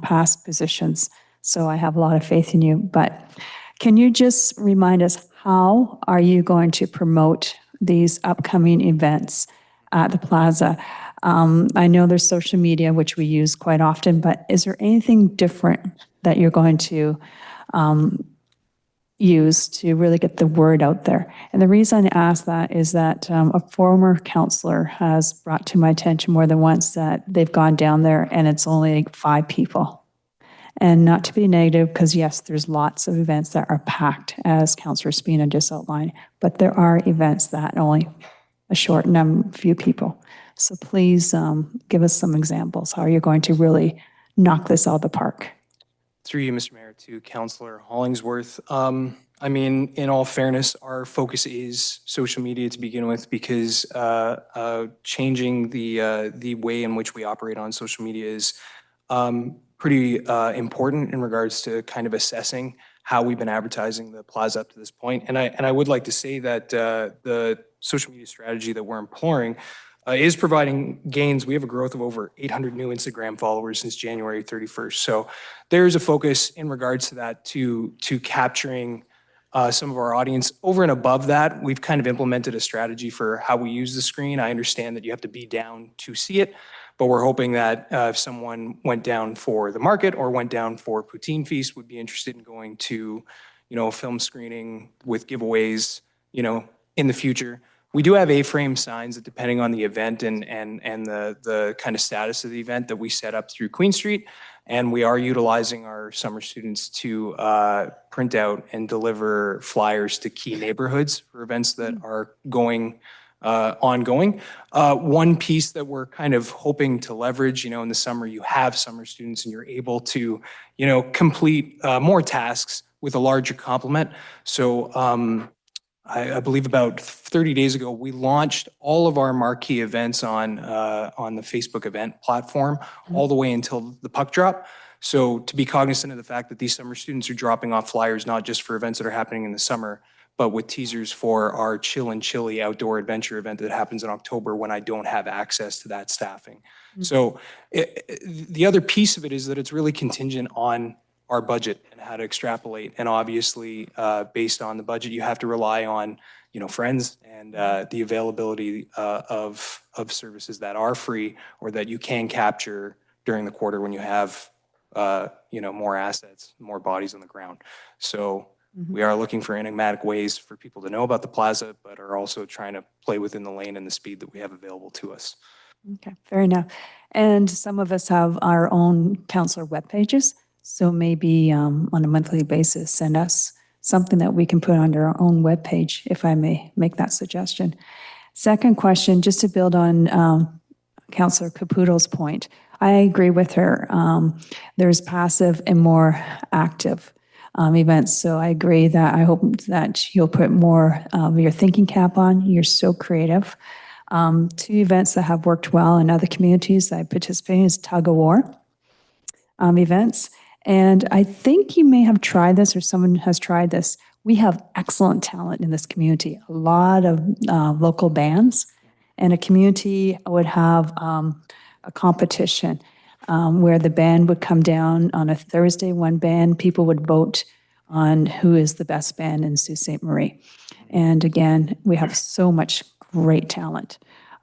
past positions. So I have a lot of faith in you. But can you just remind us, how are you going to promote these upcoming events at the plaza? I know there's social media, which we use quite often, but is there anything different that you're going to use to really get the word out there? And the reason I ask that is that a former counselor has brought to my attention more than once that they've gone down there and it's only like 5 people. And not to be negative, because yes, there's lots of events that are packed, as Councillor Spina just outlined, but there are events that only a short few people. So please give us some examples. How are you going to really knock this out of the park? Through you, Mr. Mayor, to Councillor Hollingsworth. I mean, in all fairness, our focus is social media to begin with, because changing the way in which we operate on social media is pretty important in regards to kind of assessing how we've been advertising the plaza up to this point. And I would like to say that the social media strategy that we're employing is providing gains. We have a growth of over 800 new Instagram followers since January 31st. So there's a focus in regards to that, to capturing some of our audience. Over and above that, we've kind of implemented a strategy for how we use the screen. I understand that you have to be down to see it, but we're hoping that if someone went down for the market or went down for Poutine Feast, would be interested in going to, a film screening with giveaways, in the future. We do have A-frame signs that, depending on the event and the kind of status of the event, that we set up through Queen Street. And we are utilizing our summer students to print out and deliver flyers to key neighborhoods for events that are ongoing. One piece that we're kind of hoping to leverage, in the summer, you have summer students and you're able to, complete more tasks with a larger complement. So I believe about 30 days ago, we launched all of our marquee events on the Facebook event platform all the way until the puck drop. So to be cognizant of the fact that these summer students are dropping off flyers, not just for events that are happening in the summer, but with teasers for our Chill and Chili outdoor adventure event that happens in October when I don't have access to that staffing. So the other piece of it is that it's really contingent on our budget and how to extrapolate. And obviously, based on the budget, you have to rely on, friends and the availability of services that are free or that you can capture during the quarter when you have, more assets, more bodies on the ground. So we are looking for enigmatic ways for people to know about the plaza, but are also trying to play within the lane and the speed that we have available to us. Okay, fair enough. And some of us have our own counselor web pages. So maybe on a monthly basis, send us something that we can put on our own webpage, if I may make that suggestion. Second question, just to build on Councillor Caputo's point, I agree with her. There's passive and more active events. So I agree that I hope that you'll put more of your thinking cap on. You're so creative. Two events that have worked well in other communities that I participate in is tug of war events. And I think you may have tried this or someone has tried this. We have excellent talent in this community, a lot of local bands, and a community would have a competition where the band would come down on a Thursday, one band, people would vote on who is the best band in Sault Ste. Marie. And again, we have so much great talent.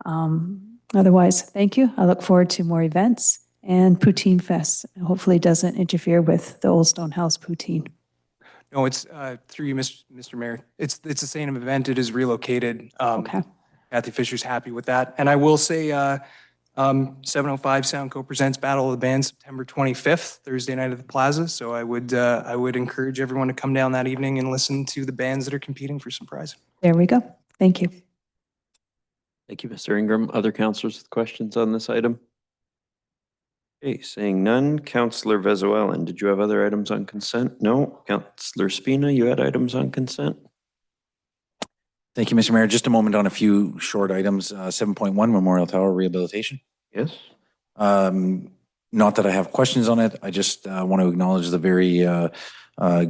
Otherwise, thank you. I look forward to more events and Poutine Fest. Hopefully it doesn't interfere with the Old Stone House poutine. No, it's through you, Mr. Mayor. It's the same event. It is relocated. Okay. Kathy Fisher's happy with that. And I will say 705 Soundco presents Battle of the Bands September 25th, Thursday night at the Plaza. So I would encourage everyone to come down that evening and listen to the bands that are competing for some prize. There we go. Thank you. Thank you, Mr. Ingram. Other councilors with questions on this item? Okay, saying none. Councillor Vezo-Allen, did you have other items on consent? No. Councillor Spina, you had items on consent? Thank you, Mr. Mayor. Just a moment on a few short items. 7.1 Memorial Tower rehabilitation. Yes. Not that I have questions on it. I just want to acknowledge the very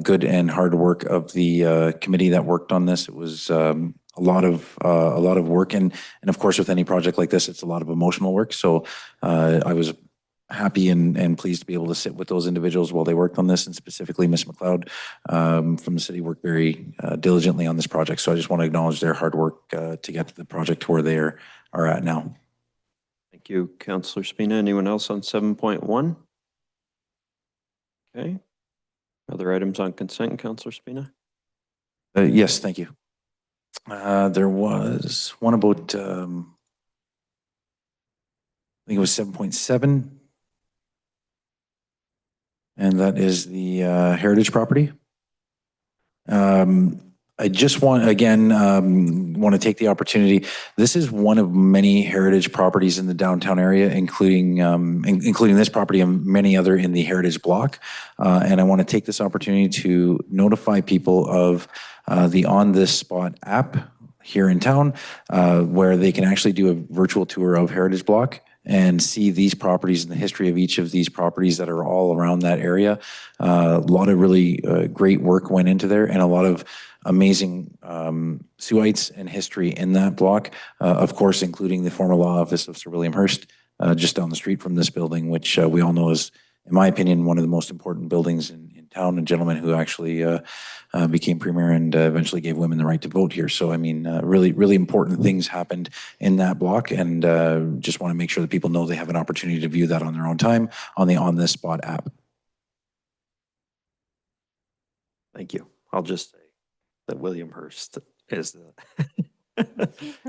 good and hard work of the committee that worked on this. It was a lot of work, and of course, with any project like this, it's a lot of emotional work. So I was happy and pleased to be able to sit with those individuals while they worked on this, and specifically Ms. McLeod from the city worked very diligently on this project. So I just want to acknowledge their hard work to get the project to where they are at now. Thank you, Councillor Spina. Anyone else on 7.1? Okay. Other items on consent, Councillor Spina? Yes, thank you. There was one about, I think it was 7.7. And that is the heritage property. I just want, again, want to take the opportunity. This is one of many heritage properties in the downtown area, including this property and many other in the heritage block. And I want to take this opportunity to notify people of the On This Spot app here in town, where they can actually do a virtual tour of heritage block and see these properties and the history of each of these properties that are all around that area. A lot of really great work went into there, and a lot of amazing Suites and history in that block, of course, including the former law office of Sir William Hearst, just down the street from this building, which we all know is, in my opinion, one of the most important buildings in town. A gentleman who actually became premier and eventually gave women the right to vote here. So, I mean, really, really important things happened in that block, and just want to make sure that people know they have an opportunity to view that on their own time on the On This Spot app. Thank you. I'll just say that William Hearst is the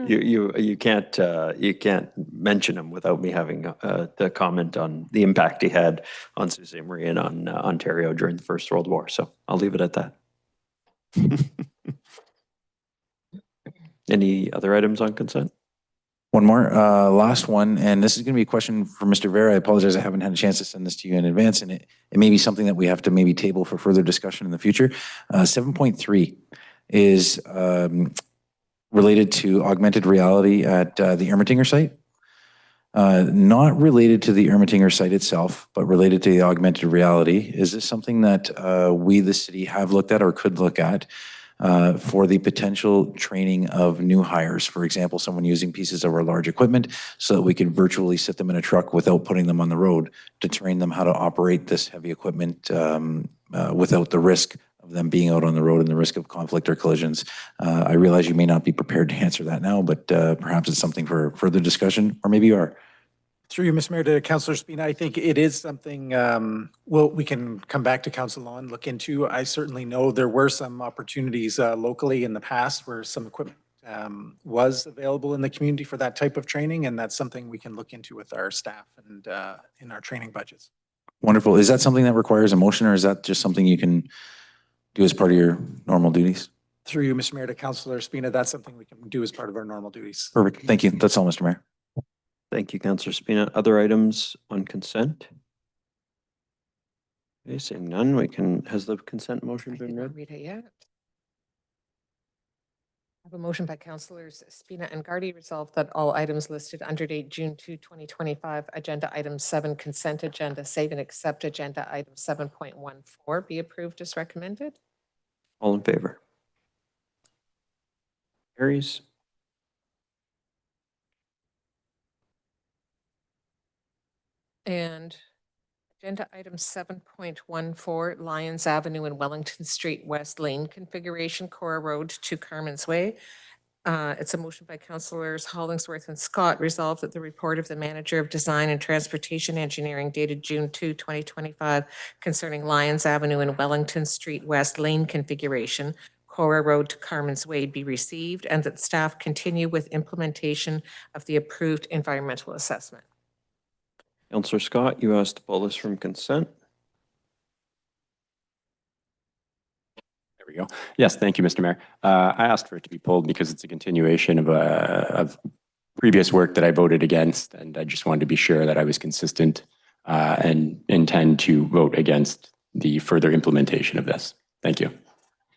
you can't mention him without me having the comment on the impact he had on Sault Ste. Marie and on Ontario during the First World War. So I'll leave it at that. Any other items on consent? One more, last one, and this is going to be a question for Mr. Vera. I apologize, I haven't had a chance to send this to you in advance, and it may be something that we have to maybe table for further discussion in the future. 7.3 is related to augmented reality at the Ermatinger site. Not related to the Ermatinger site itself, but related to the augmented reality. Is this something that we, the city, have looked at or could look at for the potential training of new hires? For example, someone using pieces of our large equipment so that we could virtually sit them in a truck without putting them on the road to train them how to operate this heavy equipment without the risk of them being out on the road and the risk of conflict or collisions. I realize you may not be prepared to answer that now, but perhaps it's something for further discussion, or maybe you are. Through you, Mr. Mayor, to Councillor Spina, I think it is something we can come back to Council Law and look into. I certainly know there were some opportunities locally in the past where some equipment was available in the community for that type of training, and that's something we can look into with our staff and in our training budgets. Wonderful. Is that something that requires a motion, or is that just something you can do as part of your normal duties? Through you, Mr. Mayor, to Councillor Spina, that's something we can do as part of our normal duties. Perfect. Thank you. That's all, Mr. Mayor. Thank you, Councillor Spina. Other items on consent? Okay, seeing none, has the consent motion been read? Read it yet. I have a motion by Councillors Spina and Gardy resolved that all items listed under date June 2, 2025, agenda item 7, consent agenda, save and accept agenda item 7.14 be approved as recommended. All in favor? Carries. And agenda item 7.14, Lyons Avenue and Wellington Street West Lane configuration, Cora Road to Carmen's Way. It's a motion by Councillors Hollingsworth and Scott resolved that the report of the Manager of Design and Transportation Engineering dated June 2, 2025 concerning Lyons Avenue and Wellington Street West Lane configuration, Cora Road to Carmen's Way be received, and that staff continue with implementation of the approved environmental assessment. Councillor Scott, you asked to pull this from consent. There we go. Yes, thank you, Mr. Mayor. I asked for it to be pulled because it's a continuation of previous work that I voted against, and I just wanted to be sure that I was consistent and intend to vote against the further implementation of this. Thank you.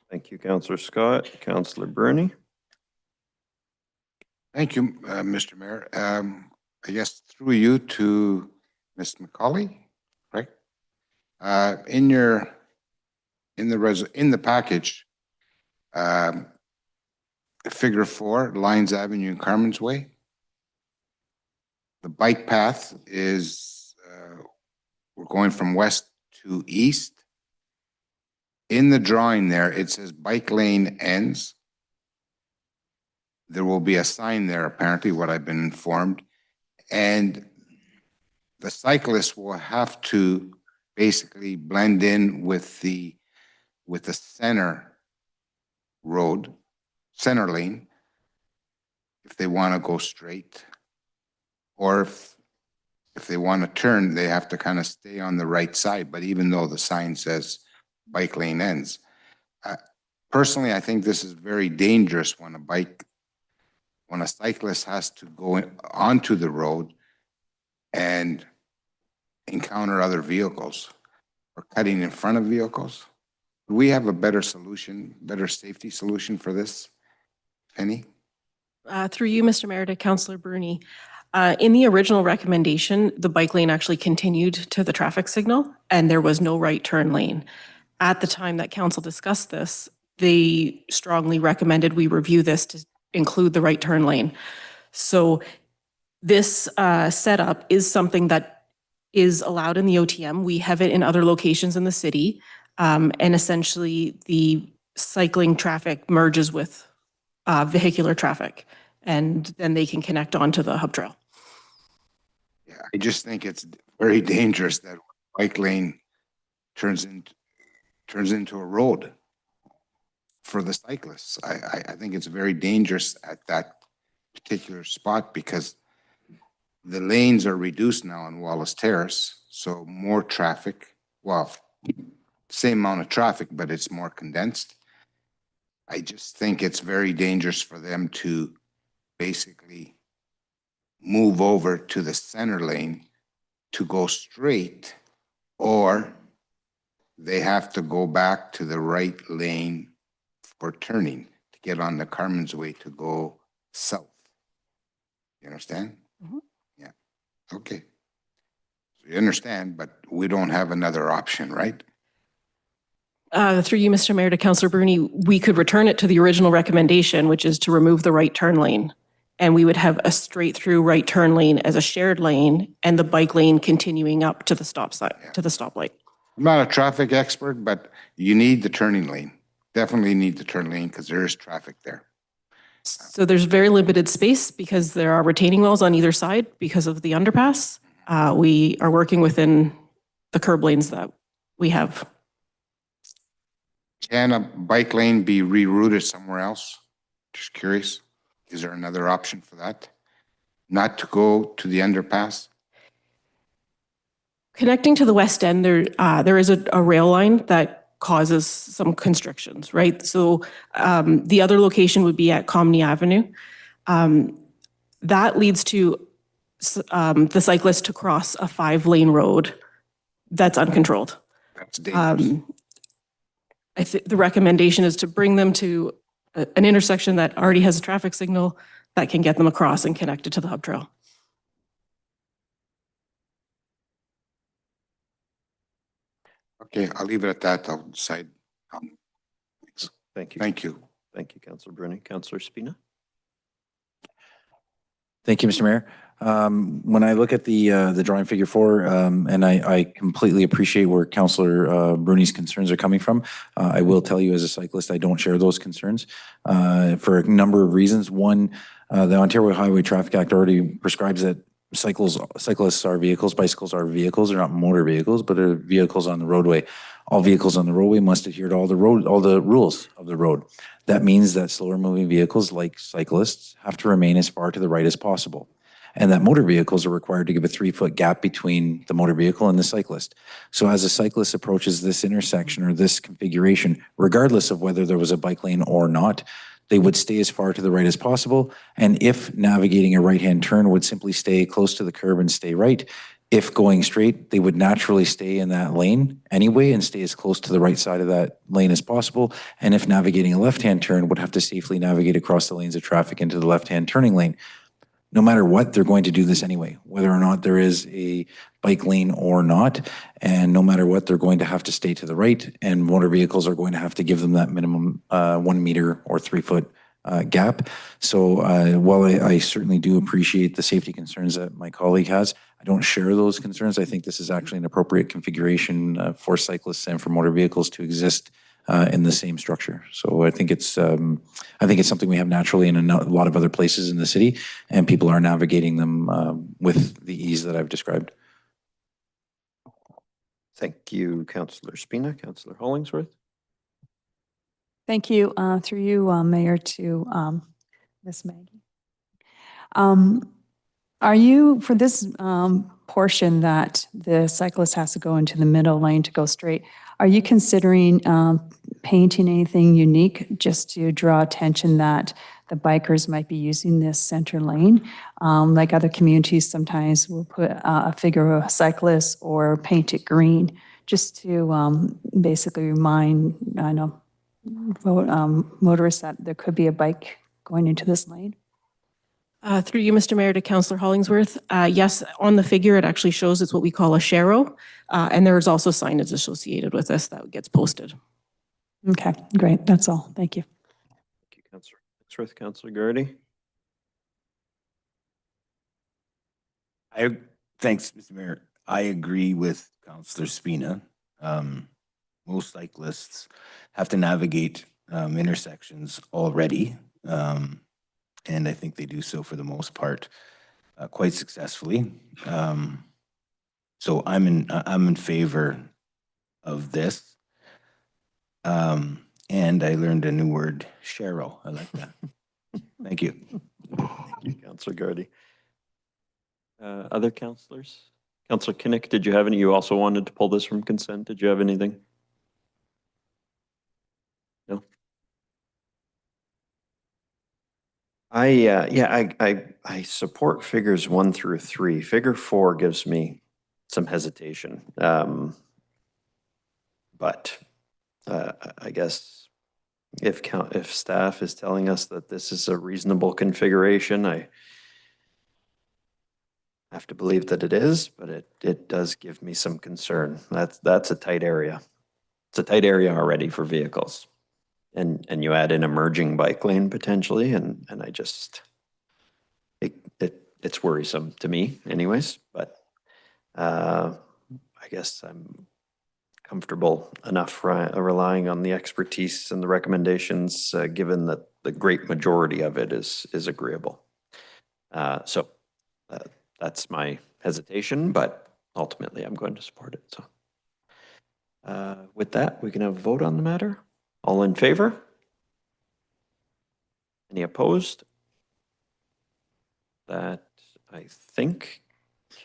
Thank you, Councillor Scott. Councillor Bruni. Thank you, Mr. Mayor. I guess through you to Ms. McCauley, right? In the package, figure 4, Lyons Avenue and Carmen's Way. The bike path is, we're going from west to east. In the drawing there, it says bike lane ends. There will be a sign there, apparently, what I've been informed. And the cyclists will have to basically blend in with the center road, center lane, if they want to go straight. Or if they want to turn, they have to kind of stay on the right side. But even though the sign says bike lane ends, personally, I think this is very dangerous when a cyclist has to go onto the road and encounter other vehicles or cutting in front of vehicles. Do we have a better solution, better safety solution for this, Penny? Through you, Mr. Mayor, to Councillor Bruni. In the original recommendation, the bike lane actually continued to the traffic signal and there was no right turn lane. At the time that council discussed this, they strongly recommended we review this to include the right turn lane. So this setup is something that is allowed in the OTM. We have it in other locations in the city. And essentially the cycling traffic merges with vehicular traffic and then they can connect onto the hub trail. Yeah, I just think it's very dangerous that bike lane turns into a road for the cyclists. I think it's very dangerous at that particular spot because the lanes are reduced now on Wallace Terrace, so more traffic, well, same amount of traffic, but it's more condensed. I just think it's very dangerous for them to basically move over to the center lane to go straight, or they have to go back to the right lane for turning to get on the Carmen's Way to go south. You understand? Mhm. Yeah. Okay. So you understand, but we don't have another option, right? Through you, Mr. Mayor, to Councillor Bruni, we could return it to the original recommendation, which is to remove the right turn lane. And we would have a straight through right turn lane as a shared lane and the bike lane continuing up to the stop sign, to the stoplight. I'm not a traffic expert, but you need the turning lane. Definitely need the turn lane because there is traffic there. So there's very limited space because there are retaining walls on either side because of the underpass. We are working within the curb lanes that we have. Can a bike lane be rerouted somewhere else? Just curious. Is there another option for that? Not to go to the underpass? Connecting to the west end, there is a rail line that causes some constrictions, right? So the other location would be at Comny Avenue. That leads to the cyclist to cross a 5-lane road that's uncontrolled. That's dangerous. I think the recommendation is to bring them to an intersection that already has a traffic signal that can get them across and connected to the hub trail. Okay, I'll leave it at that. I'll decide. Thank you. Thank you. Thank you, Councillor Bruni. Councillor Spina? Thank you, Mr. Mayor. When I look at the drawing figure 4, and I completely appreciate where Councillor Bruni's concerns are coming from. I will tell you as a cyclist, I don't share those concerns for a number of reasons. One, the Ontario Highway Traffic Act already prescribes that cyclists are vehicles, bicycles are vehicles. They're not motor vehicles, but they're vehicles on the roadway. All vehicles on the roadway must adhere to all the rules of the road. That means that slower moving vehicles like cyclists have to remain as far to the right as possible. And that motor vehicles are required to give a 3-foot gap between the motor vehicle and the cyclist. So as a cyclist approaches this intersection or this configuration, regardless of whether there was a bike lane or not, they would stay as far to the right as possible. And if navigating a right-hand turn, would simply stay close to the curb and stay right. If going straight, they would naturally stay in that lane anyway and stay as close to the right side of that lane as possible. And if navigating a left-hand turn, would have to safely navigate across the lanes of traffic into the left-hand turning lane. No matter what, they're going to do this anyway, whether or not there is a bike lane or not. And no matter what, they're going to have to stay to the right, and motor vehicles are going to have to give them that minimum 1 meter or 3-foot gap. So while I certainly do appreciate the safety concerns that my colleague has, I don't share those concerns. I think this is actually an appropriate configuration for cyclists and for motor vehicles to exist in the same structure. So I think it's something we have naturally in a lot of other places in the city, and people are navigating them with the ease that I've described. Thank you, Councillor Spina. Councillor Hollingsworth? Thank you, through you, Mayor, to Ms. Maggie. Are you, for this portion that the cyclist has to go into the middle lane to go straight, are you considering painting anything unique just to draw attention that the bikers might be using this center lane? Like other communities sometimes will put a figure of a cyclist or paint it green just to basically remind, motorists that there could be a bike going into this lane? Through you, Mr. Mayor, to Councillor Hollingsworth. Yes, on the figure, it actually shows it's what we call a sharrow. And there is also signage associated with this that gets posted. Okay, great. That's all. Thank you. Thank you, Councillor Hollingsworth. Councillor Gardy? Thanks, Mr. Mayor. I agree with Councillor Spina. Most cyclists have to navigate intersections already. And I think they do so for the most part quite successfully. So I'm in favor of this. And I learned a new word, Cheryl. I like that. Thank you. Thank you, Councillor Gardy. Other councillors? Councillor Kinnick, did you have any? You also wanted to pull this from consent. Did you have anything? No? I support figures 1 through 3. Figure 4 gives me some hesitation. But I guess if staff is telling us that this is a reasonable configuration, I have to believe that it is, but it does give me some concern. That's a tight area. It's a tight area already for vehicles. And you add an emerging bike lane potentially, and I just, it's worrisome to me anyways, but I guess I'm comfortable enough relying on the expertise and the recommendations, given that the great majority of it is agreeable. So that's my hesitation, but ultimately I'm going to support it. So with that, we can have a vote on the matter. All in favor? Any opposed? That, I think,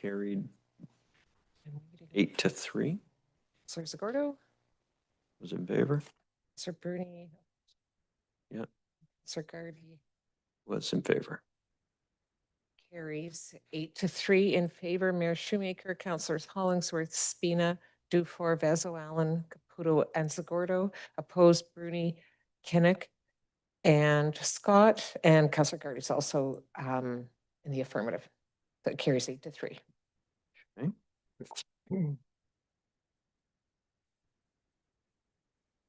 carried 8-3. Councillor Zagordo? Was in favor? Councillor Bruni? Yeah. Councillor Gardy? Was in favor. Carries 8-3 in favor. Mayor Shoemaker, Councillors Hollingsworth, Spina, Dufour, Vezo Allen, Caputo, and Zagordo. Opposed, Bruni, Kinnick. and Scott, and Councillor Gardy is also in the affirmative. That carries 8-3. Okay.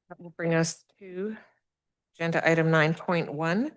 That will bring us to agenda item 9.1,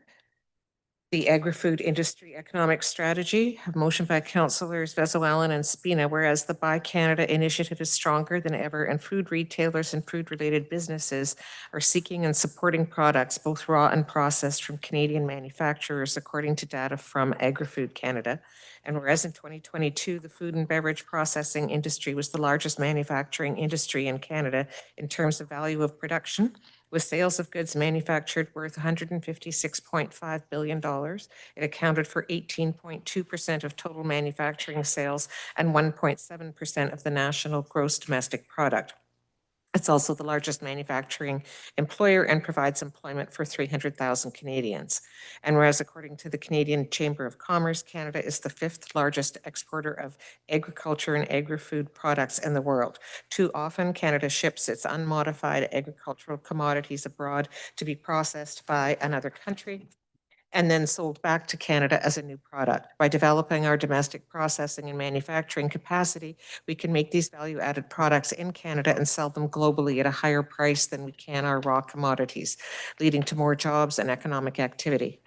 the agri-food industry economic strategy. A motion by Councillors Vezo Allen and Spina, whereas the Buy Canada initiative is stronger than ever and food retailers and food-related businesses are seeking and supporting products, both raw and processed, from Canadian manufacturers, according to data from Agri-Food Canada. And whereas in 2022, the food and beverage processing industry was the largest manufacturing industry in Canada in terms of value of production, with sales of goods manufactured worth $156.5 billion. It accounted for 18.2% of total manufacturing sales and 1.7% of the national gross domestic product. It's also the largest manufacturing employer and provides employment for 300,000 Canadians. And whereas according to the Canadian Chamber of Commerce, Canada is the 5th largest exporter of agriculture and agri-food products in the world. Too often, Canada ships its unmodified agricultural commodities abroad to be processed by another country and then sold back to Canada as a new product. By developing our domestic processing and manufacturing capacity, we can make these value-added products in Canada and sell them globally at a higher price than we can our raw commodities, leading to more jobs and economic activity.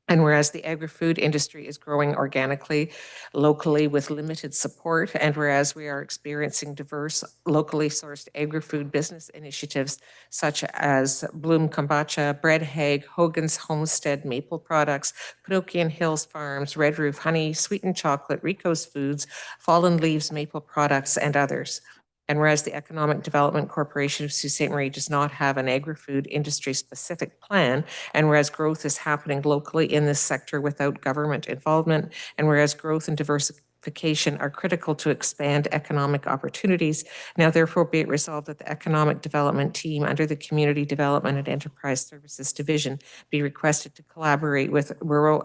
And whereas the agri-food industry is growing organically, locally with limited support, and whereas we are experiencing diverse, locally sourced agri-food business initiatives such as Bloom Kombucha, Bread Hag, Hogan's Homestead Maple Products, Pinokian Hills Farms, Red Roof Honey, Sweetened Chocolate, Rico's Foods, Fallen Leaves Maple Products, and others. And whereas the Economic Development Corporation of Sault Ste. Marie does not have an agri-food industry specific plan, and whereas growth is happening locally in this sector without government involvement, and whereas growth and diversification are critical to expand economic opportunities, now therefore be it resolved that the Economic Development Team under the Community Development and Enterprise Services Division be requested to collaborate with Rural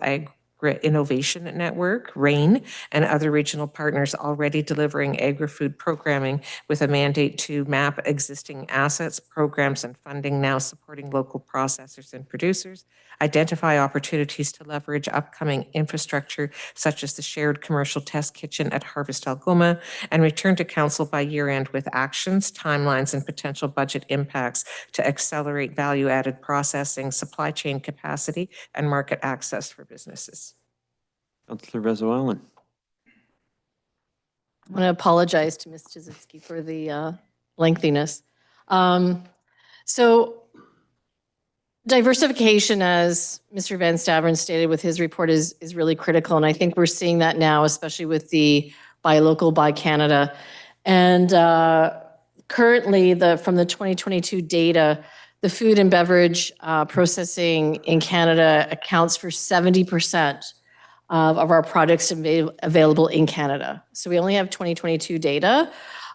Innovation Network, RAIN, and other regional partners already delivering agri-food programming with a mandate to map existing assets, programs, and funding now supporting local processors and producers, identify opportunities to leverage upcoming infrastructure such as the shared commercial test kitchen at Harvest Algoma, and return to Council by year-end with actions, timelines, and potential budget impacts to accelerate value-added processing, supply chain capacity, and market access for businesses. Councillor Vezo Allen. I want to apologize to Ms. Chizitsky for the lengthiness. So diversification, as Mr. Van Staveren stated with his report, is really critical. And I think we're seeing that now, especially with the Buy Local, Buy Canada. And currently, from the 2022 data, the food and beverage processing in Canada accounts for 70% of our products available in Canada. So we only have 2022 data.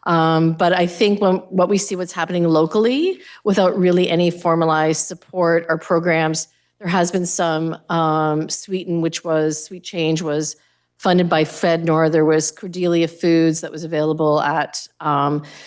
But I think what we see what's happening locally without really any formalized support or programs, there has been some Sweet Change was funded by FedNor. There was Cordelia Foods that was available at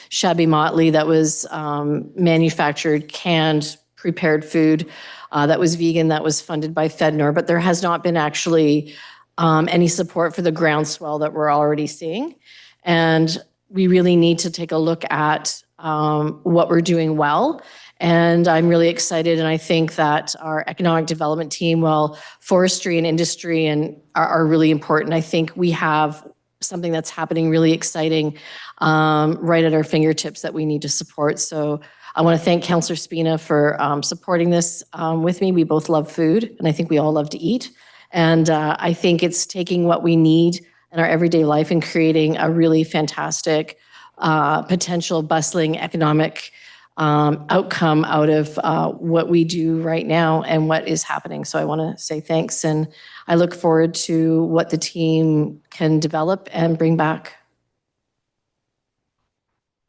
Shabby Motley that was manufactured, canned, prepared food that was vegan, that was funded by FedNor. But there has not been actually any support for the groundswell that we're already seeing. And we really need to take a look at what we're doing well. And I'm really excited. And I think that our economic development team, while forestry and industry are really important, I think we have something that's happening really exciting right at our fingertips that we need to support. So I want to thank Councillor Spina for supporting this with me. We both love food, and I think we all love to eat. And I think it's taking what we need in our everyday life and creating a really fantastic, potential bustling economic outcome out of what we do right now and what is happening. So I want to say thanks, and I look forward to what the team can develop and bring back.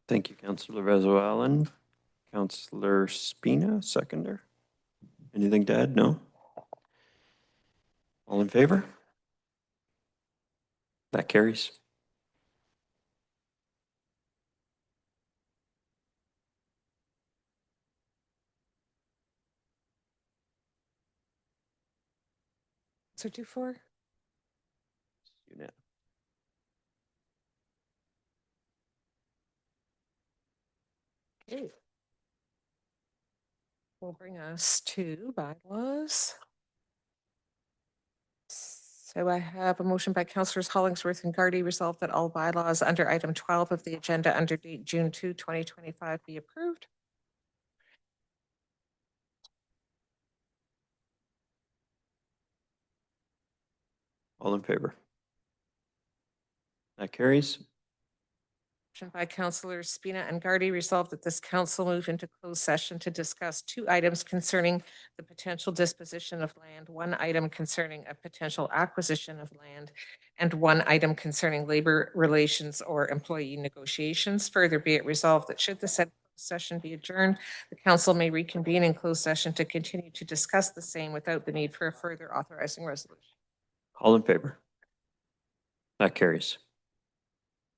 Thank you, Councillor Vezo Allen. Councillor Spina, seconder. Anything to add? No? All in favor? That carries. Counselor Dufour? Okay. Will bring us to bylaws. So I have a motion by Councillors Hollingsworth and Gardy resolved that all bylaws under item 12 of the agenda under date June 2, 2025 be approved. All in favor? That carries. Motion by Councillors Spina and Gardy resolved that this council move into closed session to discuss 2 items concerning the potential disposition of land, 1 item concerning a potential acquisition of land, and 1 item concerning labor relations or employee negotiations. Further be it resolved that should the said closed session be adjourned, the council may reconvene in closed session to continue to discuss the same without the need for a further authorizing resolution. All in favor? That carries.